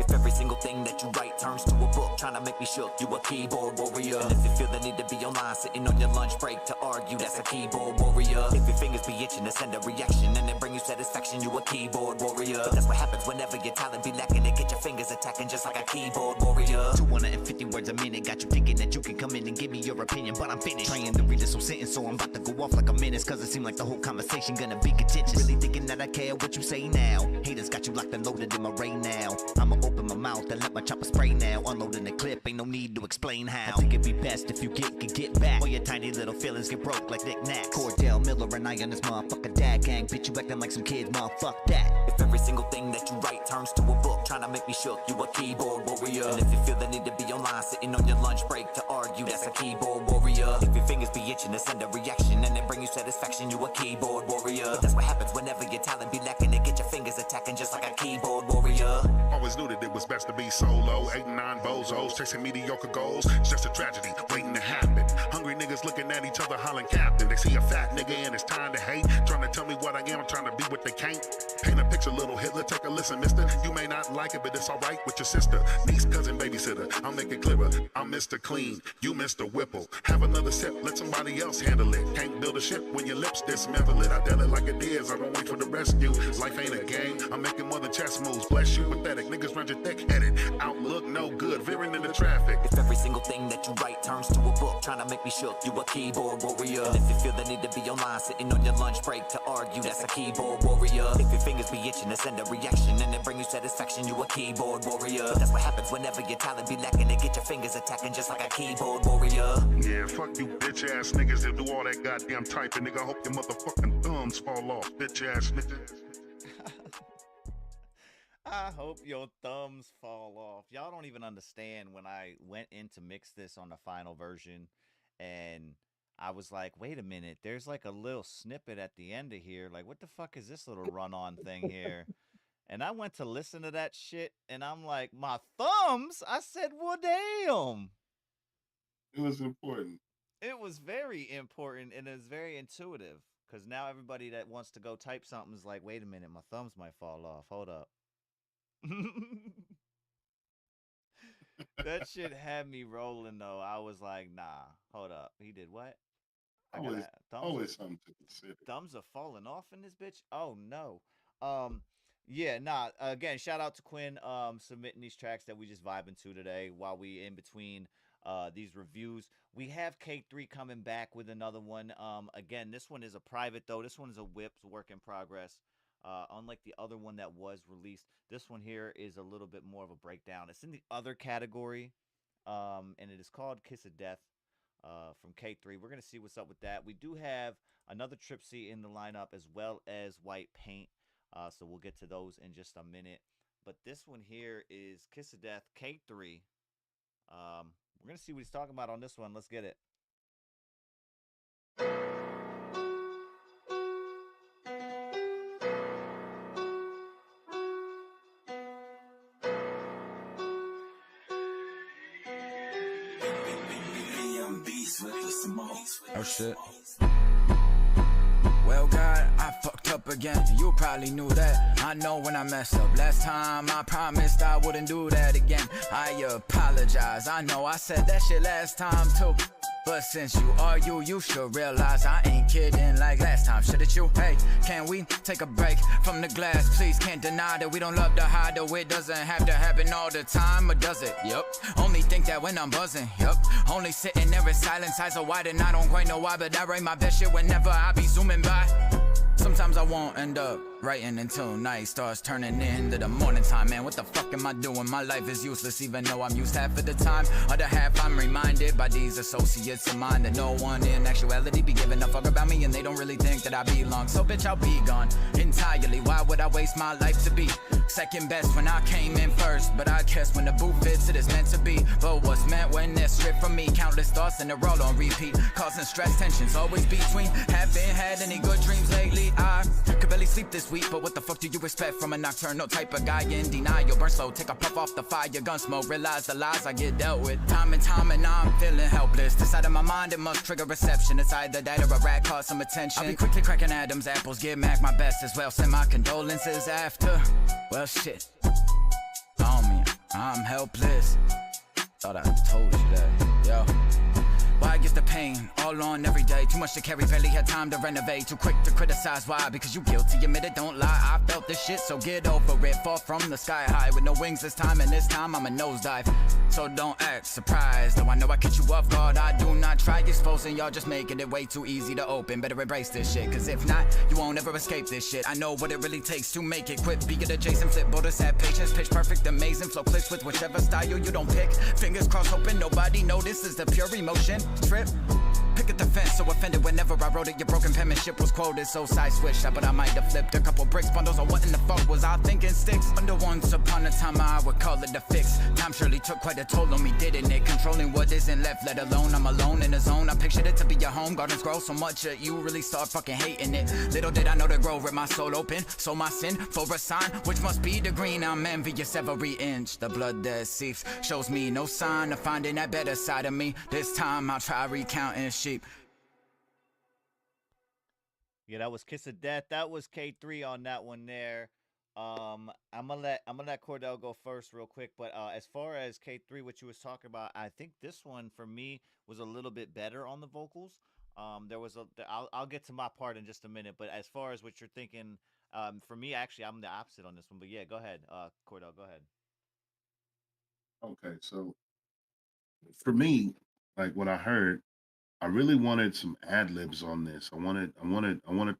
If every single thing that you write turns to a book, trying to make me shook, you a keyboard warrior. And if you feel the need to be online, sitting on your lunch break to argue, that's a keyboard warrior. If your fingers be itching to send a reaction and then bring you satisfaction, you a keyboard warrior. But that's what happens whenever your talent be lacking, and get your fingers attacking just like a keyboard warrior. 250 words a minute, got you thinking that you can come in and give me your opinion, but I'm finished trying to read this whole sentence, so I'm about to go off like a menace, cause it seems like the whole conversation gonna be contentious. Really thinking that I care what you say now. Haters got you locked and loaded in my rain now. I'ma open my mouth and let my chopper spray now. Unloading the clip, ain't no need to explain how. I think it'd be best if you get back, or your tiny little feelings get broke like knick-knacks. Cordell Miller and I on this motherfucker dad gang. Bitch, you acting like some kid, motherfuck that. If every single thing that you write turns to a book, trying to make me shook, you a keyboard warrior. And if you feel the need to be online, sitting on your lunch break to argue, that's a keyboard warrior. If your fingers be itching to send a reaction and then bring you satisfaction, you a keyboard warrior. But that's what happens whenever your talent be lacking, and get your fingers attacking just like a keyboard warrior. Always knew that it was best to be solo. 8 and 9 bozos chasing mediocre goals. It's just a tragedy waiting to happen. Hungry niggas looking at each other hollering captain. They see a fat nigga and it's time to hate. Trying to tell me what I am, I'm trying to be what they can't. Paint a picture, little Hitler, take a listen, mister. You may not like it, but it's alright with your sister. Niece, cousin, babysitter, I'll make it clearer. I'm Mr. Clean, you Mr. Whipple. Have another sip, let somebody else handle it. Can't build a ship when your lips dismantle it. I tell it like it is, I don't wait for the rescue. Life ain't a game, I'm making more than chess moves. Bless you, pathetic, niggas run your thick-headed. Outlook no good, veering into traffic. If every single thing that you write turns to a book, trying to make me shook, you a keyboard warrior. And if you feel the need to be online, sitting on your lunch break to argue, that's a keyboard warrior. If your fingers be itching to send a reaction and then bring you satisfaction, you a keyboard warrior. But that's what happens whenever your talent be lacking, and get your fingers attacking just like a keyboard warrior. Yeah, fuck you bitch ass niggas that do all that goddamn typing, nigga. I hope your motherfucking thumbs fall off, bitch ass niggas. I hope your thumbs fall off. Y'all don't even understand when I went in to mix this on the final version, and I was like, wait a minute, there's like a little snippet at the end of here. Like, what the fuck is this little run-on thing here? And I went to listen to that shit, and I'm like, my thumbs? I said, well, damn. It was important. It was very important, and it was very intuitive, because now everybody that wants to go type something is like, wait a minute, my thumbs might fall off. Hold up. That shit had me rolling, though. I was like, nah, hold up. He did what? Always something to consider. Thumbs are falling off in this bitch? Oh, no. Yeah, nah, again, shout out to Quinn submitting these tracks that we just vibing to today while we in between these reviews. We have K3 coming back with another one. Again, this one is a private, though. This one is a whip, work in progress. Unlike the other one that was released, this one here is a little bit more of a breakdown. It's in the other category, and it is called Kiss of Death from K3. We're going to see what's up with that. We do have another Trip C in the lineup as well as White Paint, so we'll get to those in just a minute. But this one here is Kiss of Death, K3. We're going to see what he's talking about on this one. Let's get it. Oh shit. Well, God, I fucked up again. You probably knew that. I know when I messed up last time, I promised I wouldn't do that again. I apologize. I know I said that shit last time too. But since you are you should realize I ain't kidding like last time. Shit at you. Hey, can we take a break from the glass? Please, can't deny that we don't love to hide, though it doesn't have to happen all the time, or does it? Yep. Only think that when I'm buzzing. Yep. Only sitting there in silence, eyes are wide, and I don't quite know why, but I write my best shit whenever I be zooming by. Sometimes I won't end up writing until night starts turning into the morning time. Man, what the fuck am I doing? My life is useless, even though I'm used half of the time. Other half, I'm reminded by these associates of mine that no one in actuality be giving a fuck about me, and they don't really think that I belong. So bitch, I'll be gone entirely. Why would I waste my life to be Second best when I came in first, but I guess when the boot fits, it is meant to be. But what's meant when it's stripped from me? Countless thoughts and they're all on repeat, causing stress, tensions always between. Haven't had any good dreams lately. I could barely sleep this week, but what the fuck do you expect from a nocturnal type of guy in denial? Burn slow, take a puff off the fire, gun smoke, realize the lies I get dealt with time and time, and now I'm feeling helpless. This side of my mind, it must trigger reception. It's either that or a rat cause some attention. I'll be quickly cracking Adam's apples, give Mac my best as well. Send my condolences after. Well, shit. On me, I'm helpless. Thought I told you that, yo. Why gets the pain all on every day? Too much to carry, barely had time to renovate. Too quick to criticize, why? Because you guilty, admit it, don't lie. I felt this shit, so get over it. Fall from the sky high with no wings this time, and this time I'm a nosedive. So don't act surprised, though I know I catch you off guard. I do not try exposing y'all, just making it way too easy to open. Better embrace this shit, cause if not, you won't ever escape this shit. I know what it really takes to make it. Quit being adjacent, flip borders, have patience. Pitch perfect, amazing, flow clicks with whichever style you don't pick. Fingers crossed, hoping nobody notices the pure emotion. Trip. Pick at the fence, so offended whenever I wrote it. Your broken penmanship was quoted, so side switched. But I might have flipped a couple bricks, bundles on what in the fuck was I thinking sticks? Under once upon a time I would call it a fix. Time surely took quite a toll on me, didn't it? Controlling what isn't left, let alone I'm alone in a zone. I pictured it to be your home, gardens grow so much that you really start fucking hating it. Little did I know to grow, rip my soul open, so my sin for a sign, which must be the green. I'm envious every inch, the blood that seeps shows me no sign of finding that better side of me. This time I'll try recounting sheep. Yeah, that was Kiss of Death. That was K3 on that one there. I'm gonna let Cordell go first real quick. But as far as K3, what you was talking about, I think this one for me was a little bit better on the vocals. There was I'll get to my part in just a minute. But as far as what you're thinking, for me actually, I'm the opposite on this one. But yeah, go ahead, Cordell, go ahead. Okay, so for me, like what I heard, I really wanted some ad libs on this. I wanted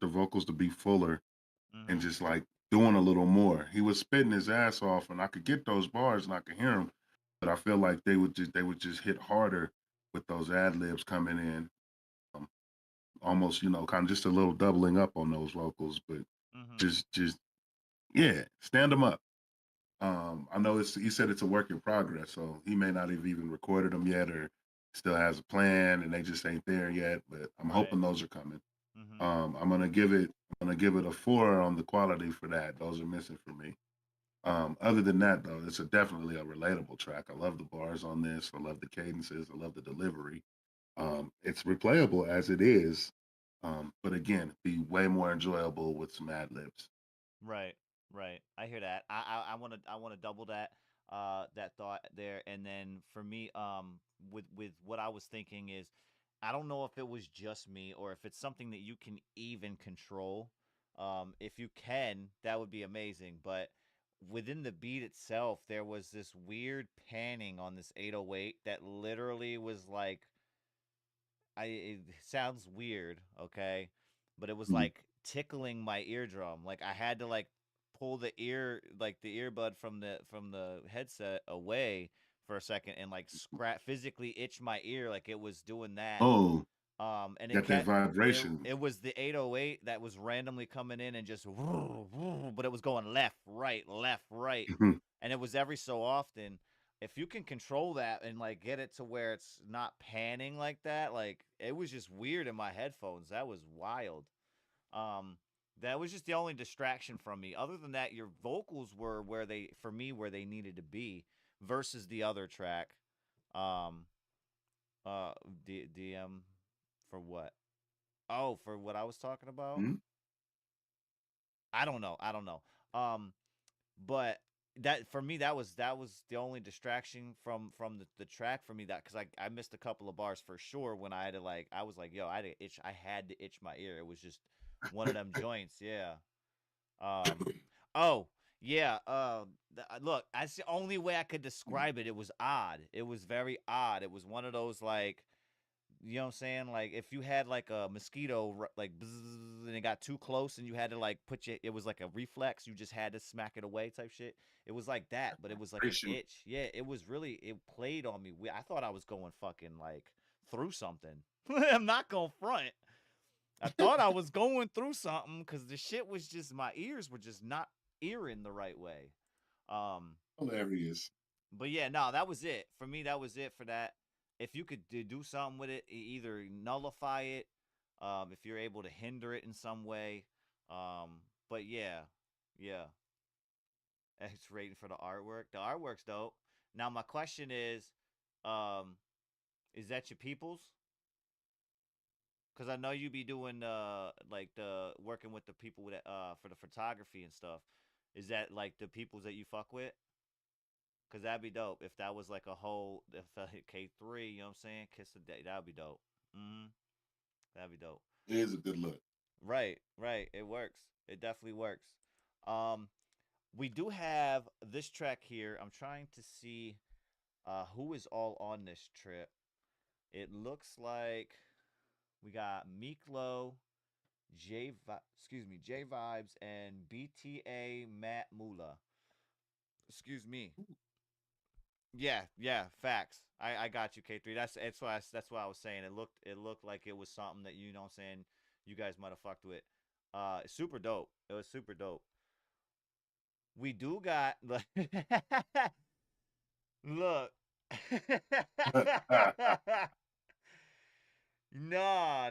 the vocals to be fuller and just like doing a little more. He was spitting his ass off, and I could get those bars and I could hear them, but I feel like they would just hit harder with those ad libs coming in. Um, Almost, kind of just a little doubling up on those vocals, but just yeah, stand them up. I know he said it's a work in progress, so he may not have even recorded them yet, or still has a plan, and they just ain't there yet. But I'm hoping those are coming. I'm gonna give it a 4 on the quality for that. Those are missing for me. Other than that, though, it's definitely a relatable track. I love the bars on this. I love the cadences. I love the delivery. It's replayable as it is, but again, be way more enjoyable with some ad libs. Right, right. I hear that. I want to double that that thought there. And then for me, with what I was thinking is, I don't know if it was just me or if it's something that you can even control. If you can, that would be amazing. But within the beat itself, there was this weird panning on this 808 that literally was like, it sounds weird, okay? But it was Mhm. like tickling my eardrum. Like I had to like pull the earbud from the headset away for a second and like physically itch my ear like it was doing that. Oh, And got that it vibration. it was the 808 that was randomly coming in and just but it was going left, right. Mhm. And it was every so often. If you can control that and like get it to where it's not panning like that, like it was just weird in my headphones. That was wild. Um, that was just the only distraction from me. Other than that, your vocals were where they needed to be versus the other track. Um, DM for what? Oh, for what I was talking about? Mhm. I don't know. I don't know. But that for me that was the only distraction from the track for me, that because I missed a couple of bars for sure when I had to like I was like, yo, I had to itch my ear. It was just one of them joints, yeah. Um oh yeah, look, that's the only way I could describe it. It was odd. It was very odd. It was one of those like, you know what I'm saying? Like if you had like a mosquito like bzzz, and it got too close and you had to like it was like a reflex. You just had to smack it away type shit. It was like that, but it was like an Vibration. itch. Yeah, it played on me. I thought I was going fucking like through something. I'm not gonna front. I thought I was going through something because the shit was just, my ears were just not earring the right way. Hilarious. But yeah, no, that was it for me. That was it for that. If you could do something with it, either nullify it, if you're able to hinder it in some way. But yeah. X rating for the artwork. The artwork's dope. Now my question is that your people's? Because I know you be doing like the working with the people that for the photography and stuff. Is that like the people's that you fuck with? Because that'd be dope if that was like a whole K3. You know what I'm saying? Kiss the day. That'd be dope. That'd be dope. It is a good look. Right. It works. It definitely works. We do have this track here. I'm trying to see who is all on this trip. It looks like we got Miklo, J Vibes, and BTA Matt Mula. Excuse me. Yeah, facts. I got you, K3. That's why I was saying it looked like it was something that, you know what I'm saying, you guys might have fucked with. Super dope. It was super dope. We do got look. Nah.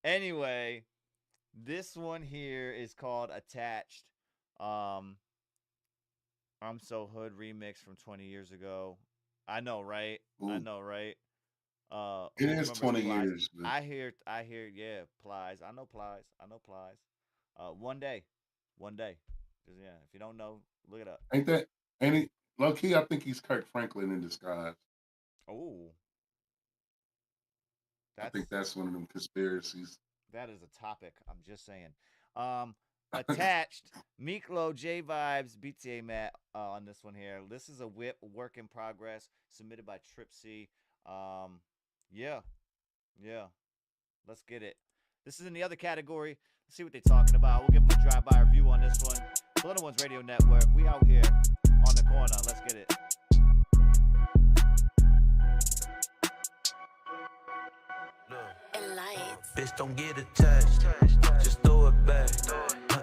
Anyway, this one here is called Attached. I'm So Hood remix from 20 years ago. I know, right? Ooh. I know, right? It is 20 years. Man. I hear, yeah, Plies. I know Plies. One day. Just, yeah, if you don't know, look it up. Ain't he low key? I think he's Kirk Franklin in disguise. Oh. I think that's one of them conspiracies. That is a topic. I'm just saying. Attached, Miklo, J Vibes, BTA Matt on this one here. This is a whip work in progress submitted by Trip C. Yeah. Let's get it. This is in the other category. Let's see what they're talking about. We'll give them a drive-by review on this one. Little Ones Radio Network. We out here on the corner. Let's get it. Bitch, don't get attached. Just throw it back.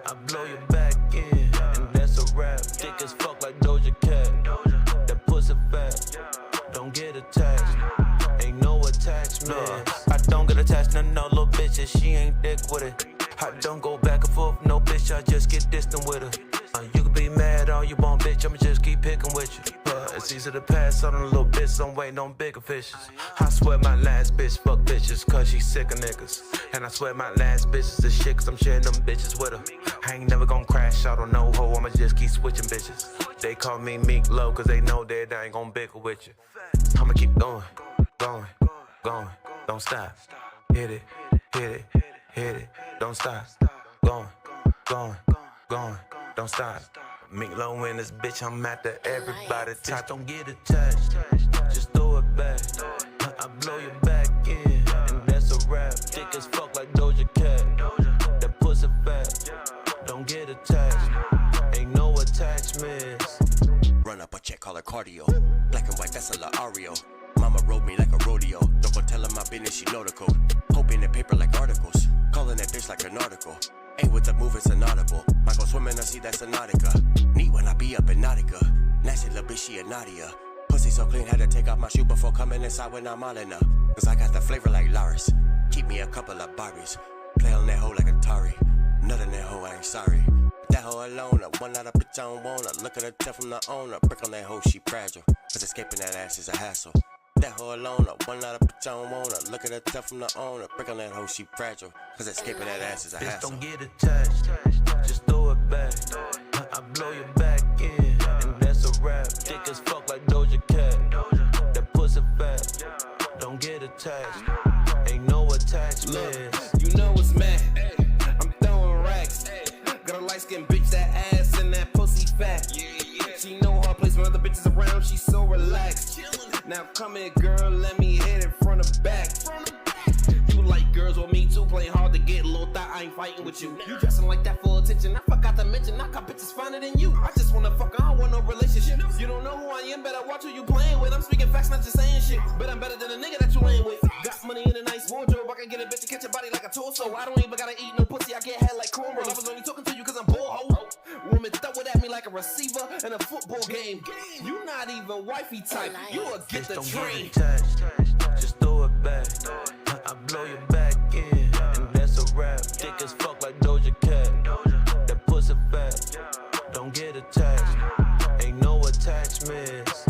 I blow your back in, and that's a wrap. Thick as fuck like Doja Cat. That pussy fat. Don't get attached. Ain't no attachment. I don't get attached to no little bitches. She ain't thick with it. I don't go back and forth, no bitch. I just get distant with her. You can be mad all you want, bitch. I'ma just keep picking with you. It's easy to pass on a little bitch. I'm waiting on bigger fishes. I swear my last bitch fuck bitches, cause she sick of niggas. And I swear my last bitch is the shit, cause I'm sharing them bitches with her. I ain't never gonna crash out on no hoe, I'ma just keep switching bitches. They call me Meek Low, cause they know that I ain't gonna bicker with you. I'ma keep going, don't stop. Hit it, don't stop. Going, don't stop. Meek Low in this bitch, I'm after everybody. Just don't get attached, just throw it back. I blow your back in, and that's a wrap. Thick as fuck like Doja Cat. That pussy fat. Don't get attached, ain't no attachments. Run up a check, call her cardio. Black and white, that's a La Ario. Mama rode me like a rodeo. Don't go tell her my business, she know the code. Hoping the paper like articles. Calling that bitch like an article. Ain't with the move, it's an audible. Might go swimming, I see that's a Nautica. Neat when I be up in Nautica. Nasty little bitch, she a Nadia. Pussy so clean, had to take off my shoe before coming inside when I'm all in her. Cause I got the flavor like Lars. Keep me a couple of Barbies. Play on that hoe like Atari. Nut in that hoe, I ain't sorry. That hoe alone, one out of bitch I don't want her. Look at her tell from the owner. Brick on that hoe, she fragile. Cause escaping that ass is a hassle. That hoe alone, one out of bitch I don't want her. Look at her tell from the owner. Brick on that hoe, she fragile. Cause escaping that ass is a hassle. Don't get attached, just throw it back. I blow your back in, and that's a wrap. Thick as fuck like Doja Cat. That pussy fat. Don't get attached, ain't no attachments. You know it's mad. I'm throwing racks. Got a light skinned bitch, that ass and that pussy fat. She know her place when other bitches around, she's so relaxed. Now come here, girl, let me hit it front or back. You like girls with me too, playing hard to get low thought, I ain't fighting with you. You dressing like that for attention, I forgot to mention, I got bitches finer than you. I just wanna fuck, I don't want no relationship. You don't know who I am, better watch who you playing with. I'm speaking facts, not just saying shit. But I'm better than a nigga that you ain't with. Got money in a nice wardrobe, I can get a bitch to catch your body like a torso. I don't even gotta eat no pussy, I get head like cornrows. I was only talking to you cause I'm bored, ho. Woman throw it at me like a receiver in a football game. You not even wifey type, you a get the train. Just throw it back. I blow your back in, and that's a wrap. Thick as fuck like Doja Cat. That pussy fat, don't get attached. Ain't no attachments.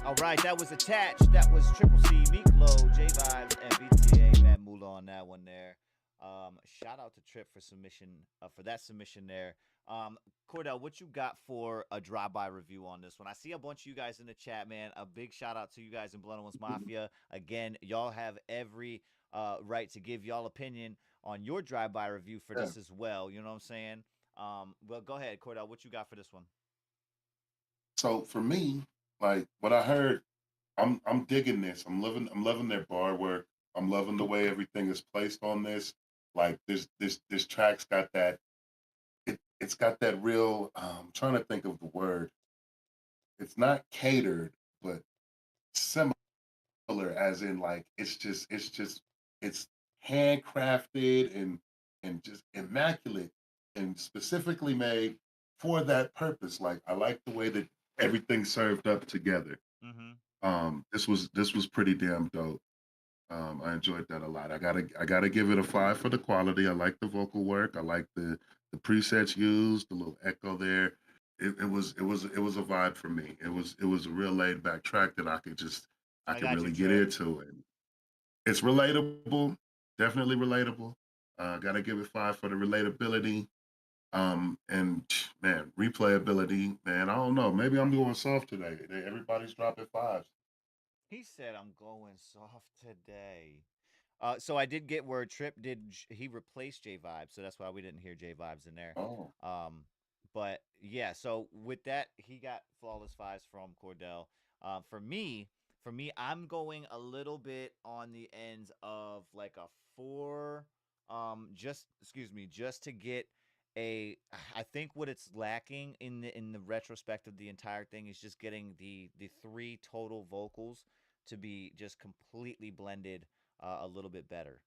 All right, that was Attached. That was Triple C, Meeklo, J Vibes, and BTA. Matt Mula on that one there. Shout out to Trip for submission, for that submission there. Cordell, what you got for a drive-by review on this one? I see a bunch of you guys in the chat, man. A big shout out to you guys in Blood Ones Mafia. Again, y'all have every right to give y'all opinion on your drive-by review for this as well. You know what I'm saying? Well, go ahead, Cordell. What you got for this one? So for me, like what I heard, I'm digging this. I'm loving their bar work. I'm loving the way everything is placed on this. Like this track's got that. It's got that real. I'm trying to think of the word. It's not catered, but similar, as in like it's handcrafted and just immaculate and specifically made for that purpose. Like I like the way that everything's served up together. This was pretty damn dope. I enjoyed that a lot. I gotta give it a 5 for the quality. I like the vocal work. I like the presets used, the little echo there. It was a vibe for me. It was a real laid back track that I could really get into it. It's relatable, definitely relatable. Gotta give it 5 for the relatability. And man, replayability, man, I don't know. Maybe I'm going soft today. Everybody's dropping 5s. He said, "I'm going soft today." So I did get word Trip he replaced J Vibes, so that's why we didn't hear J Vibes in there. Oh. But yeah, so with that, he got flawless 5s from Cordell. For me, I'm going a little bit on the ends of like a 4. Just to get I think what it's lacking in the retrospect of the entire thing is just getting the 3 total vocals to be just completely blended a little bit better.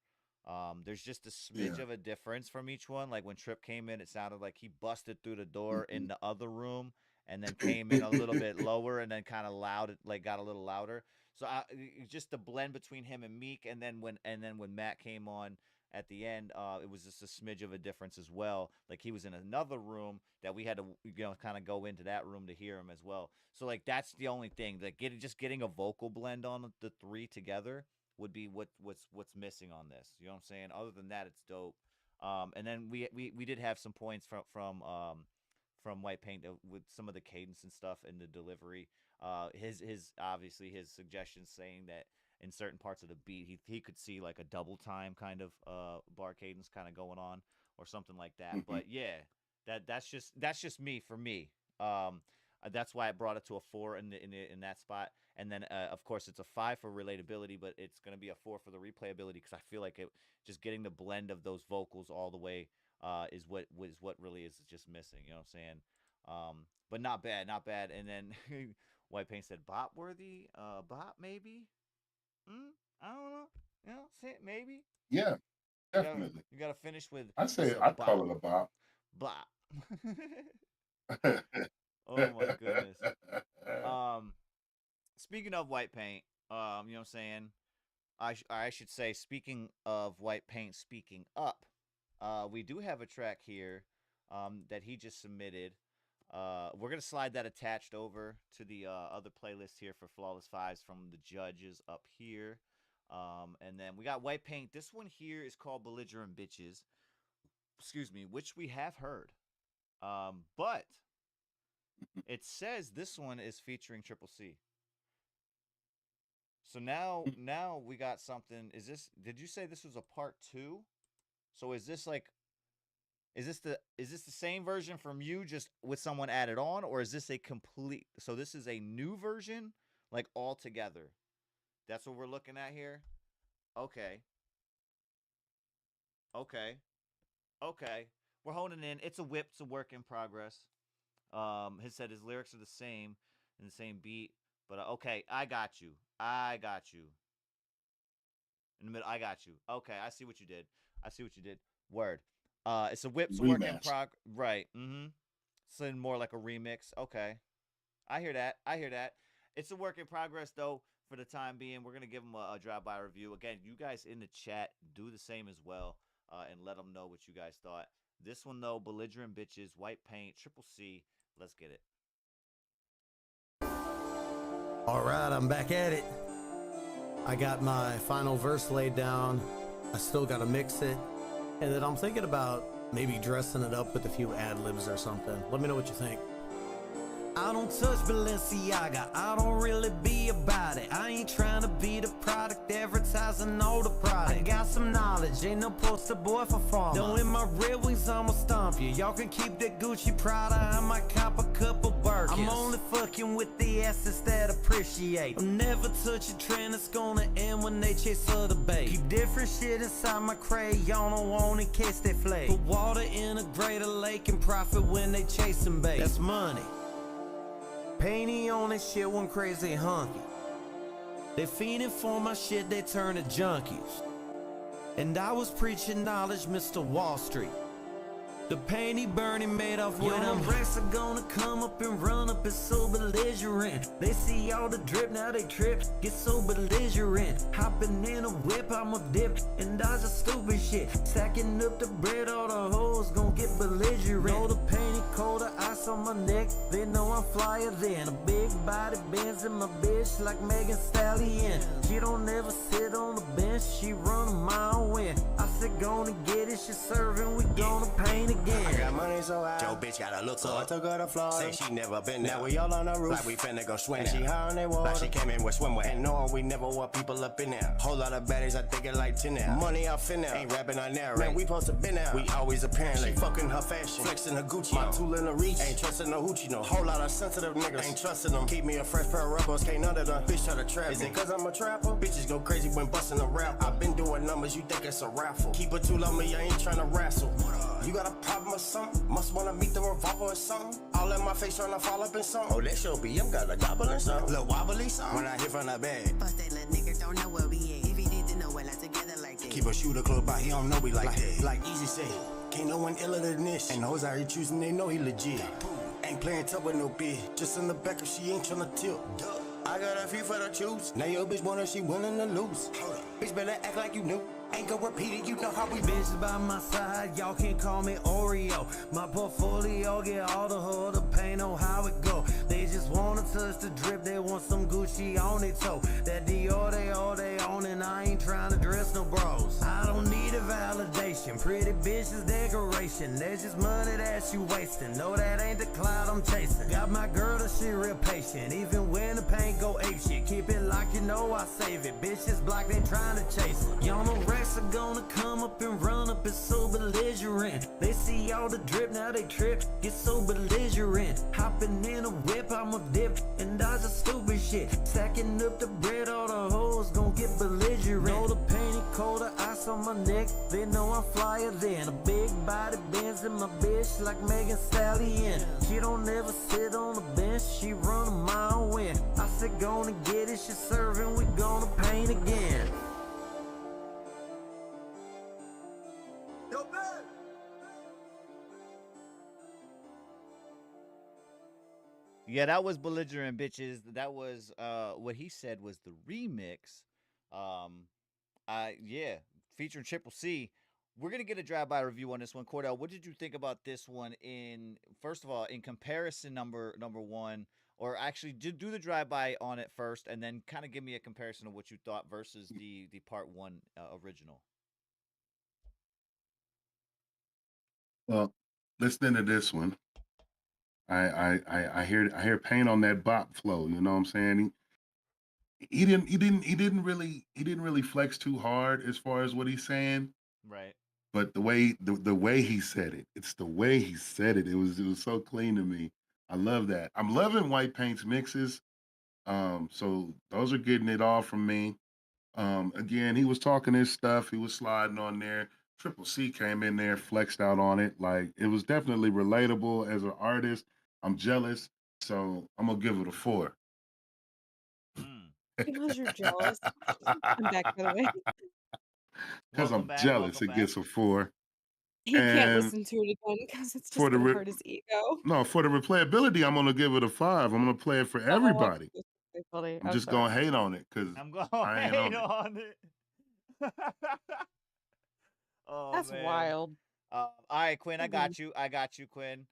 There's just a smidge of a difference from each one. Like when Trip came in, it sounded like he busted through the door in the other room and then came in a little bit lower and then kind of loud, like got a little louder. So just the blend between him and Meek, and then when Matt came on at the end, it was just a smidge of a difference as well. Like he was in another room that we had to, kind of go into that room to hear him as well. So like that's the only thing. Like getting a vocal blend on the 3 together would be what's missing on this. You know what I'm saying? Other than that, it's dope. And then we did have some points from White Paint with some of the cadence and stuff in the delivery. His obviously his suggestions saying that in certain parts of the beat he could see like a double time kind of bar cadence kind of going on or something like that. But yeah, that's just me for me. That's why I brought it to a 4 in that spot. And then of course it's a 5 for relatability, but it's gonna be a 4 for the replayability because I feel like just getting the blend of those vocals all the way is what really is just missing. You know what I'm saying? But not bad. And then White Paint said bop worthy, bop maybe. I don't know. You know, maybe. Yeah, definitely. You gotta finish with. I'd call it a bop. Bop. Oh my goodness. Speaking of White Paint, you know what I'm saying? I should say, speaking of White Paint, speaking up, we do have a track here that he just submitted. We're gonna slide that attached over to the other playlist here for Flawless 5s from the judges up here. And then we got White Paint. This one here is called Belligerent Bitches. Excuse me, which we have heard. But it says this one is featuring Triple C. So now we got something. Did you say this was a part 2? So is this the same version from you just with someone added on, or is this a complete, so this is a new version like all together? That's what we're looking at here. Okay. We're honing in. It's a whip. It's a work in progress. He said his lyrics are the same in the same beat, but okay, I got you. I got you. In the middle, I got you. Okay, I see what you did. I see what you did. Word. It's a whips work in Rematch. right. Mm-hmm. So more like a remix. Okay. I hear that. I hear that. It's a work in progress though. For the time being, we're gonna give them a drive-by review. Again, you guys in the chat do the same as well, and let them know what you guys thought. This one though, belligerent bitches, white paint, triple C. Let's get it. All right, I'm back at it. I got my final verse laid down. I still got to mix it. And then I'm thinking about maybe dressing it up with a few ad-libs or something. Let me know what you think. I don't touch Balenciaga, I don't really be about it. I ain't trying to be the product advertising all the product. I got some knowledge, ain't no poster boy for farmer. Though in my Red Wings I'ma stomp you. Y'all can keep that Gucci Prada, I might cop a couple Birkins. I'm only fucking with the assets that appreciate. I'll never touch a trend that's gonna end when they chase other bait. Keep different shit inside my crayon, I want in case they flake. Put water in a greater lake and profit when they chasing bait. That's money. Painty on that shit went crazy hunky. They fiending for my shit, they turn to junkies. And I was preaching knowledge, Mr. Wall Street. The painty burning made off when them racks are gonna come up and run up, it's so belligerent. They see all the drip, now they trip, get so belligerent. Hopping in a whip, I'ma dip and dodge a stupid shit. Stacking up the bread, all the hoes gon' get belligerent. Know the painty cold, the ice on my neck, they know I'm flyer than a big body Benz in my bitch like Megan Stallion. She don't ever sit on the bench, she run a mile win. I said gonna get it, she serving, we gonna paint again. I got money so high, your bitch gotta look so up. I took her to Florida, say she never been there. Now we all on the roof, like we finna go swim. And she high on that water, like she came in with swimwear. And knowing we never want people up in there. Whole lot of baddies, I think it like 10 now. Money out finna, ain't rapping on there, man, we supposed to been out. We always apparently, she fucking her fashion, flexing her Gucci. My tool in the reach, ain't trusting no hoochie, no. Whole lot of sensitive niggas, ain't trusting them. Keep me a fresh pair of rubbers, can't none of them. Bitch try to trap Is it cause I'm a trapper? Bitches go crazy when busting a rap. I been doing numbers, you think it's a raffle. Keep it too low, me, I ain't trying to wrestle. You got a problem or something? Must wanna meet the revolver or something? All in my face trying to fall up in something. Oh, that show BM got a gobbling something. Little wobbly something. When I hit from the bag. Bust that little nigga, don't know where we at. If he didn't know, we're not together like that. Keep a shooter close by, he don't know we like that. Like Easy say, can't no one iller than this. And hoes out here choosing, they know he legit. Ain't playing tough with no bitch. Just in the back if she ain't tryna tilt. I got a few for the choose. Now your bitch wanna, she willing to lose. Bitch better act like you knew. Ain't gon' repeat it, you know how we Bitches by my side, y'all can call me Oreo. My portfolio get all the hood, the paint on how it go. They just wanna touch the drip, they want some Gucci on their toe. That Dior they all they own, and I ain't trying to dress no bros. I don't need a validation, pretty bitches decoration. There's just money that you wasting. No, that ain't the cloud I'm chasing. Got my girl, that she real patient. Even when the paint go ape shit, keep it locked, you know I save it. Bitches blocked, they trying to chase it. Y'all know racks are gonna come up and run up, it's so belligerent. They see all the drip, now they trip, get so belligerent. Hopping in a whip, I'ma dip and dodge a stupid shit. Stacking up the bread, all the hoes gon' get belligerent. Know the painty cold, the ice on my neck, they know I'm flyer than a big body Benz in my bitch like Megan Stallion. She don't ever sit on the bench, she run a mile win. I said gonna get it, she serving, we gonna paint again. Yeah, that was belligerent bitches. That was what he said was the remix. Yeah, featuring Triple C. We're gonna get a drive-by review on this one. Cordell, what did you think about this one? In first of all, in comparison, number one, or actually do the drive-by on it first, and then kind of give me a comparison of what you thought versus the part one original. Well, listening to this one, I hear pain on that bop flow. You know what I'm saying? He didn't really flex too hard as far as what he's saying. Right. But the way he said it, it's the way he said it. It was so clean to me. I love that. I'm loving White Paint's mixes. So those are getting it all from me. Again, he was talking his stuff. He was sliding on there. Triple C came in there, flexed out on it. Like, it was definitely relatable as an artist. I'm jealous, so I'm gonna give it a 4. Mm. Because you're jealous. I'm back, by the way. Because Welcome I'm back. jealous, Welcome it back. gets a 4. He can't And listen to it again because it's for just the gonna re- hurt his ego. no, for the replayability, I'm gonna give it a 5. I'm gonna play it for Oh, I'm everybody. so funny. I'm I'm just sorry. gonna hate on it because I'm going to I ain't hate on it. on it. Oh That's man. wild. All right, Quinn. I Mhm. got you. I got you, Quinn.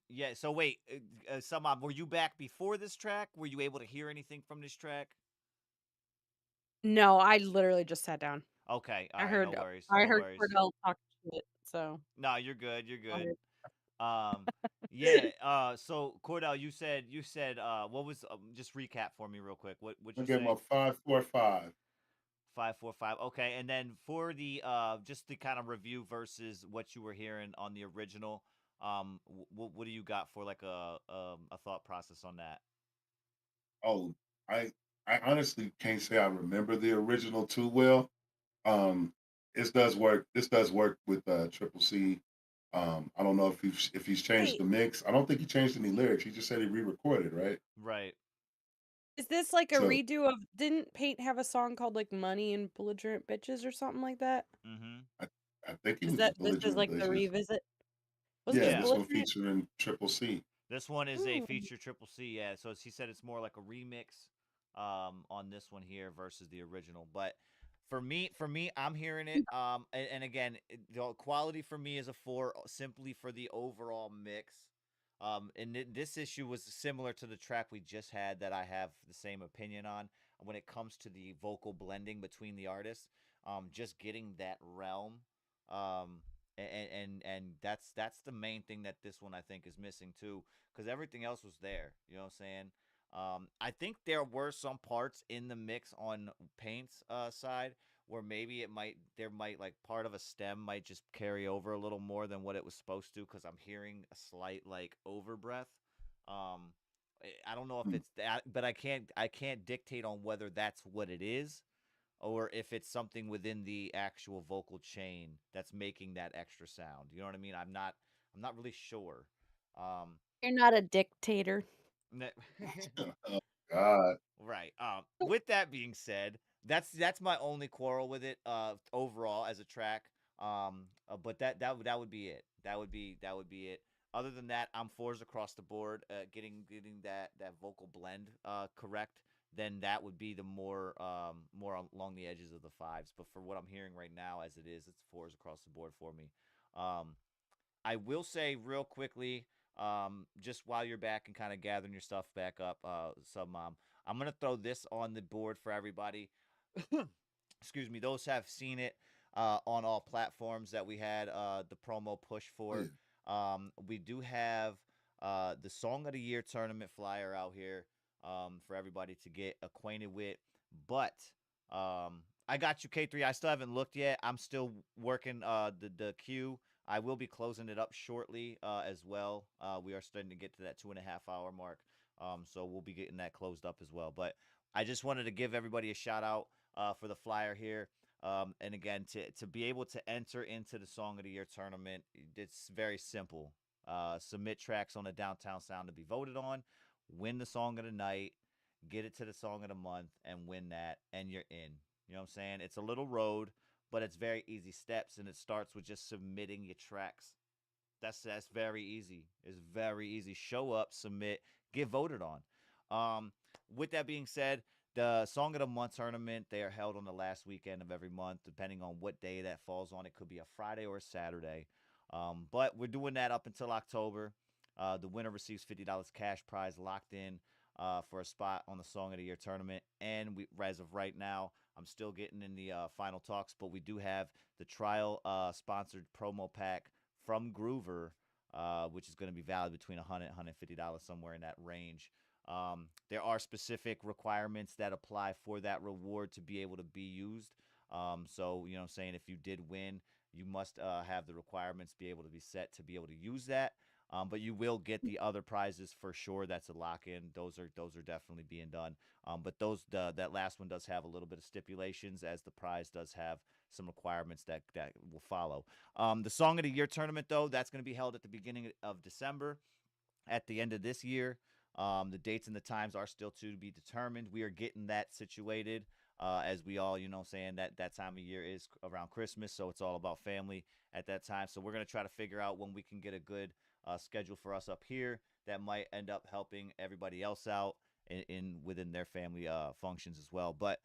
Yeah. So wait, somehow were you back before this track? Were you able to hear anything from this track? No, I literally just sat down. Okay. All I right. No heard worries. I No heard worries. Cordell talk shit, so No, you're good. You're good. sorry. Yeah. So Cordell, you said what was just recap for me real quick. What'd I'm you gonna give him say? a 5.45. 545. Okay, and then for the just the kind of review versus what you were hearing on the original, what do you got for like a thought process on that? Oh, I I honestly can't say I remember the original too well. Um, this does work. This does work with Triple C. I don't know if he's changed Wait, the mix. I don't think he changed any lyrics. He just said he re-recorded, right? Right. is this like a So redo of didn't Paint have a song called like Money and Belligerent Bitches or something like that? Mm-hmm. I, I think he Is was that just this is belligerent like the bitches. revisit? Was it Yeah, just Yeah. this one Belligerent? featuring Triple C. This one is a Mm. feature Triple C. Yeah. So he said it's more like a remix on this one here versus the original. But for me, I'm hearing it. And again, the quality for me is a 4 simply for the overall mix. And this issue was similar to the track we just had that I have the same opinion on when it comes to the vocal blending between the artists. Just getting that realm. Um, and that's the main thing that this one I think is missing too, because everything else was there. You know what I'm saying? I think there were some parts in the mix on Paint's side where maybe there might like part of a stem might just carry over a little more than what it was supposed to, because I'm hearing a slight like over breath. I don't know if Hmm. it's that, but I can't dictate on whether that's what it is or if it's something within the actual vocal chain that's making that extra sound. You know what I mean? I'm not really sure. Um, You're not a dictator. Oh God. Right. With that being said, that's my only quarrel with it. Overall as a track. But that would be it. That would be it. Other than that, I'm 4s across the board. Getting that vocal blend correct, then that would be the more along the edges of the 5s. But for what I'm hearing right now, as it is, it's 4s across the board for me. Um, I will say real quickly, just while you're back and kind of gathering your stuff back up, sub mom, I'm gonna throw this on the board for everybody. Excuse me, those have seen it on all platforms that we had the promo push Oh yeah. for. We do have the Song of the Year tournament flyer out here for everybody to get acquainted with. But I got you, K3. I still haven't looked yet. I'm still working the queue. I will be closing it up shortly as well. We are starting to get to that 2.5 hour mark. So we'll be getting that closed up as well. But I just wanted to give everybody a shout out for the flyer here. And again, to be able to enter into the Song of the Year tournament, it's very simple. Submit tracks on the Downtown Sound to be voted on, win the Song of the Night, get it to the Song of the Month, and win that, and you're in. You know what I'm saying? It's a little road, but it's very easy steps, and it starts with just submitting your tracks. That's very easy. It's very easy. Show up, submit, get voted on. Um, with that being said, the Song of the Month tournament, they are held on the last weekend of every month, depending on what day that falls on. It could be a Friday or a Saturday. But we're doing that up until October. The winner receives $50 cash prize locked in for a spot on the Song of the Year tournament. And as of right now, I'm still getting in the final talks, but we do have the trial sponsored promo pack from Groover, which is going to be valued between $100 and $150, somewhere in that range. There are specific requirements that apply for that reward to be able to be used. So, you know what I'm saying, if you did win, you must have the requirements be able to be set to be able to use that. But you will get the other prizes for sure. That's a lock in. Those are definitely being done. But that last one does have a little bit of stipulations, as the prize does have some requirements that will follow. The Song of the Year tournament, though, that's going to be held at the beginning of December. at the end of this year. The dates and the times are still to be determined. We are getting that situated. As we all, saying that time of year is around Christmas, so it's all about family at that time. So we're going to try to figure out when we can get a good schedule for us up here that might end up helping everybody else out within their family functions as well. But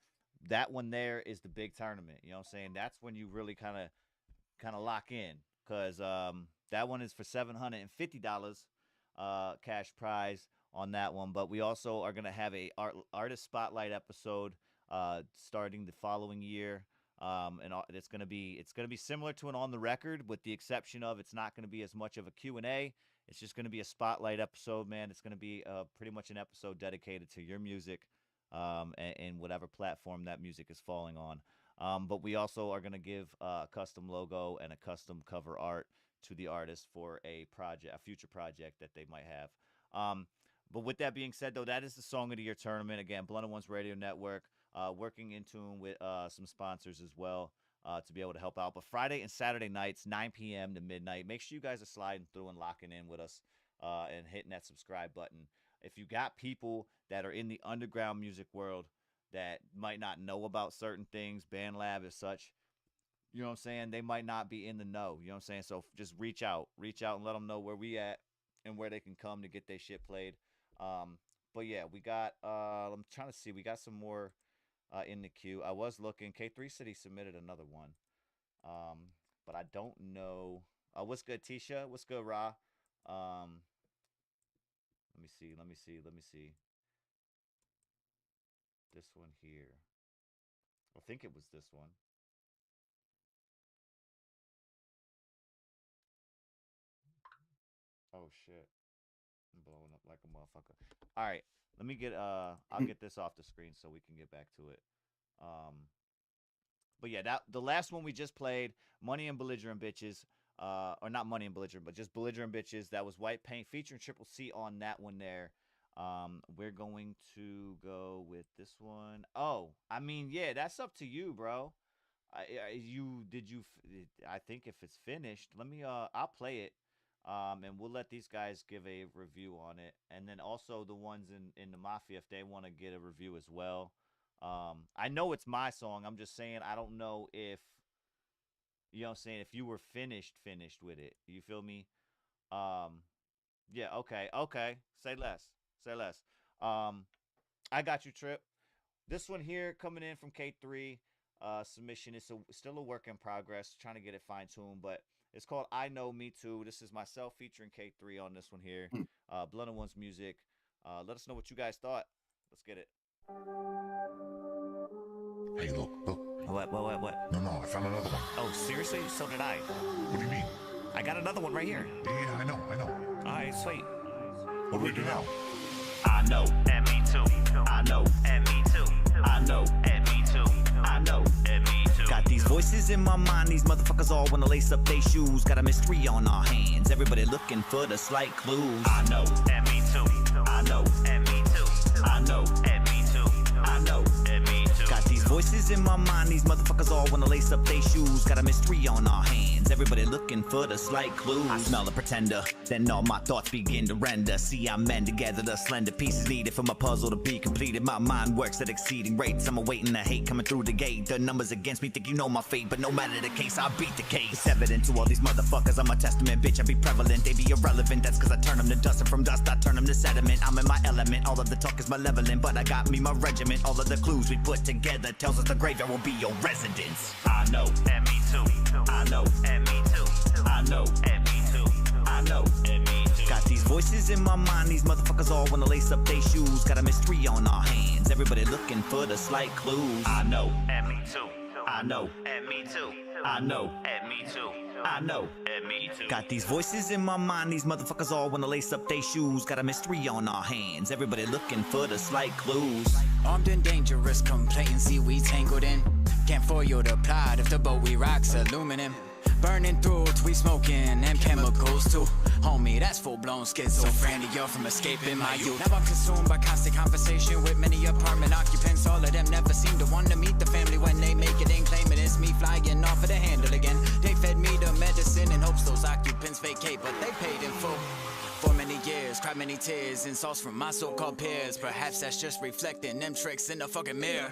that one there is the big tournament. You know what I'm saying? That's when you really kind of lock in, because that one is for $750 cash prize on that one. But we also are going to have a artist spotlight episode starting the following year, and it's going to be similar to an on the record, with the exception of it's not going to be as much of a Q&A. It's just going to be a spotlight episode, man. It's going to be pretty much an episode dedicated to your music, and whatever platform that music is falling on. But we also are going to give a custom logo and a custom cover art to the artist for a future project that they might have. But with that being said, though, that is the Song of the Year tournament. Again, Blunt Ones Radio Network, working in tune with some sponsors as well to be able to help out. But Friday and Saturday nights, 9 p.m. to midnight, make sure you guys are sliding through and locking in with us and hitting that subscribe button. If you got people that are in the underground music world that might not know about certain things, BandLab as such, you know what I'm saying, they might not be in the know, you know what I'm saying? So just reach out and let them know where we at and where they can come to get their shit played. But yeah, we got, I'm trying to see, we got some more in the queue. I was looking, K3 City submitted another one, but I don't know. What's good, Tisha? What's good, Ra? Let me see. This one here. I think it was this one. Oh shit. I'm blowing up like a motherfucker. All right, let me get I'll get this off the screen so we can get back to it. But yeah, the last one we just played, Money and Belligerent Bitches, or not Money and Belligerent, but just Belligerent Bitches. That was White Paint featuring Triple C on that one there. We're going to go with this one. Oh, I mean, yeah, that's up to you, bro. I think if it's finished, let me I'll play it. And we'll let these guys give a review on it. And then also the ones in the Mafia, if they want to get a review as well. I know it's my song. I'm just saying, I don't know if, you know what I'm saying, if you were finished with it. You feel me? Yeah, okay. Say less. I got you, Trip. This one here coming in from K3. Submission is still a work in progress. Trying to get it fine-tuned, but it's called I Know Me Too. This is myself featuring K3 on this one here. Blunt Ones Music. Let us know what you guys thought. Let's get it. Hey, look. What? No, I found another one. Oh, seriously? So did I. What do you mean? I got another one right here. Yeah, I know. All right, sweet. What do we do now? I know, and me too. I know, and me too. I know, and me too. I know, and me too. Got these voices in my mind, these motherfuckers all wanna lace up their shoes. Got a mystery on our hands, everybody looking for the slight clues. I know, and me too. I know, and me too. I know, and me too. I know, and me too. Got these voices in my mind, these motherfuckers all wanna lace up their shoes. Got a mystery on our hands, everybody looking for the slight clues. I smell a pretender, then all my thoughts begin to render. See, I mend together the slender pieces needed for my puzzle to be completed. My mind works at exceeding rates, I'm awaiting the hate coming through the gate. The numbers against me think you know my fate, but no matter the case, I beat the case. It's evident to all these motherfuckers, I'm a testament, bitch, I be prevalent. They be irrelevant, that's cause I turn them to dust, and from dust I turn them to sediment. I'm in my element, all of the talk is malevolent, but I got me my regiment. All of the clues we put together tells us the graveyard will be your residence. I know, and me too. I know, and me too. I know, and me too. I know, and me too. Got these voices in my mind, these motherfuckers all wanna lace up their shoes. Got a mystery on our hands, everybody looking for the slight clues. I know, and me too. I know, and me too. I know, and me too. I know, and me too. Got these voices in my mind, these motherfuckers all wanna lace up their shoes. Got a mystery on our hands, everybody looking for the slight clues. Armed and dangerous, complacency we tangled in. Can't foil the plot if the boat we rock's aluminum. Burning through it, we smoking, and chemicals too. Homie, that's full-blown schizophrenia from escaping my youth. Now I'm consumed by constant conversation with many apartment occupants. All of them never seem to want to meet the family when they make it in, claiming it's me flying off of the handle again. They fed me the medicine in hopes those occupants vacate, but they paid in full. For many years, cried many tears, insults from my so-called peers. Perhaps that's just reflecting them tricks in the fucking mirror.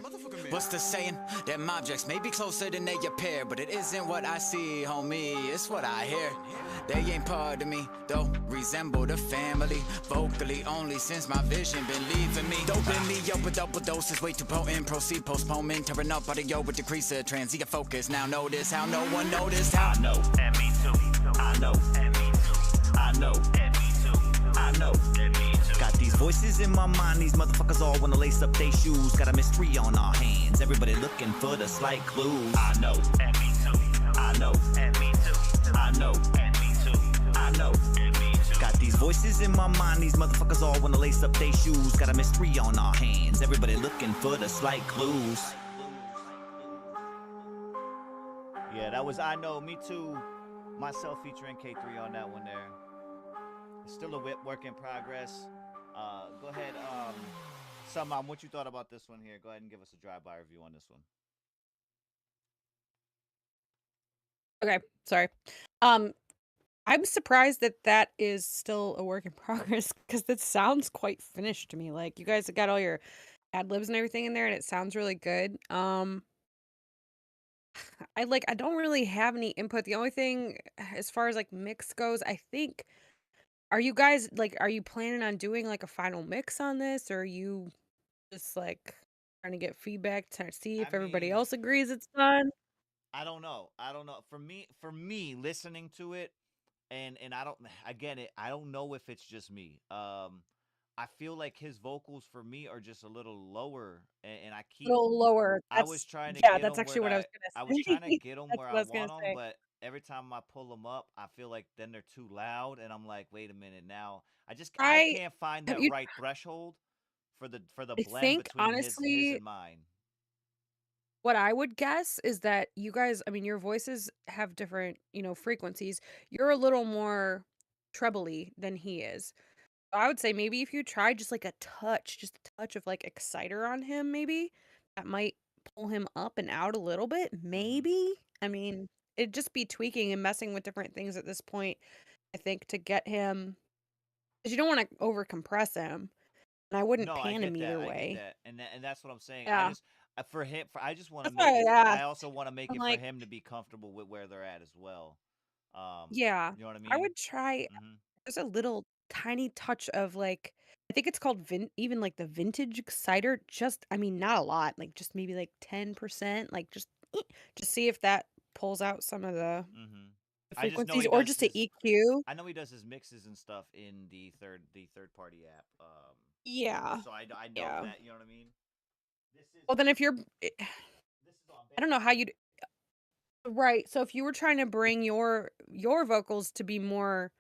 What's the saying? Them objects may be closer than they appear, but it isn't what I see, homie, it's what I hear. They ain't part of me, though, resemble the family. Vocally only since my vision been leaving me. Doping me up with double doses, way too potent. Proceed postponement, tearing up audio with decrease of transient focus. Now notice how no one noticed how. I know, and me too. I know, and me too. I know, and me too. I know, and me too. Got these voices in my mind, these motherfuckers all wanna lace up their shoes. Got a mystery on our hands, everybody looking for the slight clues. I know, and me too. I know, and me too. I know, and me too. I know, and me too. Got these voices in my mind, these motherfuckers all wanna lace up their shoes. Got a mystery on our hands, everybody looking for the slight clues. Yeah, that was I Know, Me Too. Myself featuring K3 on that one there. It's still a work in progress. Go ahead, Summon, what you thought about this one here? Go ahead and give us a drive-by review on this one. Okay, sorry. I'm surprised that that is still a work in progress because that sounds quite finished to me. Like you guys have got all your ad libs and everything in there, and it sounds really good. I don't really have any input. The only thing as far as like mix goes, I think are you guys like are you planning on doing like a final mix on this, or are you just like trying to get feedback to see if everybody else agrees it's done? I don't know. I don't know. For me, listening to it, and I don't. Again, I don't know if it's just me. I feel like his vocals for me are just a little lower, and I A keep. little lower. I was trying to Yeah, get that's them actually where what I was I gonna was trying to say. get them That's where what I I was gonna want them, say. but every time I pull them up, I feel like then they're too loud, and I'm like, wait a minute, now I I can't find have that you right threshold for the I blend think between his honestly and mine. what I would guess is that you guys, I mean, your voices have different, frequencies. You're a little more trebly than he is. I would say maybe if you try just a touch of like exciter on him, maybe that might pull him up and out a little bit. Maybe. I mean, it'd just be tweaking and messing with different things at this point, I think, to get him, because you don't want to over compress him. And I wouldn't No, I pan him get that. either I get way. that. And that's what I'm saying. I Yeah. just for him I just want to That's make why it I I asked. also want to make I'm it for like, him to be comfortable with where they're at as well. yeah, You know what I I mean? would try Mhm. just a little tiny touch of like I think it's called even like the vintage cider. Just I mean, not a lot, like just maybe like 10%, like just see if that pulls out some of Mhm. the I just know frequencies he or does just to his EQ. I know he does his mixes and stuff in the third party app. Yeah. So I know Yeah. that, you know what I mean? This is Well, then if you're this is on I don't know how you'd right. So if you were trying to bring your vocals to be more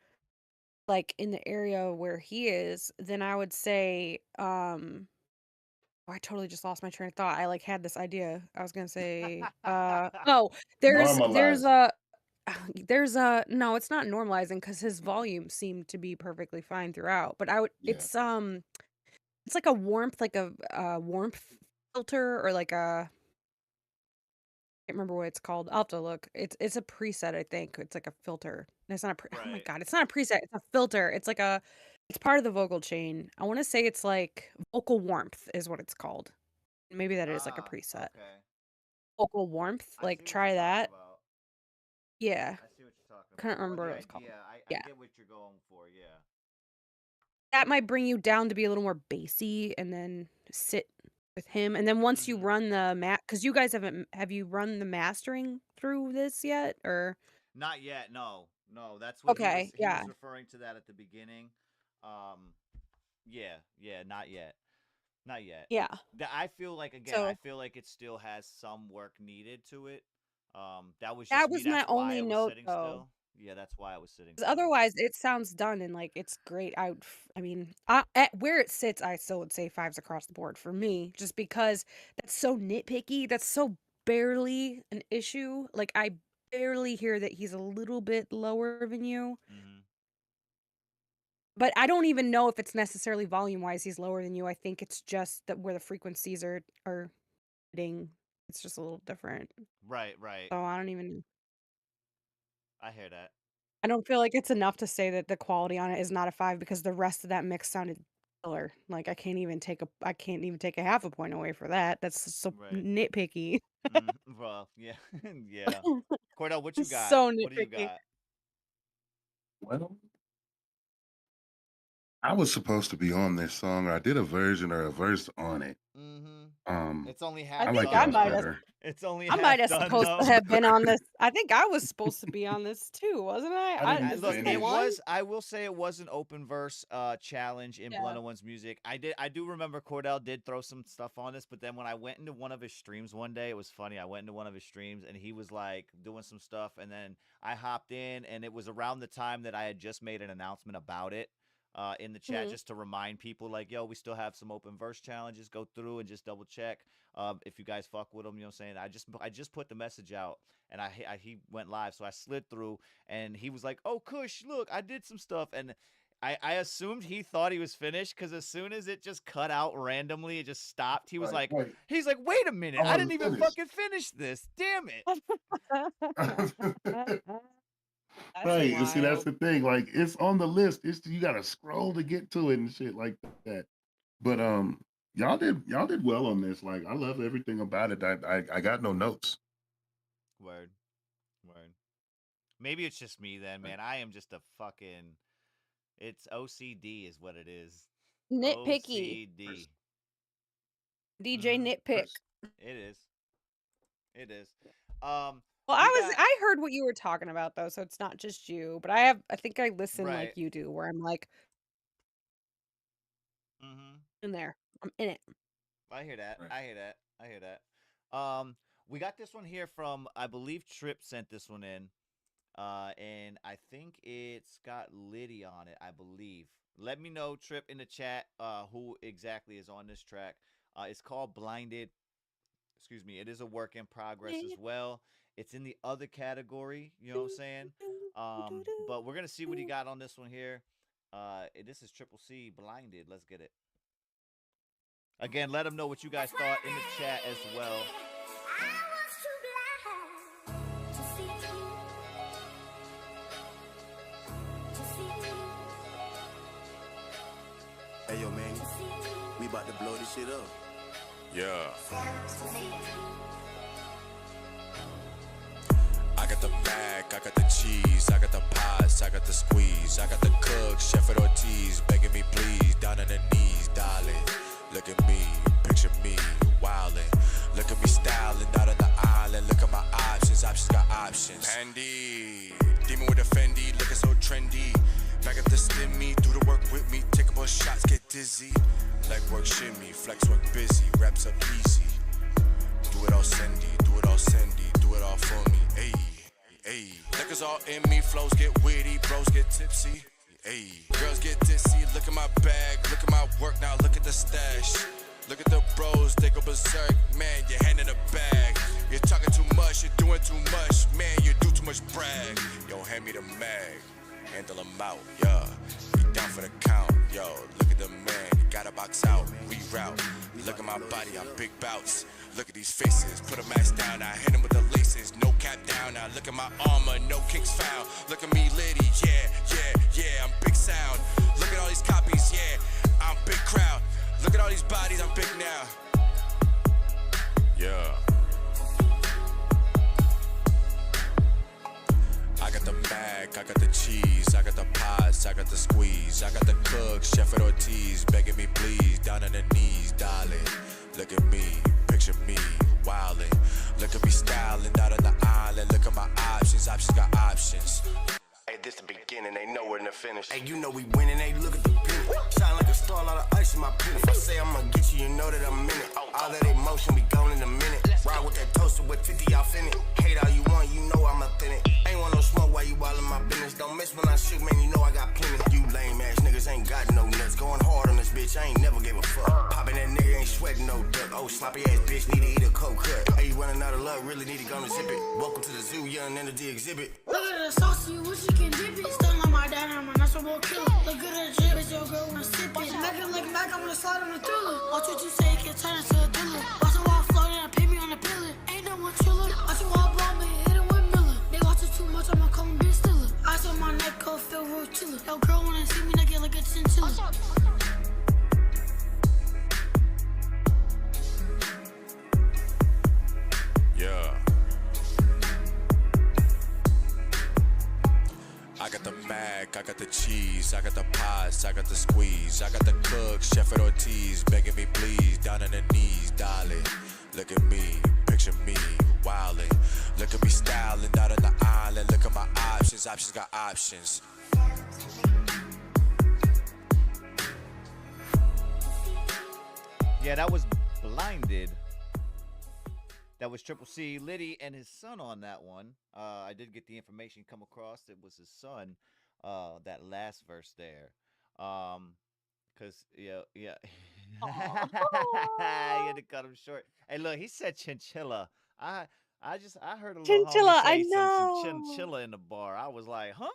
like in the area where he is, then I would say oh, I totally just lost my train of thought. I like had this idea. I was gonna say, oh, there's Normalize it. a there's a no, it's not normalizing because his volume seemed to be perfectly fine throughout. But I would, Yeah. it's like a warmth, like a warmth filter or like a I can't remember what it's called. I'll have to look. It's a preset, I think. It's like a filter. And it's not oh my Right. god, it's not a preset. It's a filter. It's part of the vocal chain. I want to say it's like vocal warmth is what it's called. Maybe that is like a preset. Okay. Vocal warmth, I like see what you're try talking that. about. Yeah. I see what you're talking Couldn't about. Or remember the what it was called. idea. I Yeah. get what you're going for, yeah. That might bring you down to be a little more bassy and then sit with him. And then once you run the because you guys have you run the mastering through this yet? Or Not yet, no. No, that's what okay, he yeah. was referring to that at the beginning. Yeah, not yet. Not yet. Yeah. I feel like again, I So feel like it still has some work needed to it. That was that just me. was my That's why only I was note sitting though. still. Yeah, that's why I was sitting 'Cause still. otherwise it sounds done and like it's great. I mean, at where it sits, I still would say fives across the board for me, just because that's so nitpicky. That's so barely an issue. Like I barely hear that he's a little bit lower than you. Mhm. But I don't even know if it's necessarily volume-wise he's lower than you. I think it's just that where the frequencies are hitting, it's just a little different. Right. So I don't even I hear that. I don't feel like it's enough to say that the quality on it is not a 5 because the rest of that mix sounded killer. Like, I can't even take a half a point away for that. That's so Right. nitpicky. Well, yeah, yeah. Cordell, what you got? So What do you nitpicky. got? Well, I was supposed to be on this song, or I did a version or a verse on it. It's only I half I think like done. I yours might have better. It's only I might half have done supposed to though. have been on this. I think I was supposed to be on this too, wasn't I? I didn't Is Look, this the it one? was. I will say it was an open verse challenge in Yeah. Blunt One's music. I do remember Cordell did throw some stuff on this, but then when I went into one of his streams one day, it was funny. I went into one of his streams and he was like doing some stuff, and then I hopped in, and it was around the time that I had just made an announcement about it. In the chat, just to remind people, like, yo, we still have some open verse challenges. Go through and just double check if you guys fuck with them. You know what I'm saying? I just put the message out, and he went live, so I slid through, and he was like, "Oh, Kush, look, I did some stuff," and I assumed he thought he was finished because as soon as it just cut out randomly, it just stopped. He was Right, like, right. he's like, "Wait a minute, I I didn't wasn't even finished. fucking finish this. Damn it!" That's Right, and see, that's wild. the thing. Like, it's on the list. It's you gotta scroll to get to it and shit like that. But y'all did well on this. Like, I love everything about it. I got no notes. Word. Maybe it's just me then, man. I am just a fucking. It's OCD, is what it is. Nitpicky. OCD. DJ Nitpick. It is. It is. Well, We got I heard what you were talking about though, so it's not just you. But I think I listen right. like you do, where I'm like in there. I'm in it. I hear that. Right. I hear that. We got this one here from, I believe Trip sent this one in. And I think it's got Liddy on it, I believe. Let me know, Trip, in the chat, who exactly is on this track. It's called Blinded. Excuse me. It is a work in progress as well. It's in the other category, you know what I'm saying? But we're gonna see what he got on this one here. This is Triple C, Blinded. Let's get it. Again, let them know what you guys thought in the chat as well. Hey yo, man, we about to blow this shit up. Yeah. I got the bag, I got the cheese, I got the pies, I got the squeeze, I got the cook, Chef at Ortiz, begging me please, down on the knees, darling. Look at me, picture me, wildin'. Look at me styling out on the island. Look at my options got options. Pandy, demon with a Fendi, looking so trendy. Back up the stimmy, do the work with me, take a bunch shots, get dizzy. Leg work shimmy, flex work busy, reps up easy. Do it all Cindy, do it all Cindy, do it all for me, ayy, ayy. Liquors all in me, flows get witty, bros get tipsy, ayy. Girls get dizzy, look at my bag, look at my work, now look at the stash. Look at the bros, they go berserk, man, your hand in the bag. You're talking too much, you're doing too much, man, you do too much brag. Yo, hand me the mag, handle them out, yeah. Be down for the count, yo, look at the man, he got a box out, reroute. Look at my body, I'm big bouts. Look at these faces, put a mask down, I hit him with the laces, no cap down, now look at my armor, no kinks found. Look at me, Liddy, yeah, I'm big sound. Look at all these copies, yeah, I'm big crowd. Look at all these bodies, I'm big now. Yeah. I got the bag, I got the cheese, I got the pies, I got the squeeze, I got the cook, Chef at Ortiz, begging me please, down on the knees, darling. Look at me, picture me, wildin'. Look at me styling out on the island. Look at my options got options. Hey, this the beginning, they know we're in the finish. Hey, you know we winning, they look at the penny. Shine like a star, a lot of ice in my penny. If I say I'm gonna get you, you know that I'm in it. All that emotion, we gone in a minute. Ride with that toaster with 50 off in it. Hate all you want, you know I'm authentic. Ain't want no smoke while you all in my business. Don't miss when I shoot, man, you know I got plenty. You lame ass niggas ain't got no nuts. Going hard on this bitch, I ain't never gave a fuck. Poppin' that nigga ain't sweating no duck. Oh, sloppy ass bitch, need to eat a cold cut. Hey, you running out of luck, really need to go and zip it. Welcome to the zoo, young energy exhibit. Look at the sauce, you wish you can dip it. Still on my dad, I'm a natural killer. Look at the drip, bitch, your girl wanna sip it. Make him look back, I'm gonna slide on the thriller. Watch what you say, it can turn into a dealer. Watch the wall floating, I pay me on the pillar. Ain't no one chiller. Watch the wall blow me, hit it with Miller. They watch it too much, I'ma call him bitch stiller. I saw my name. chinchilla. Yeah. I got the mac, I got the cheese, I got the pies, I got the squeeze, I got the cook, Chef at Ortiz, begging me please, down on the knees, darling. Look at me, picture me, wildin'. Look at me styling out on the island, look at my options, options got options. Yeah, that was Blinded. That was Triple C, Liddy, and his son on that one. I did get the information come across. It was his son, that last verse there. Cause yeah. You had to cut him short. Hey, look, he said chinchilla. I heard a little homie Chinchilla, I say some know. chinchilla in the bar. I was like, huh?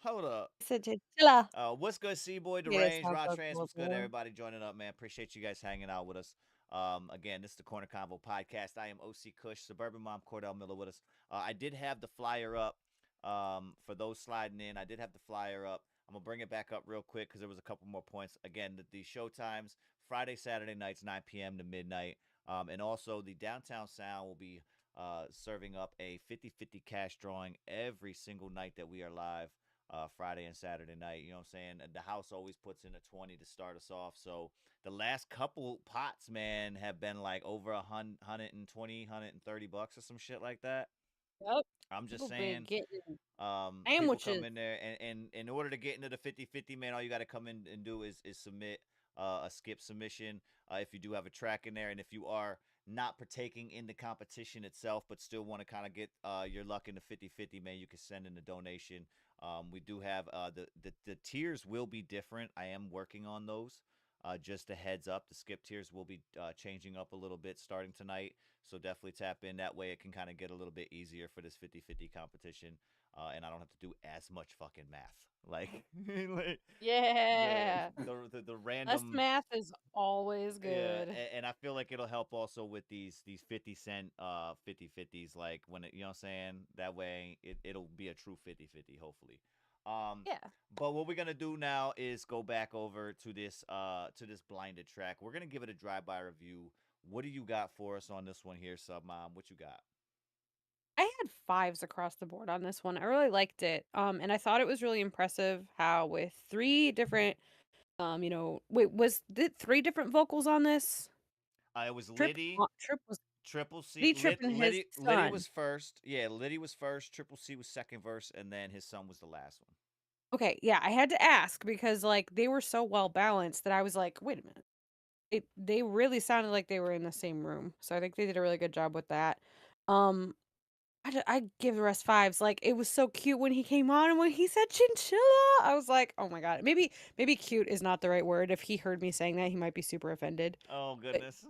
Hold up. I said chinchilla. What's good, C-Boy, Yeah, it Deranged, sounds Rod so Trans, cool, what's good, too. everybody joining up, man. Appreciate you guys hanging out with us. Again, this is the Korner Konvo podcast. I am OC Kush, Suburban Mom Cordell Miller with us. I did have the flyer up for those sliding in. I did have the flyer up. I'm going to bring it back up real quick because there was a couple more points. Again, the show times, Friday, Saturday nights, 9 p.m. to midnight. And also, the Downtown Sound will be serving up a 50-50 cash drawing every single night that we are live. Friday and Saturday night, you know what I'm saying? And the house always puts in a 20 to start us off. So the last couple pots, man, have been like over $120, $130 or some shit like that. Yep. I'm just People been saying, getting people come sandwiches. in there, and in order to get into the 50-50, man, all you got to come in and do is submit a skip submission if you do have a track in there, and if you are not partaking in the competition itself, but still want to kind of get your luck in the 50-50, man, you can send in a donation. We do have the tiers will be different. I am working on those. Just a heads up, the skip tiers will be changing up a little bit starting tonight. So definitely tap in. That way it can kind of get a little bit easier for this 50-50 competition. And I don't have to do as much fucking math. Like, Yeah. the random Less math is always good. Yeah, and I feel like it'll help also with these 50-cent 50-50s, like when it, you know what I'm saying? That way it'll be a true 50-50, hopefully. Yeah. But what we're gonna do now is go back over to this blinded track. We're gonna give it a drive-by review. What do you got for us on this one here, Sub Mom? What you got? I had 5s across the board on this one. I really liked it. And I thought it was really impressive how with 3 different wait, was it 3 different vocals on this? It was Liddy. Trip was Triple C. Liddy, Trip, and his Liddy son. was first. Yeah, Liddy was first. Triple C was second verse, and then his son was the last one. Okay, yeah, I had to ask because like they were so well balanced that I was like, wait a minute. They really sounded like they were in the same room. So I think they did a really good job with that. I give the rest 5s. Like it was so cute when he came on and when he said chinchilla, I was like, oh my god. Maybe cute is not the right word. If he heard me saying that, he might be super offended. Oh goodness.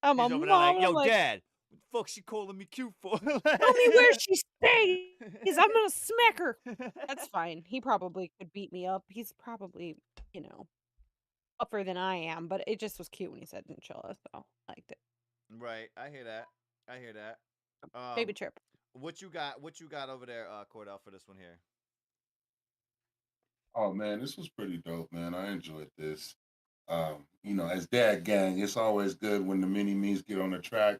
I'm He's a over mom. there like, yo, I'm like, Dad, what the fuck she calling me cute for? tell me where she stays. I'm gonna smack her. That's fine. He probably could beat me up. He's probably, upper than I am, but it just was cute when he said chinchilla, so I liked it. Right, I hear that. Baby Trip. What you got over there, Cordell, for this one here? Oh man, this was pretty dope, man. I enjoyed this. As Dad Gang, it's always good when the mini me's get on the track.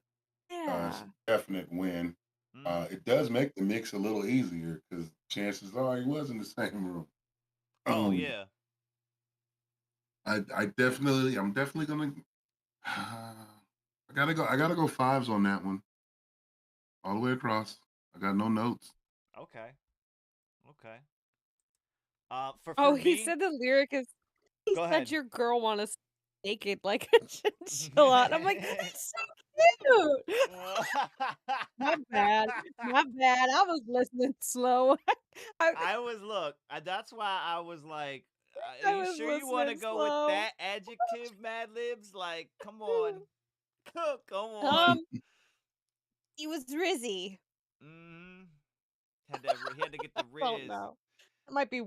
It's a definite win. It does make the mix a little easier because chances are he was in the same room. Oh yeah. I'm definitely gonna. I gotta go 5s on that one, all the way across. I got no notes. Okay. He me, said the lyric is he Go said ahead. your girl wanna naked like a chinchilla. And I'm like, that's so cute. My bad. I was listening slow. That's why I was like, I are you was sure you want to listening go slow. with that adjective, Mad Libs? Like, come on. Come on. He was Rizzy. He had to get the Oh Riz. no. That might be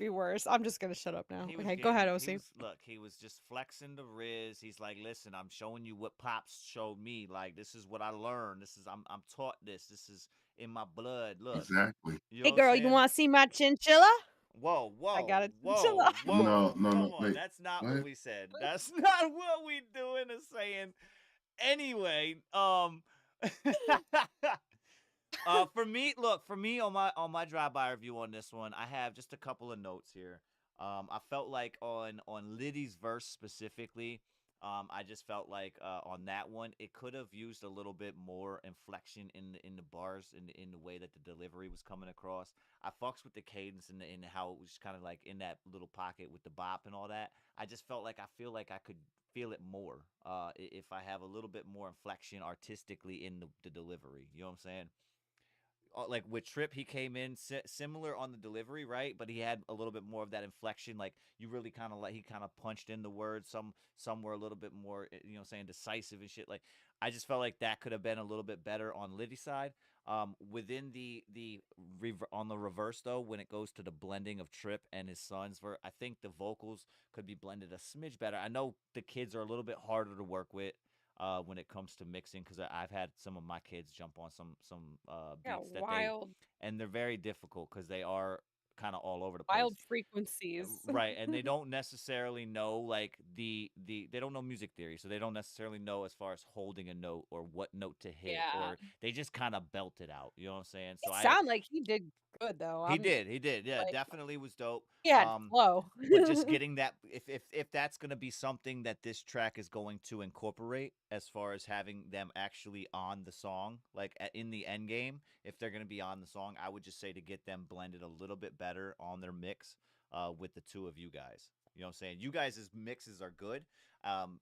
worse. I'm just gonna shut up now. Okay, go ahead, OC. He was just flexing the Riz. He's like, listen, I'm showing you what Pops showed me. Like, this is what I learned. I'm taught this. This is in my blood. Look. Exactly. You know Hey what I'm girl, you saying? wanna see my chinchilla? Whoa, I whoa, gotta chill whoa, out. whoa. No, no, Come no. on. Wait. That's not what What? we said. That's not what we doing or saying. Anyway, for me on my drive-by review on this one, I have just a couple of notes here. I felt like on Liddy's verse specifically, I just felt like on that one, it could have used a little bit more inflection in the bars, in the way that the delivery was coming across. I fucks with the cadence and in how it was kind of like in that little pocket with the bop and all that. I just feel like I could feel it more if I have a little bit more inflection artistically in the delivery. You know what I'm saying? Like with Trip, he came in similar on the delivery, right? But he had a little bit more of that inflection. Like you really kind of like he kind of punched in the words. Some were a little bit more, saying decisive and shit. Like I just felt like that could have been a little bit better on Liddy's side. Within on the reverse though, when it goes to the blending of Trip and his sons, I think the vocals could be blended a smidge better. I know the kids are a little bit harder to work with when it comes to mixing because I've had some of my kids jump on some Yeah, beats wild, and they're very difficult because they are kind of all over the place. wild frequencies. Right, and they don't necessarily know like they don't know music theory, so they don't necessarily know as far as holding a note or what note to hit, Yeah. or they just kind of belt it out. You know what I'm saying? So It sound like he did good though. he did, yeah, Like, definitely was dope. he had flow. But just getting that, if that's gonna be something that this track is going to incorporate, as far as having them actually on the song, like in the end game, if they're gonna be on the song, I would just say to get them blended a little bit better on their mix, with the two of you guys. You know what I'm saying? You guys' mixes are good.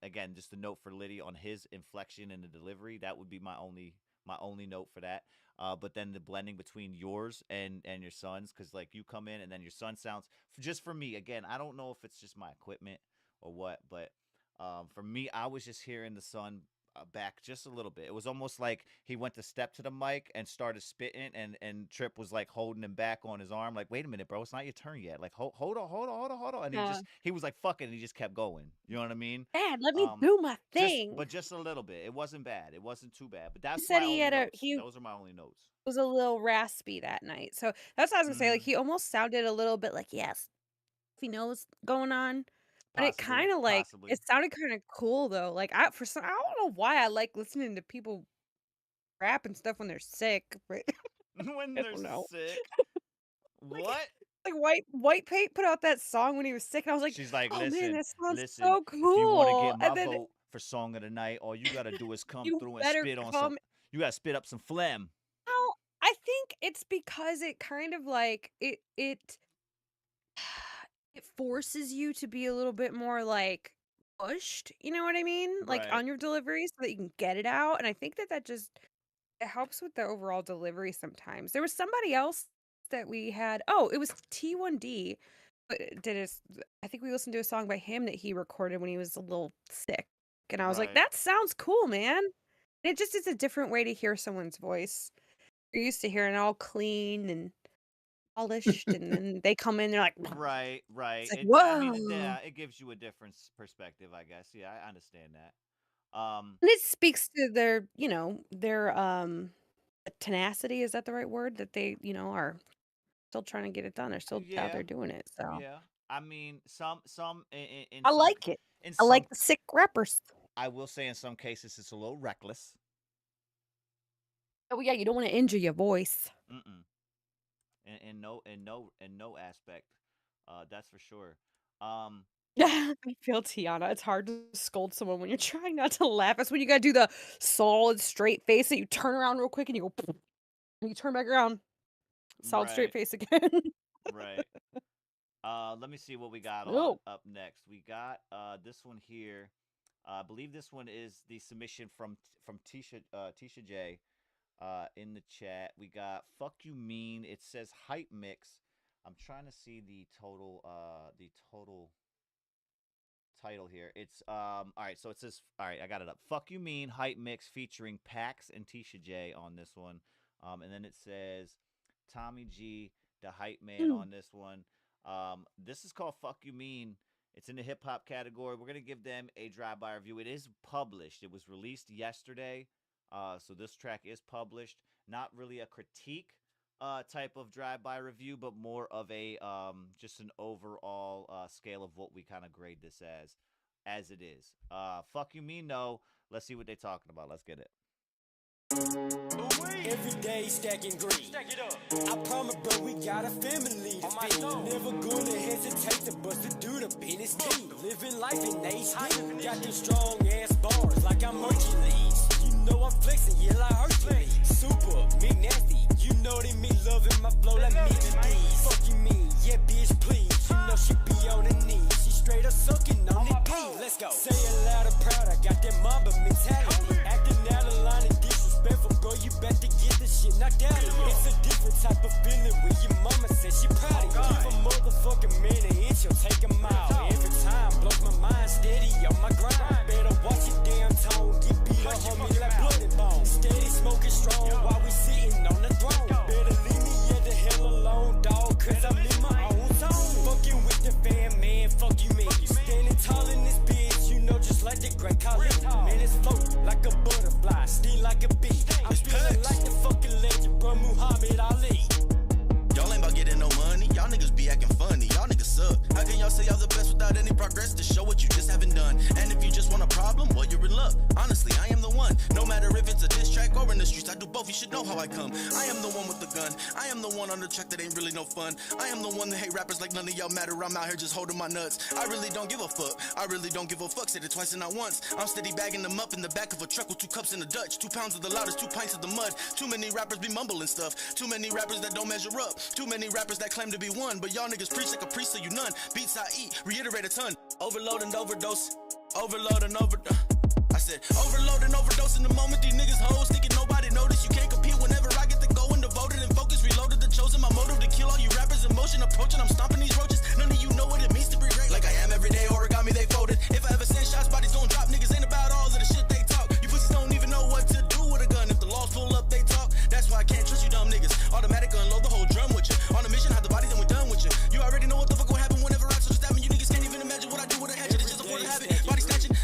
Again, just a note for Liddy on his inflection and the delivery. That would be my only note for that. But then the blending between yours and your son's, because like you come in and then your son sounds, just for me again, I don't know if it's just my equipment or what, but for me, I was just hearing the son back just a little bit. It was almost like he went to step to the mic and started spitting, and Trip was like holding him back on his arm, like, "Wait a minute, bro, it's not your turn yet. Like, hold on, hold on." And he was like, "Fuck it," and he just kept going. You know what I mean? Dad, let me do my thing. But just a little bit. It wasn't bad. It wasn't too bad. But He that's said my he only had notes. he Those are my only notes. was a little raspy that night. So that's what I was gonna say. Like he almost sounded a little bit like yes, he knows going on. But it Possibly, kind of like possibly. it sounded kind of cool though. Like I don't know why I like listening to people rap and stuff when they're sick. But When I they're don't know. sick. Like, What? like White Paint put out that song when he was sick, and I was like, She's like, oh man, listen, that sounds listen. so If you want to cool. get my And then vote for song of the night, all you gotta do is come you through and better spit on some. come. You gotta spit up some phlegm. No, I think it's because it kind of like it forces you to be a little bit more like pushed, you know what I mean? Like Right. on your delivery so that you can get it out. And I think that just it helps with the overall delivery sometimes. There was somebody else that we had. Oh, it was T1D. Did his I think we listened to a song by him that he recorded when he was a little sick. And I was like, Right. that sounds cool, man. And it just is a different way to hear someone's voice. You're used to hearing it all clean and polished, and then they come in, they're like, Right. it's like, I mean, whoa. yeah, it gives you a different perspective, I guess. Yeah, I understand that. And it speaks to their, their tenacity, is that the right word? That they, are still trying to get it done. They're still out Yeah, there doing it. So yeah. I mean, some in I some like it. in I some like the sick rappers. I will say in some cases it's a little reckless. Oh yeah, you don't want to injure your voice. Mm-mm. In no aspect. That's for sure. Um, I feel Tiana. It's hard to scold someone when you're trying not to laugh. It's when you gotta do the solid straight face that you turn around real quick and you go and you turn back around. Solid straight right, face again. right. Let me see what we got on Oh. up next. We got this one here. I believe this one is the submission from Tisha J. In the chat, we got "Fuck You Mean." It says hype mix. I'm trying to see the total title here. It's all right, so it says, all right, I got it up. "Fuck You Mean" hype mix featuring Pax and Tisha J on this one. And then it says Tommy G, the hype man, on this one. This is called "Fuck You Mean." It's in the hip hop category. We're gonna give them a drive-by review. It is published. It was released yesterday. So this track is published. Not really a critique. type of drive-by review, but more of a just an overall scale of what we kind of grade this as it is. Fuck you mean no. Let's see what they're talking about. Let's get it. Every day stacking green. Stack it up. I promise, bro, we got a family to feed. Never gonna hesitate to bust a dude up in his team. Living life in HD. Got them strong ass bars like I'm Hercules. You know I'm flexing, yeah, like Hercules. Super, me nasty. You know they me loving my flow like Mickey D's. Fuck you mean, yeah, bitch, please. You know she be on her knees. She straight up sucking on the D. Let's go. Say it loud and proud. I got that mamba mentality. Acting out of line and disrespectful, bro. You better get the shit knocked out of you. It's a different type of feeling when your mama said she proud of you. Give a motherfucking man an inch, you'll take him out. Every time blows my mind, steady on my grind. Better watch your damn tone. Get beat up, homie, like blood and bone. Steady smoking strong while we sitting on the throne. Better leave me at the hell alone, dog, cause I'm in my own zone. Fucking with the fan, man, fuck you, man. Standing tall in this bitch, you know, just like the great Khalid. Man, it's float like a butterfly, sting like a bee. I'm feeling like the fucking legend, bro, Muhammad Ali. Y'all ain't about getting no money. Y'all niggas be acting funny. Y'all niggas suck. How can y'all say y'all the best without any progress to show what you just haven't done? And if you just want a problem, well, you're in luck. Honestly, I am the one. No matter if it's a diss track or in the streets, I do both. You should know how I come. I am the one with the gun. I am the one on the track that ain't really no fun. I am the one that hate rappers like none of y'all matter. I'm out here just holding my nuts. I really don't give a fuck. I really don't give a fuck. Said it twice and not once. I'm steady bagging them up in the back of a truck with 2 cups in a Dutch. 2 pounds of the loudest, 2 pints of the mud. Too many rappers be mumbling stuff. Too many rappers that don't measure up. Too many rappers that claim to be one, but y'all niggas preach like a priest, so you none. Beats I eat, reiterate a ton. Overload and overdose. Overload and overdose. I said overload and overdose in the moment. These niggas hoes thinking nobody notice. You can't compete whenever I get to go and devoted and focus. Reloaded the chosen. My motive to kill all you rappers in motion. Approaching, I'm stomping these roaches. None of you know what it means to be great. Like I am every day. Origami they folded. If I ever send shots, bodies gon' drop. Niggas ain't about all of the shit they talk. You pussies don't even know what to do with a gun. If the laws pull up, they talk. That's why I can't trust you dumb niggas. Automatic unload the whole drum with you. On a mission, have the body, then we're done with you. You already know what the fuck will happen whenever I touch that. You niggas can't even imagine what I do with a hatchet. It's just a part of habit. Body snatching.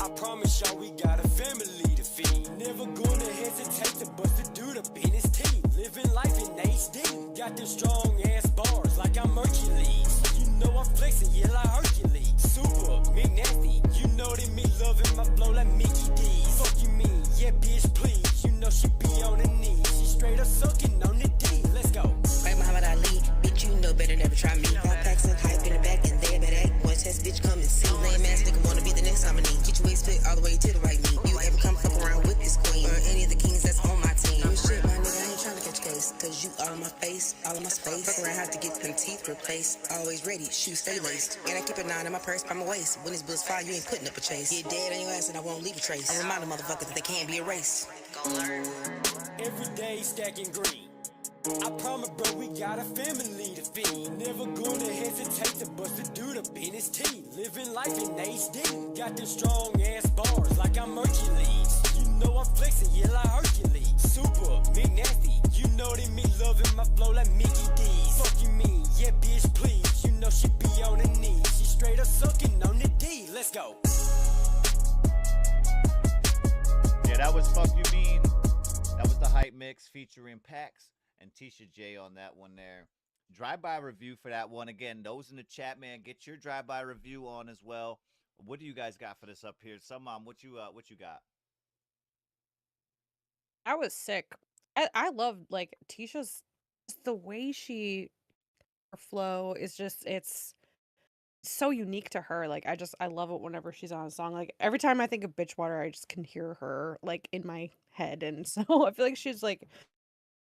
I promise y'all we got a family to feed. Never gonna hesitate to bust a dude up in his team. Living life in HD. Got them strong ass bars like I'm Hercules. You know I'm flexing, yeah, like Hercules. Super, me nasty. You know that me loving my flow like Mickey D's. Fuck you mean, yeah, bitch, please. You know she be on her knees. She straight up sucking on the D. Let's go. Like Muhammad Ali, bitch, you know better, never try me. Got packs and hype in the back and there, but act one test, bitch, come and see. Lame ass nigga wanna be the next nominee. Get your waist split all the way to the right knee. You ever come fuck around with this queen or any of the kings that's on my team? Oh shit, my nigga, I ain't tryna catch case. Cause you all in my face, all in my space. Fuck around, have to get them teeth replaced. Always ready, shoes stay laced. And I keep a 9 in my purse by my waist. When these bills fire, you ain't putting up a chase. Get dead on your ass and I won't leave a trace. I remind a motherfucker that they can't be erased. Every day stacking green. I promise, bro, we got a family to feed. Never gonna hesitate to bust a dude up in his team. Living life in HD. Got them strong ass bars like I'm Hercules. You know I'm flexing, yeah, like Hercules. Super, me nasty. You know that me loving my flow like Mickey D's. Fuck you mean, yeah, bitch, please. You know she be on her knees. She straight up sucking on the D. Let's go. Yeah, that was Fuck You Mean. That was the hype mix featuring Pax and Tisha J on that one there. Drive-by review for that one. Again, those in the chat, man, get your drive-by review on as well. What do you guys got for this up here? Mom, what you got? I was sick. I love like Tisha's the way her flow is just it's so unique to her. Like I love it whenever she's on a song. Like every time I think of Bitchwater, I just can hear her like in my head. And so I feel like she's like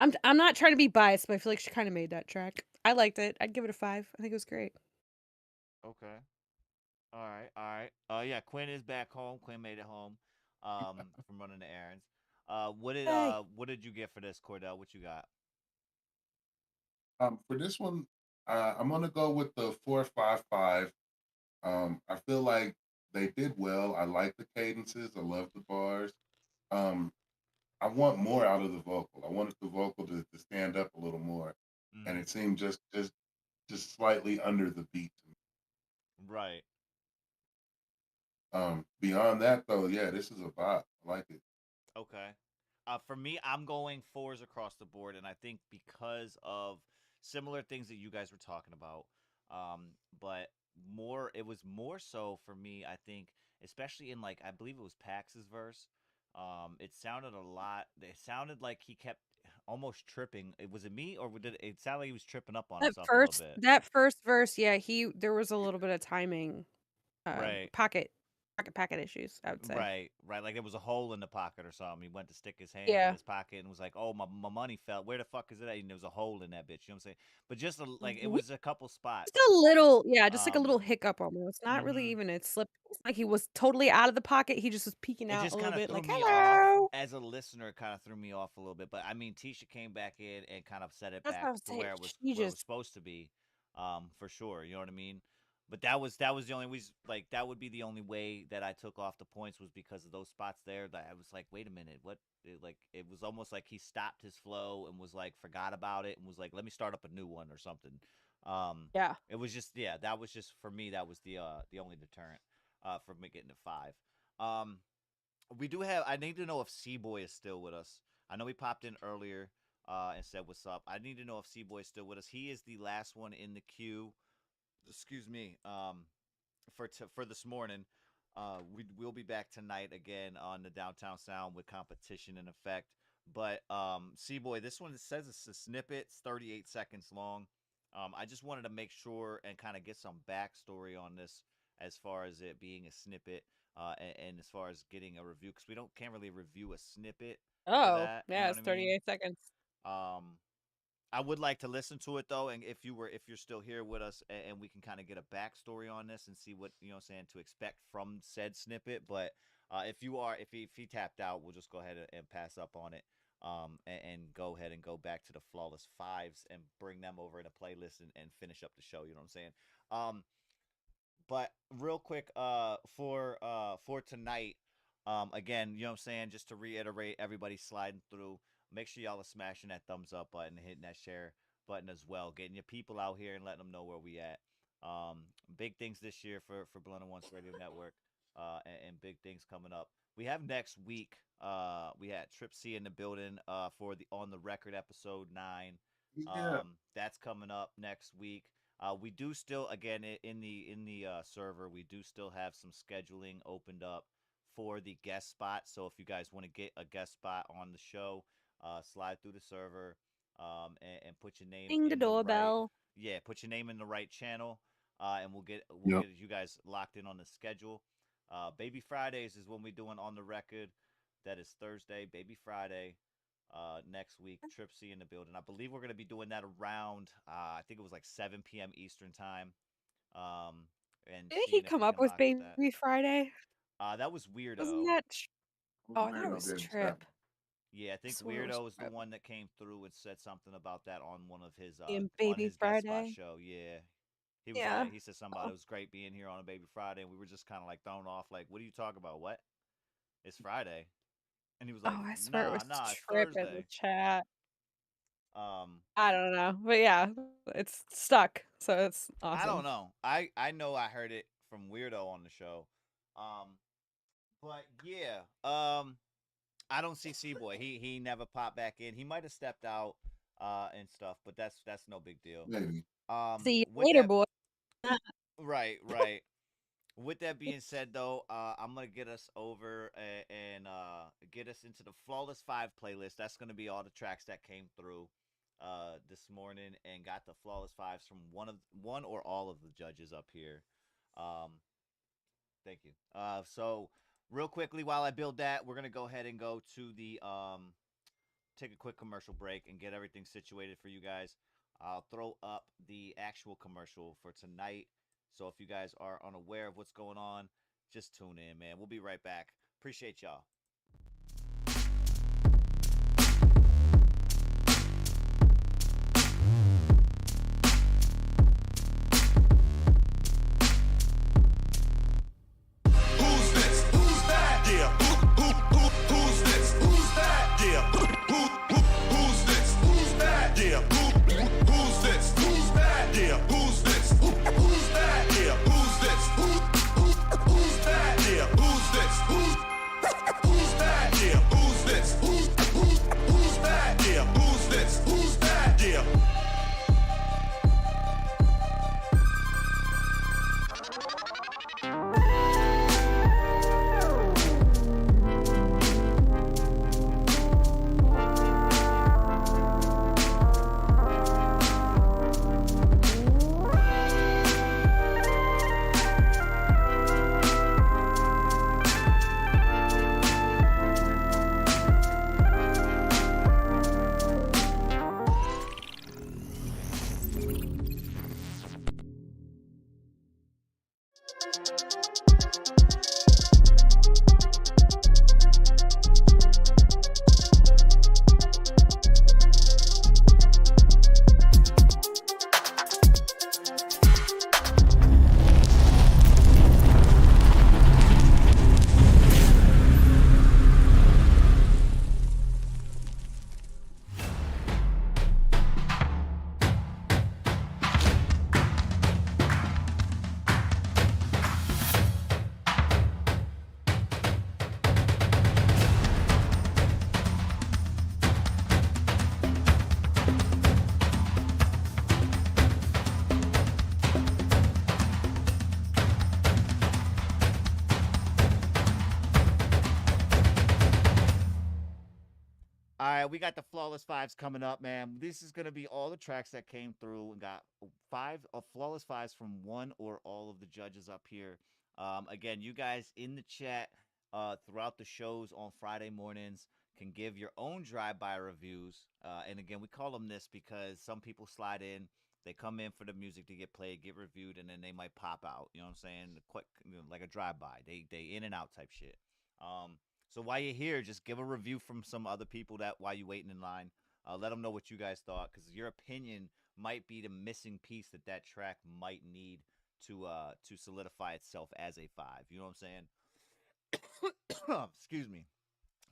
I'm not trying to be biased, but I feel like she kind of made that track. I liked it. I'd give it a 5. I think it was great. Okay. All right. Yeah, Quinn is back home. Quinn made it home from running the errands. What did you get for this, Cordell? What you got? For this one, I'm gonna go with the 4.55. I feel like they did well. I like the cadences. I love the bars. I want more out of the vocal. I wanted the vocal to stand up a little more, and it seemed just slightly under the beat to me. Right. Beyond that, though, yeah, this is a bop. I like it. Okay. For me, I'm going 4s across the board, and I think because of similar things that you guys were talking about, but it was more so for me, I think, especially in like, I believe it was Pax's verse. It sounded like he kept almost tripping. Was it me, or did it sound like he was tripping up on himself a little bit? That first verse, yeah, there was a little bit of timing, Right. pocket issues, I would say. Right. Like there was a hole in the pocket or something. He went to stick his hand in Yeah. his pocket and was like, "Oh, my money fell. Where the fuck is it at?" And there was a hole in that bitch. You know what I'm saying? But just like it was a couple spots. Just a little, yeah, just like a little hiccup almost. Not really Mhm. even a slip. It's like he was totally out of the pocket. He just was peeking It out just a little kind of bit, threw like, me "Hello." off as a listener. It kind of threw me off a little bit. But I mean, Tisha came back in and kind of set it That's what back I was to saying. where it was She just supposed to be, for sure. You know what I mean? But that was the only reason. Like that would be the only way that I took off the points was because of those spots there. That I was like, wait a minute, what? It was almost like he stopped his flow and was like forgot about it and was like, let me start up a new one or something. Yeah. It was just that was just for me. That was the only deterrent for me getting to 5. We do have. I need to know if C-Boy is still with us. I know he popped in earlier and said what's up. I need to know if C-Boy is still with us. He is the last one in the queue. Excuse me. For this morning, we'll be back tonight again on the Downtown Sound with competition in effect. But C-Boy, this one says it's a snippet. It's 38 seconds long. I just wanted to make sure and kind of get some backstory on this as far as it being a snippet and as far as getting a review, because we can't really review a snippet for Oh, that. You yeah, know it's what I mean? 38 seconds. I would like to listen to it though, and if you're still here with us, and we can kind of get a backstory on this and see what to expect from said snippet. But if he tapped out, we'll just go ahead and pass up on it, and go ahead and go back to the Flawless Fives and bring them over in a playlist and finish up the show. You know what I'm saying? But real quick, for tonight, again, you know what I'm saying, just to reiterate, everybody sliding through. Make sure y'all are smashing that thumbs up button, hitting that share button as well, getting your people out here and letting them know where we at. Big things this year for Blunt and Once Radio Network, and big things coming up. We have next week. We had Trip C in the building for the On the Record episode 9. Yeah. That's coming up next week. We do still, again, in the server, we do still have some scheduling opened up for the guest spot. So if you guys want to get a guest spot on the show, slide through the server, and put your name Ding in the right, doorbell. put your name in the right channel, and we'll get Yep. you guys locked in on the schedule. Baby Fridays is when we're doing On the Record. That is Thursday, Baby Friday. Next week, Trip C in the building. I believe we're going to be doing that around, I think it was like 7 p.m. Eastern time. And Didn't he seeing if come we up can with lock Baby that. Friday? That was Wasn't Weirdo. that? Oh, that Weirdo was didn't Trip. Yeah, I think Swear it was Weirdo was the Trip. one that came through and said something about that on one of his In on Baby his guest spot Friday. show. Yeah. He was Yeah. like, he said something about it was great being here on a Baby Friday, and we were just kind of like thrown off, like, what are you talking about? What? It's Friday. And he was like, Oh, I swear it was nah, it's Trip in the Thursday. chat. I don't know, but yeah, it's stuck, so it's I don't awesome. know. I know I heard it from Weirdo on the show. But yeah, I don't see C-Boy. He never popped back in. He might have stepped out and stuff, but that's no big deal. Maybe. See you With later, that, boy. right. With that being said, though, I'm gonna get us over and get us into the Flawless 5 playlist. That's gonna be all the tracks that came through this morning and got the Flawless 5s from one or all of the judges up here. Thank you. So real quickly, while I build that, we're gonna go ahead and go to the take a quick commercial break and get everything situated for you guys. I'll throw up the actual commercial for tonight. So if you guys are unaware of what's going on, just tune in, man. We'll be right back. Appreciate y'all. Who's this? Who's that? Yeah. Who's this? Who's that? Yeah. Who's this? Who's that? Yeah. Who's this? Who's that? Yeah. Who's this? Who's that? Yeah. Who's this? Who's that? Yeah. Who's this? Who's right, we got the Flawless Fives coming up, man. This is going to be all the tracks that came through and got Flawless Fives from one or all of the judges up here. Again, you guys in the chat throughout the shows on Friday mornings can give your own drive-by reviews. And again, we call them this because some people slide in, they come in for the music to get played, get reviewed, and then they might pop out. You know what I'm saying? Quick, like a drive-by. They in and out type shit. So while you're here, just give a review from some other people that while you're waiting in line. Let them know what you guys thought, because your opinion might be the missing piece that track might need to solidify itself as a 5. You know what I'm saying? Excuse me.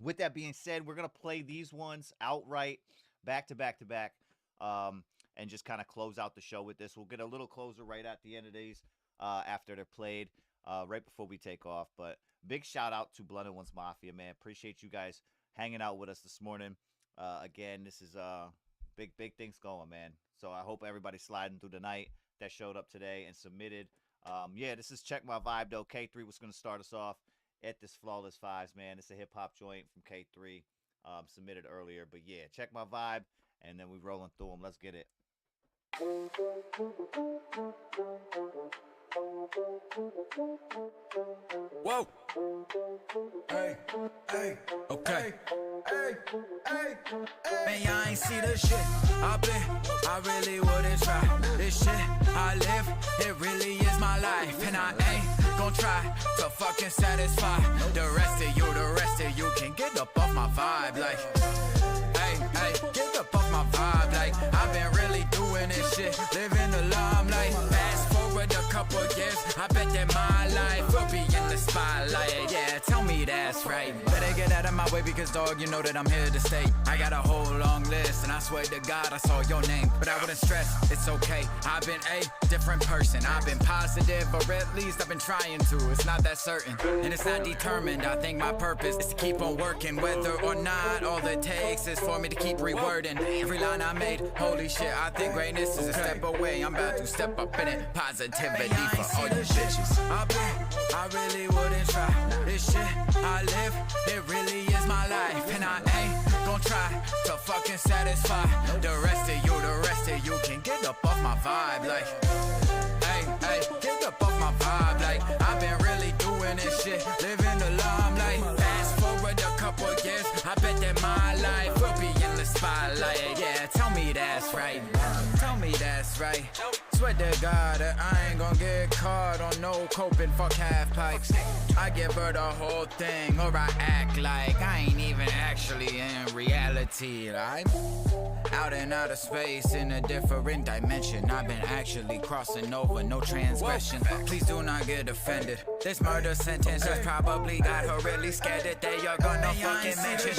With that being said, we're going to play these ones outright, back to back to back, and just kind of close out the show with this. We'll get a little closer right at the end of these after they're played, right before we take off. But big shout out to Blunted Ones Mafia, man. Appreciate you guys hanging out with us this morning. Again, this is big things going, man. So I hope everybody's sliding through the night that showed up today and submitted. Yeah, this is Check My Vibe, though. K3 was going to start us off at this Flawless Fives, man. It's a hip-hop joint from K3, submitted earlier. But yeah, Check My Vibe, and then we rolling through them. Let's get it. Whoa. Hey, hey, okay. Hey, hey, man, y'all ain't see the shit. I really wouldn't try. This shit I live, it really is my life. And I ain't gon' try to fucking satisfy the rest of you can get up off my vibe. Like, hey, get up off my vibe. Like, I've been really doing this shit, living the limelight. Fast forward a couple years, I bet that my life will be in the spotlight. Yeah, tell me that's right. Better get out of my way because, dog, you know that I'm here to stay. I got a whole long list, and I swear to God I saw your name. But I wouldn't stress, it's okay. I've been a different person. I've been positive, or at least I've been trying to. It's not that certain, and it's not determined. I think my purpose is to keep on working, whether or not all it takes is for me to keep rewording every line I made. Holy shit, I think greatness is a step away. I'm about to step up in it. Positivity for all you bitches. I really wouldn't try. This shit I live, it really is my life. And I ain't gon' try to fucking satisfy the rest of you can get up off my vibe. Like, hey, get up off my vibe. Like, I've been really doing this shit, living the limelight. Fast forward a couple years, I bet that my life will be in the spotlight. Yeah, tell me that's right. Tell me that's right. Swear to God that I ain't gon' get caught on no coping, fuck half pipes. I give her the whole thing, or I act like I ain't even actually in reality. I'm out and out of space in a different dimension. I've been actually crossing over, no transgression. Please do not get offended. This murder sentence has probably got her really scared that they are gonna fucking mention.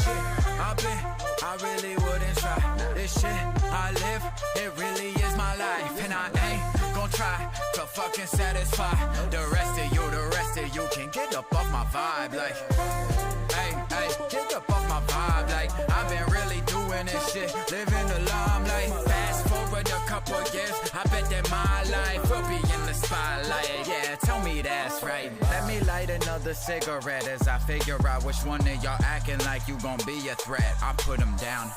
I really wouldn't try. This shit I live, it really is my life. And I ain't gon' try to fucking satisfy the rest of you can get up off my vibe. Like, hey, get up off my vibe. Like, I've been really doing this shit, living the limelight. Fast forward a couple years, I bet that my life will be in the spotlight. Yeah, tell me that's right. Let me light another cigarette as I figure out which one of y'all acting like you gon' be a threat. I put him down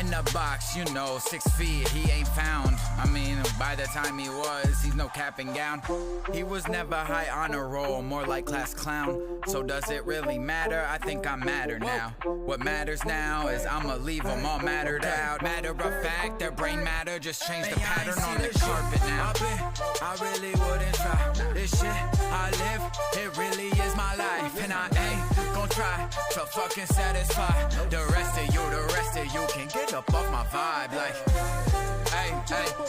in the box, you know, 6 feet, he ain't found. I mean, by the time he was, he's no cap and gown. He was never high honor roll, more like class clown. So does it really matter? I think I matter now. What matters now is I'ma leave them all mattered out. Matter of fact, their brain matter just changed the pattern on the carpet now. I really wouldn't try. This shit I live, it really is my life. And I ain't gon' try to fucking satisfy the rest of you can get up off my vibe. Like, hey,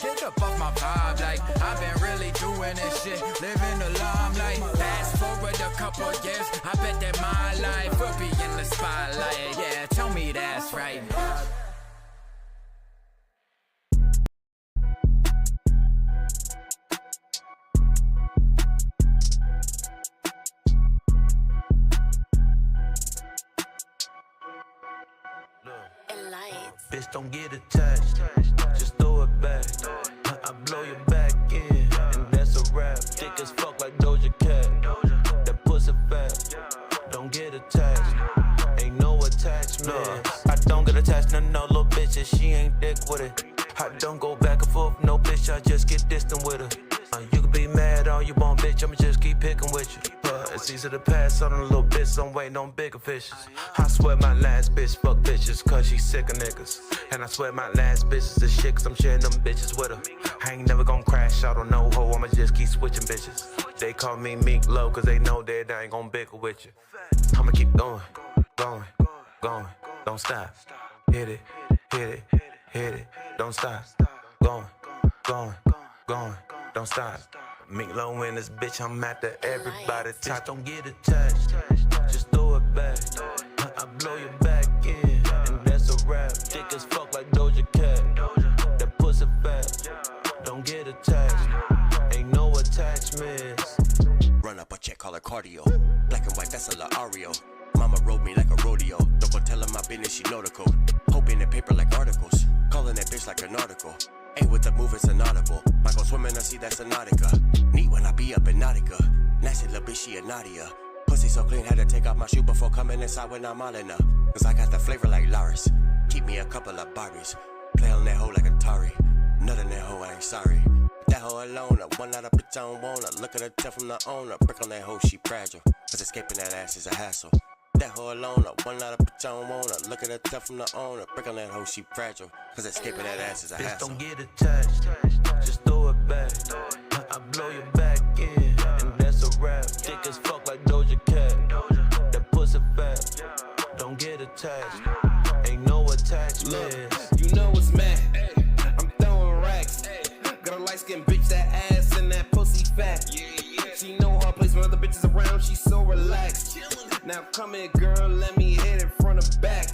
get up off my vibe. Like, I've been really doing this shit, living the limelight. Fast forward a couple years, I bet that my life will be in the spotlight. Yeah, tell me that's right. Bitch, don't get attached, just throw it back. I blow your back in, and that's a wrap. Thick as fuck like Doja Cat, that pussy fat. Don't get attached, ain't no attachment. I don't get attached bitches, she ain't thick with it. I don't go back and forth, no bitch, I just get distant with her. You can be mad all you want, bitch, I'ma just keep picking with you. It's easy to pass on a little bitch, I'm waiting on bigger fishes. I swear my last bitch fuck bitches, cause she sick of niggas. And I swear my last bitch is the shit, cause I'm sharing them bitches with her. I ain't never gonna crash out on no hoe, I'ma just keep switching bitches. They call me Meek Low, cause they know that I ain't gonna bicker with you. I'ma keep going, going, going, don't stop. Hit it, hit it, hit it, don't stop. Going, going, going, don't stop. Meek Low in this bitch, I'm after everybody. Top, don't get attached, just throw it back. I blow your back in, and that's a wrap. Thick as fuck like Doja Cat. That pussy fat, don't get attached. Ain't no attachments. Run up a check, call her cardio. Black and white, that's a La Ario. Mama rode me like a rodeo. Don't go tell her my business, she know the code. Hope in the paper like articles. Calling that bitch like an article. Ain't with the move, it's an audible. Might go swimming, I see that's a Nautica. Neat when I be up in Nautica. Nasty little bitch, she a Nadia. Pussy so clean, had to take off my shoe before coming inside when I'm all in her. Cause I got the flavor like Laris. Keep me a couple of Barbies. Play on that hoe like Atari. Nut in that hoe, I ain't sorry. That hoe alone, one out of bitch I don't want her. Look at her tell from the owner. Brick on that hoe, she fragile. Cause escaping that ass is a hassle. That hoe alone, one out of bitch I don't want her. Look at her tell from the owner. Brick on that hoe, she fragile. Cause escaping that ass is a hassle. Don't get attached, just throw it back. I blow your back in, and that's a wrap. Thick as fuck like Doja Cat. That pussy fat, don't get attached. Ain't no attachments. You know what's mad? I'm throwing racks. Got a light skinned bitch, that ass and that pussy fat. She know her place when other bitches around, she's so relaxed. Now come here, girl, let me hit it front or back.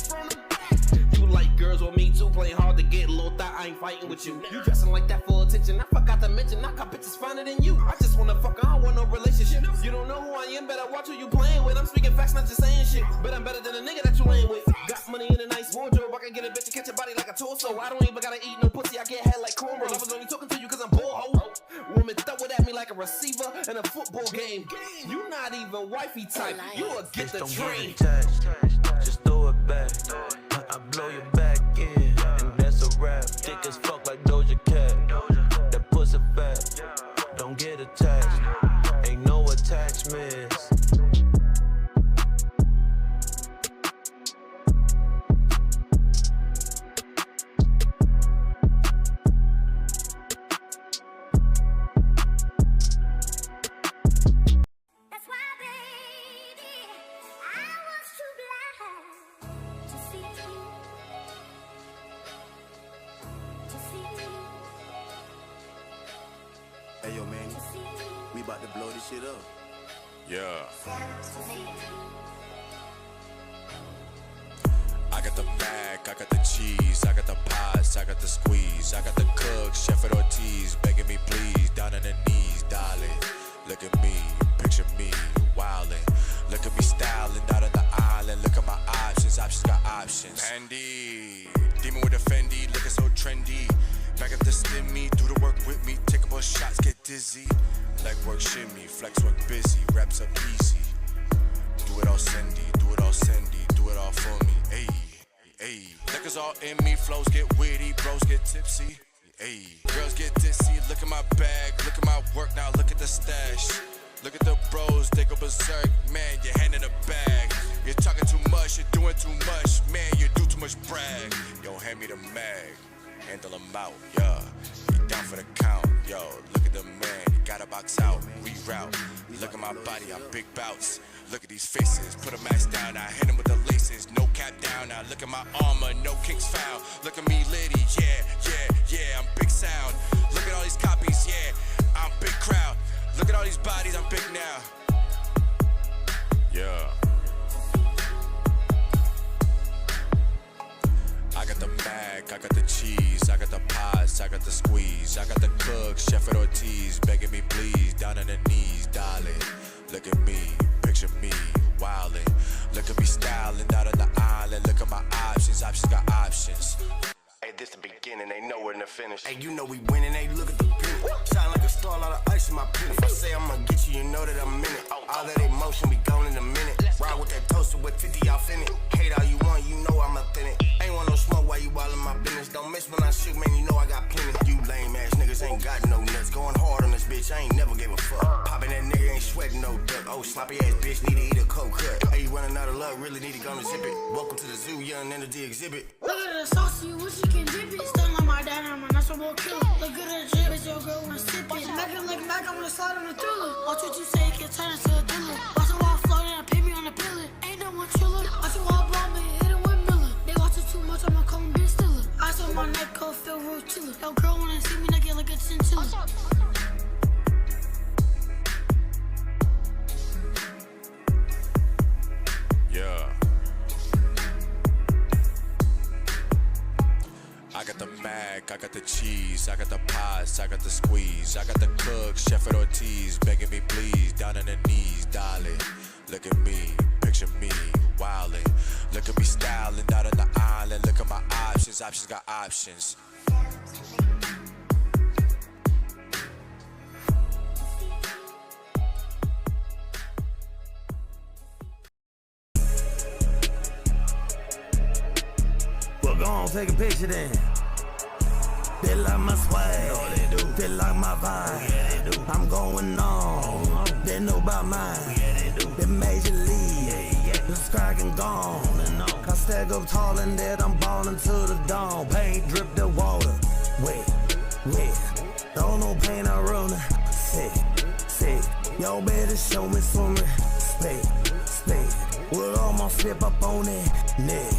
You like girls with me too, playing hard to get, little thought I ain't fighting with you. You dressing like that for attention, I forgot to mention, I got bitches finer than you. I just wanna fuck, I don't want no relationship. You don't know who I am, better watch who you playing with. I'm speaking facts, not just saying shit. But I'm better than a nigga that you ain't with. Got money in a nice wardrobe, I can get a bitch to catch a body like a torso. I don't even gotta eat no pussy, I get head like cornrows. I was only talking to you cause I'm bored, ho. Woman throw it at me like a receiver in a football game. You not even wifey type, you'll get the train. Just throw it back. I blow your back in, and that's a wrap. Thick as fuck like Doja Cat. That pussy fat, don't get attached. Ain't no attachments. Hey yo, man, we about to blow this shit up. Yeah. I got the bag, I got the cheese, I got the pies, I got the squeeze, I got the cook, Chef at Ortiz, begging me please, down on the knees, darling. Look at me, picture me, wildin'. Look at me styling out on the island, look at my options got options. Andy, demon with a Fendi, looking so trendy. Back up the stimmy, do the work with me, take a bunch shots, get dizzy. Leg work shimmy, flex work busy, raps up easy. Do it all Cindy, do it all Cindy, do it all for me, ayy, ayy. Liquors all in me, flows get witty, bros get tipsy, ayy. Girls get dizzy, look at my bag, look at my work, now look at the stash. Look at the bros, they go berserk, man, you're handing a bag. You're talking too much, you're doing too much, man, you do too much brag. Yo, hand me the mag. Handle them out, yeah. Get down for the count, yo. Look at the man, he got a box out, reroute. Look at my body, I'm big bouts. Look at these faces, put a mask down, I hit him with the laces. No cap down, now look at my armor, no kinks found. Look at me, Liddy, yeah, I'm big sound. Look at all these copies, yeah, I'm big crowd. Look at all these bodies, I'm big now. Yeah. I got the bag, I got the cheese, I got the pies, I got the squeeze, I got the cook, Chef at Ortiz, begging me please, down on the knees, darling. Look at me, picture me, wildin'. Look at me styling out on the island, look at my options got options. Hey, this the beginning, ain't nowhere in the finish. Hey, you know we winning, hey, look at the penny. Shine like a star, a lot of ice in my penny. If I say I'm gonna get you, you know that I'm in it. All that emotion, we gone in a minute. Ride with that toaster with 50 off in it. Hate all you want, you know I'm authentic. Ain't want no smoke while you all in my business. bitch, I ain't never gave a fuck. Poppin' that nigga ain't sweating no duck. Oh, sloppy ass bitch, need to eat a cold cut. Hey, you running out of luck, really need to go and zip it. Welcome to the zoo, young energy exhibit. Look at the sauce, you wish you can dip it. Stunning like my dad, I'm a natural killer. Look at the drip, it's your girl wanna sip it. Make it look back, I'm gonna slide on the thriller. Watch what you say, can turn into a thriller. Watch the wall floating, I pin me on the pillar. Ain't no one chiller. Watch the wall blow me, hit it with Miller. They watch it too much, I'ma call him Ben Stiller. I saw my neck cold, feel real chiller. Yo, girl wanna see me naked like a chinchilla. Yeah. I got the mac, I got the cheese, I got the pies, I got the squeeze, I got the cook, Chef at Ortiz, begging me please, down on the knees, darling. Look at me, picture me, wildin'. Look at me styling out on the island. Look at my options, options got options. Well, go on, take a picture then. They like my swag, no, they do. They like my vibe, yeah, they do. I'm going on, they know about mine, yeah, they do. They major league, yeah. The sky can gone, I stack up tall and dead, I'm ballin' to the dawn. Paint drip the water, wet, don't no pain I run, sick, y'all better show me swimming, spade, we'll almost slip up on that neck.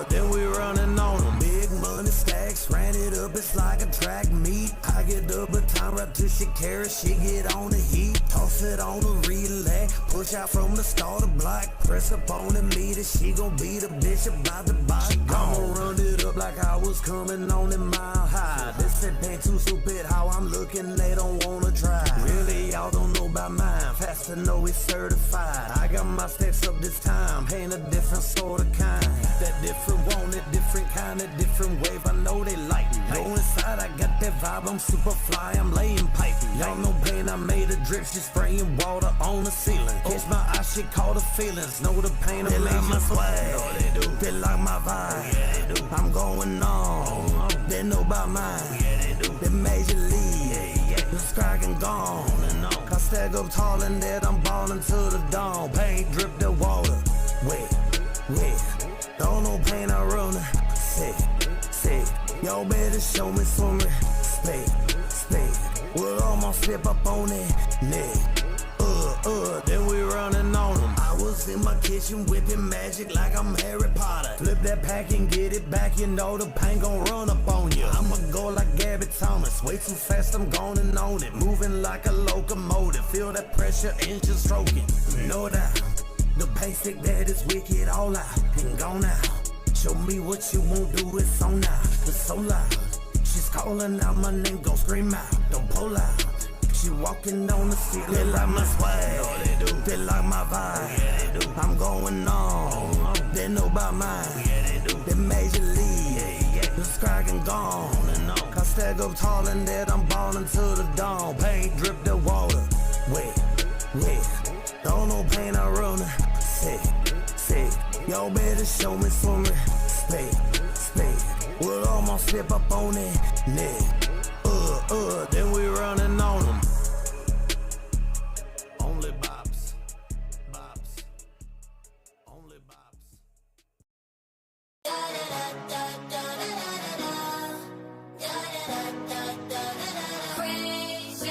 Then we running on them. Big money stacks, ran it up, it's like a track meet. I get the baton right till she carry, she get on the heat. Toss it on the relay, push out from the starter block. Press up on the meter, she gon' be the bitch about the body. I'ma run it up like I was coming on in Mile High. This shit ain't too stupid, how I'm looking, they don't wanna try. Really, y'all don't know about mine, fast to know it's certified. I got my stacks up this time, ain't a different sort of kind. That different want it, different kind of different wave, I know they like me. Go inside, I got that vibe, I'm super fly, I'm laying pipe. Y'all know pain, I made a drip, she spraying water on the ceiling. Catch my eye, she call the feelings, know the pain, they like my swag, no, they do. They like my vibe, yeah, they do. I'm going on, they know about mine, yeah, they do. They major league, yeah. The sky can gone, I stack up tall and dead, I'm ballin' to the dawn. Paint drip the water, wet, don't no pain I run, sick, y'all better show me swimming, spade, we'll almost slip up on that neck. Then we running on them. I was in my kitchen whipping magic like I'm Harry Potter. Flip that pack and get it back, you know the pain gon' run up on you. I'ma go like Gabby Thomas, way too fast, I'm gone and on it. Moving like a locomotive, feel that pressure, engine stroking. No doubt, the paint stick that is wicked, all out and gone out. Show me what you won't do, it's on now, it's so loud. She's calling out my name, gon' scream out, don't pull out. She walking on the ceiling, they like my swag, no, they do. They like my vibe, yeah, they do. I'm going on, they know about mine, yeah, they do. They major league, yeah. The sky can gone, I stack up tall and dead, I'm ballin' to the dawn. Paint drip the water, wet, don't no pain I run, sick, y'all better show me swimming, spade, we'll almost slip up on that neck. Then we running on them. Only bops, only bops. Crazy.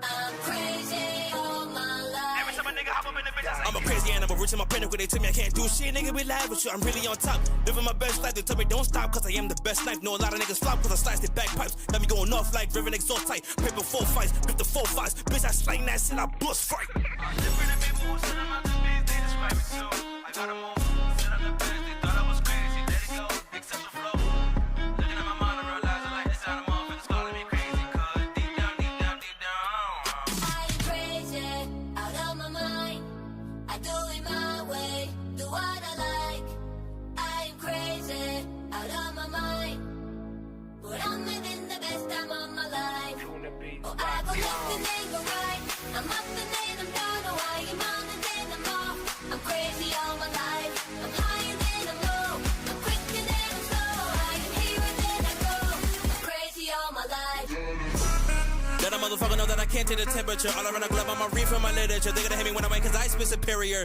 I'm crazy all my life. Every time a nigga hop up in the bitch, I'm a crazy animal, rich in my pinnacle. They tell me I can't do shit, nigga, we live with you. I'm really on top, living my best life. They tell me don't stop, cause I am the best knife. Know a lot of niggas flop, cause I slice their bagpipes. Got me going off like Riven exhaust tight. Paper 4 fights, grip the 4 5s. Bitch, I slang that shit, I bust fright. I'm different than people who sit on my beats, they describe me too. I got them all, sit on the bench, they thought I was crazy. Let it go, accept the flow. Looking at my mind, I'm realizing like this out of motherfuckers calling me crazy. Cause deep down, I'm crazy, out of my mind. I do it my way, do what I like. I'm crazy, out of my mind. But I'm living the best time of my life. Oh, I go left and then go right. I'm up and then I'm down. Oh, I am on and then I'm off. I'm crazy all my life. can't take the temperature. All around the globe, I'm a read from my literature. They gonna hate me when I win, cause I spit superior.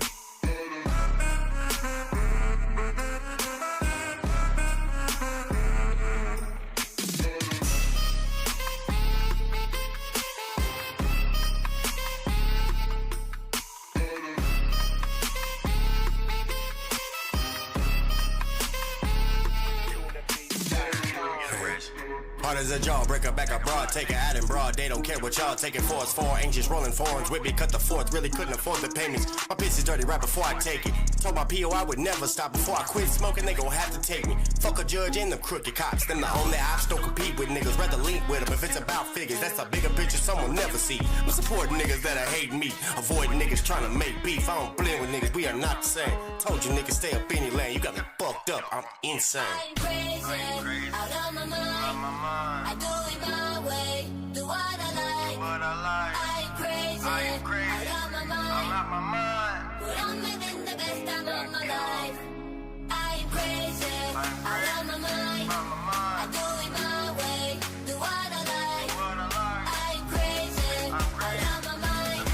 Hard as a jawbreaker, back abroad, take it out in broad. They don't care what y'all taking for us. 4 anxious, rolling foreigns with me, cut the fourth. Really couldn't afford the payments. My piss is dirty right before I take it. Told my PO I would never stop before I quit smoking. They gon' have to take me. Fuck a judge and the crooked cops. Them the only ops don't compete with niggas. Rather link with them if it's about figures. That's a bigger picture someone never see. I'm supporting niggas that are hating me. Avoiding niggas trying to make beef. I don't blend with niggas. We are not the same. Told you niggas stay up in your lane. You got me fucked up. I'm insane. I'm crazy, out of my mind. I do it my way, do what I like. I'm crazy, out of my mind. But I'm living the best time of my life. I'm crazy, out of my mind. I do it my way, do what I like. I'm crazy, out of my mind.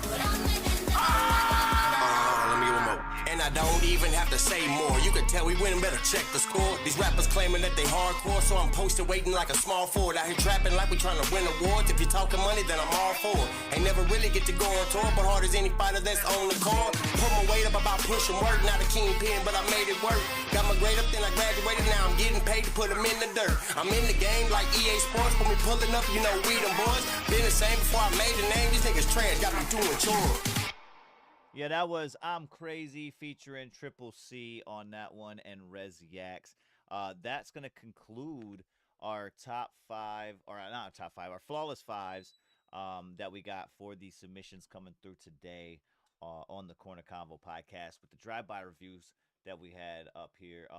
But I'm living the best time of my life. Let me get one more. And I don't even have to say more. You can tell we winning, better check the score. These rappers claiming that they hardcore, so I'm posted waiting like a small forward. Out here trapping like we trying to win awards. If you're talking money, then I'm all for it. Ain't never really get to go on tour, but hard as any fighter that's on the card. Put my weight up about pushing work, not a kingpin, but I made it work. Got my grade up, then I graduated, now I'm getting paid to put them in the dirt. I'm in the game like EA Sports, when we pulling up, you know we them boys. Been the same before I made the name, these niggas trash, got me doing chores. Yeah, that was I'm Crazy featuring Triple C on that one and Rez Yax. That's going to conclude our top 5, or not top 5, our flawless 5s that we got for the submissions coming through today on the Korner Konvo podcast with the drive-by reviews that we had up here.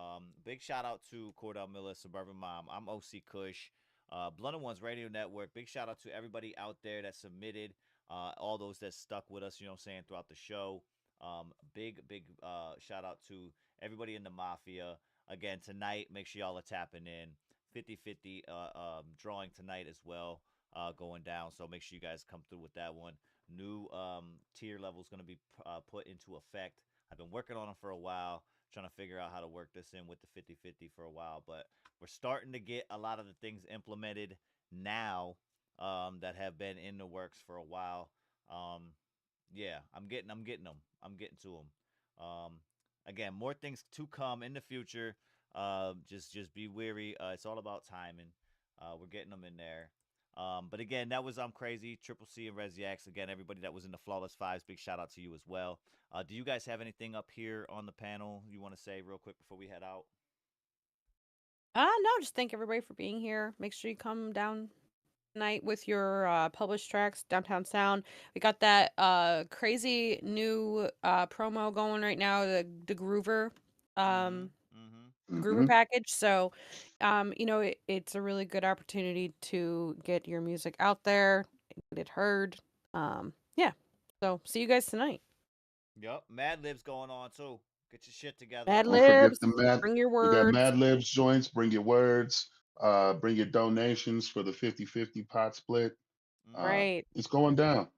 Big shout out to Cordell Miller, Suburban Mom. I'm OC Kush, Blunt and Ones Radio Network. Big shout out to everybody out there that submitted. All those that stuck with us, you know what I'm saying, throughout the show. Big shout out to everybody in the Mafia. Again, tonight, make sure y'all are tapping in. 50-50 drawing tonight as well going down. So make sure you guys come through with that one. New tier level is going to be put into effect. I've been working on them for a while, trying to figure out how to work this in with the 50-50 for a while. But we're starting to get a lot of the things implemented now that have been in the works for a while. Yeah, I'm getting them. I'm getting to them. Again, more things to come in the future. Just be weary. It's all about timing. We're getting them in there. But again, that was I'm Crazy, Triple C and Rez Yax. Again, everybody that was in the Flawless 5s, big shout out to you as well. Do you guys have anything up here on the panel you want to say real quick before we head out? No, just thank everybody for being here. Make sure you come down tonight with your published tracks, Downtown Sound. We got that crazy new promo going right now, the Groover Groover package. So it's a really good opportunity to get your music out there, get it heard. Yeah. So see you guys tonight. Yep, Mad Libs going on too. Get your shit together. Mad Don't forget Libs, the Mad. bring your We got words. Mad Libs joints. Bring your words. Bring your donations for the 50-50 pot split. Right. It's going down.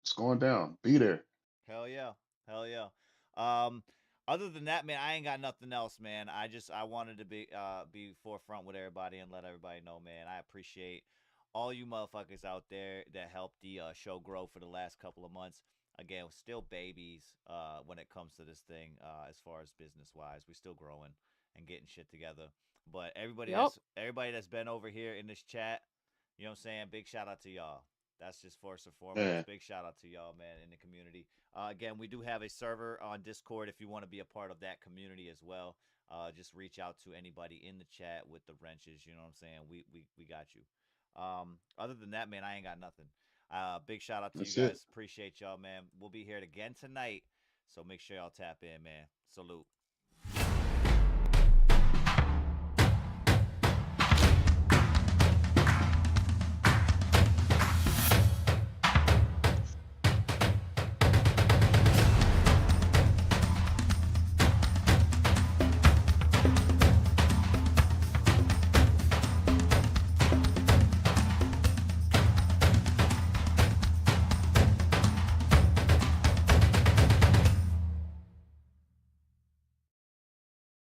It's going down. Be there. Hell yeah. Other than that, man, I ain't got nothing else, man. I wanted to be forefront with everybody and let everybody know, man. I appreciate all you motherfuckers out there that helped the show grow for the last couple of months. Again, we're still babies when it comes to this thing as far as business wise. We're still growing and getting shit together. But everybody that's been over here in this chat, you know what I'm saying? Big shout out to y'all. That's just first and foremost. Yeah. Big shout out to y'all, man, in the community. Again, we do have a server on Discord if you want to be a part of that community as well. Just reach out to anybody in the chat with the wrenches. You know what I'm saying? We got you. Other than that, man, I ain't got nothing. Big shout out to That's you guys. it. Appreciate y'all, man. We'll be here again tonight. So make sure y'all tap in, man. Salute.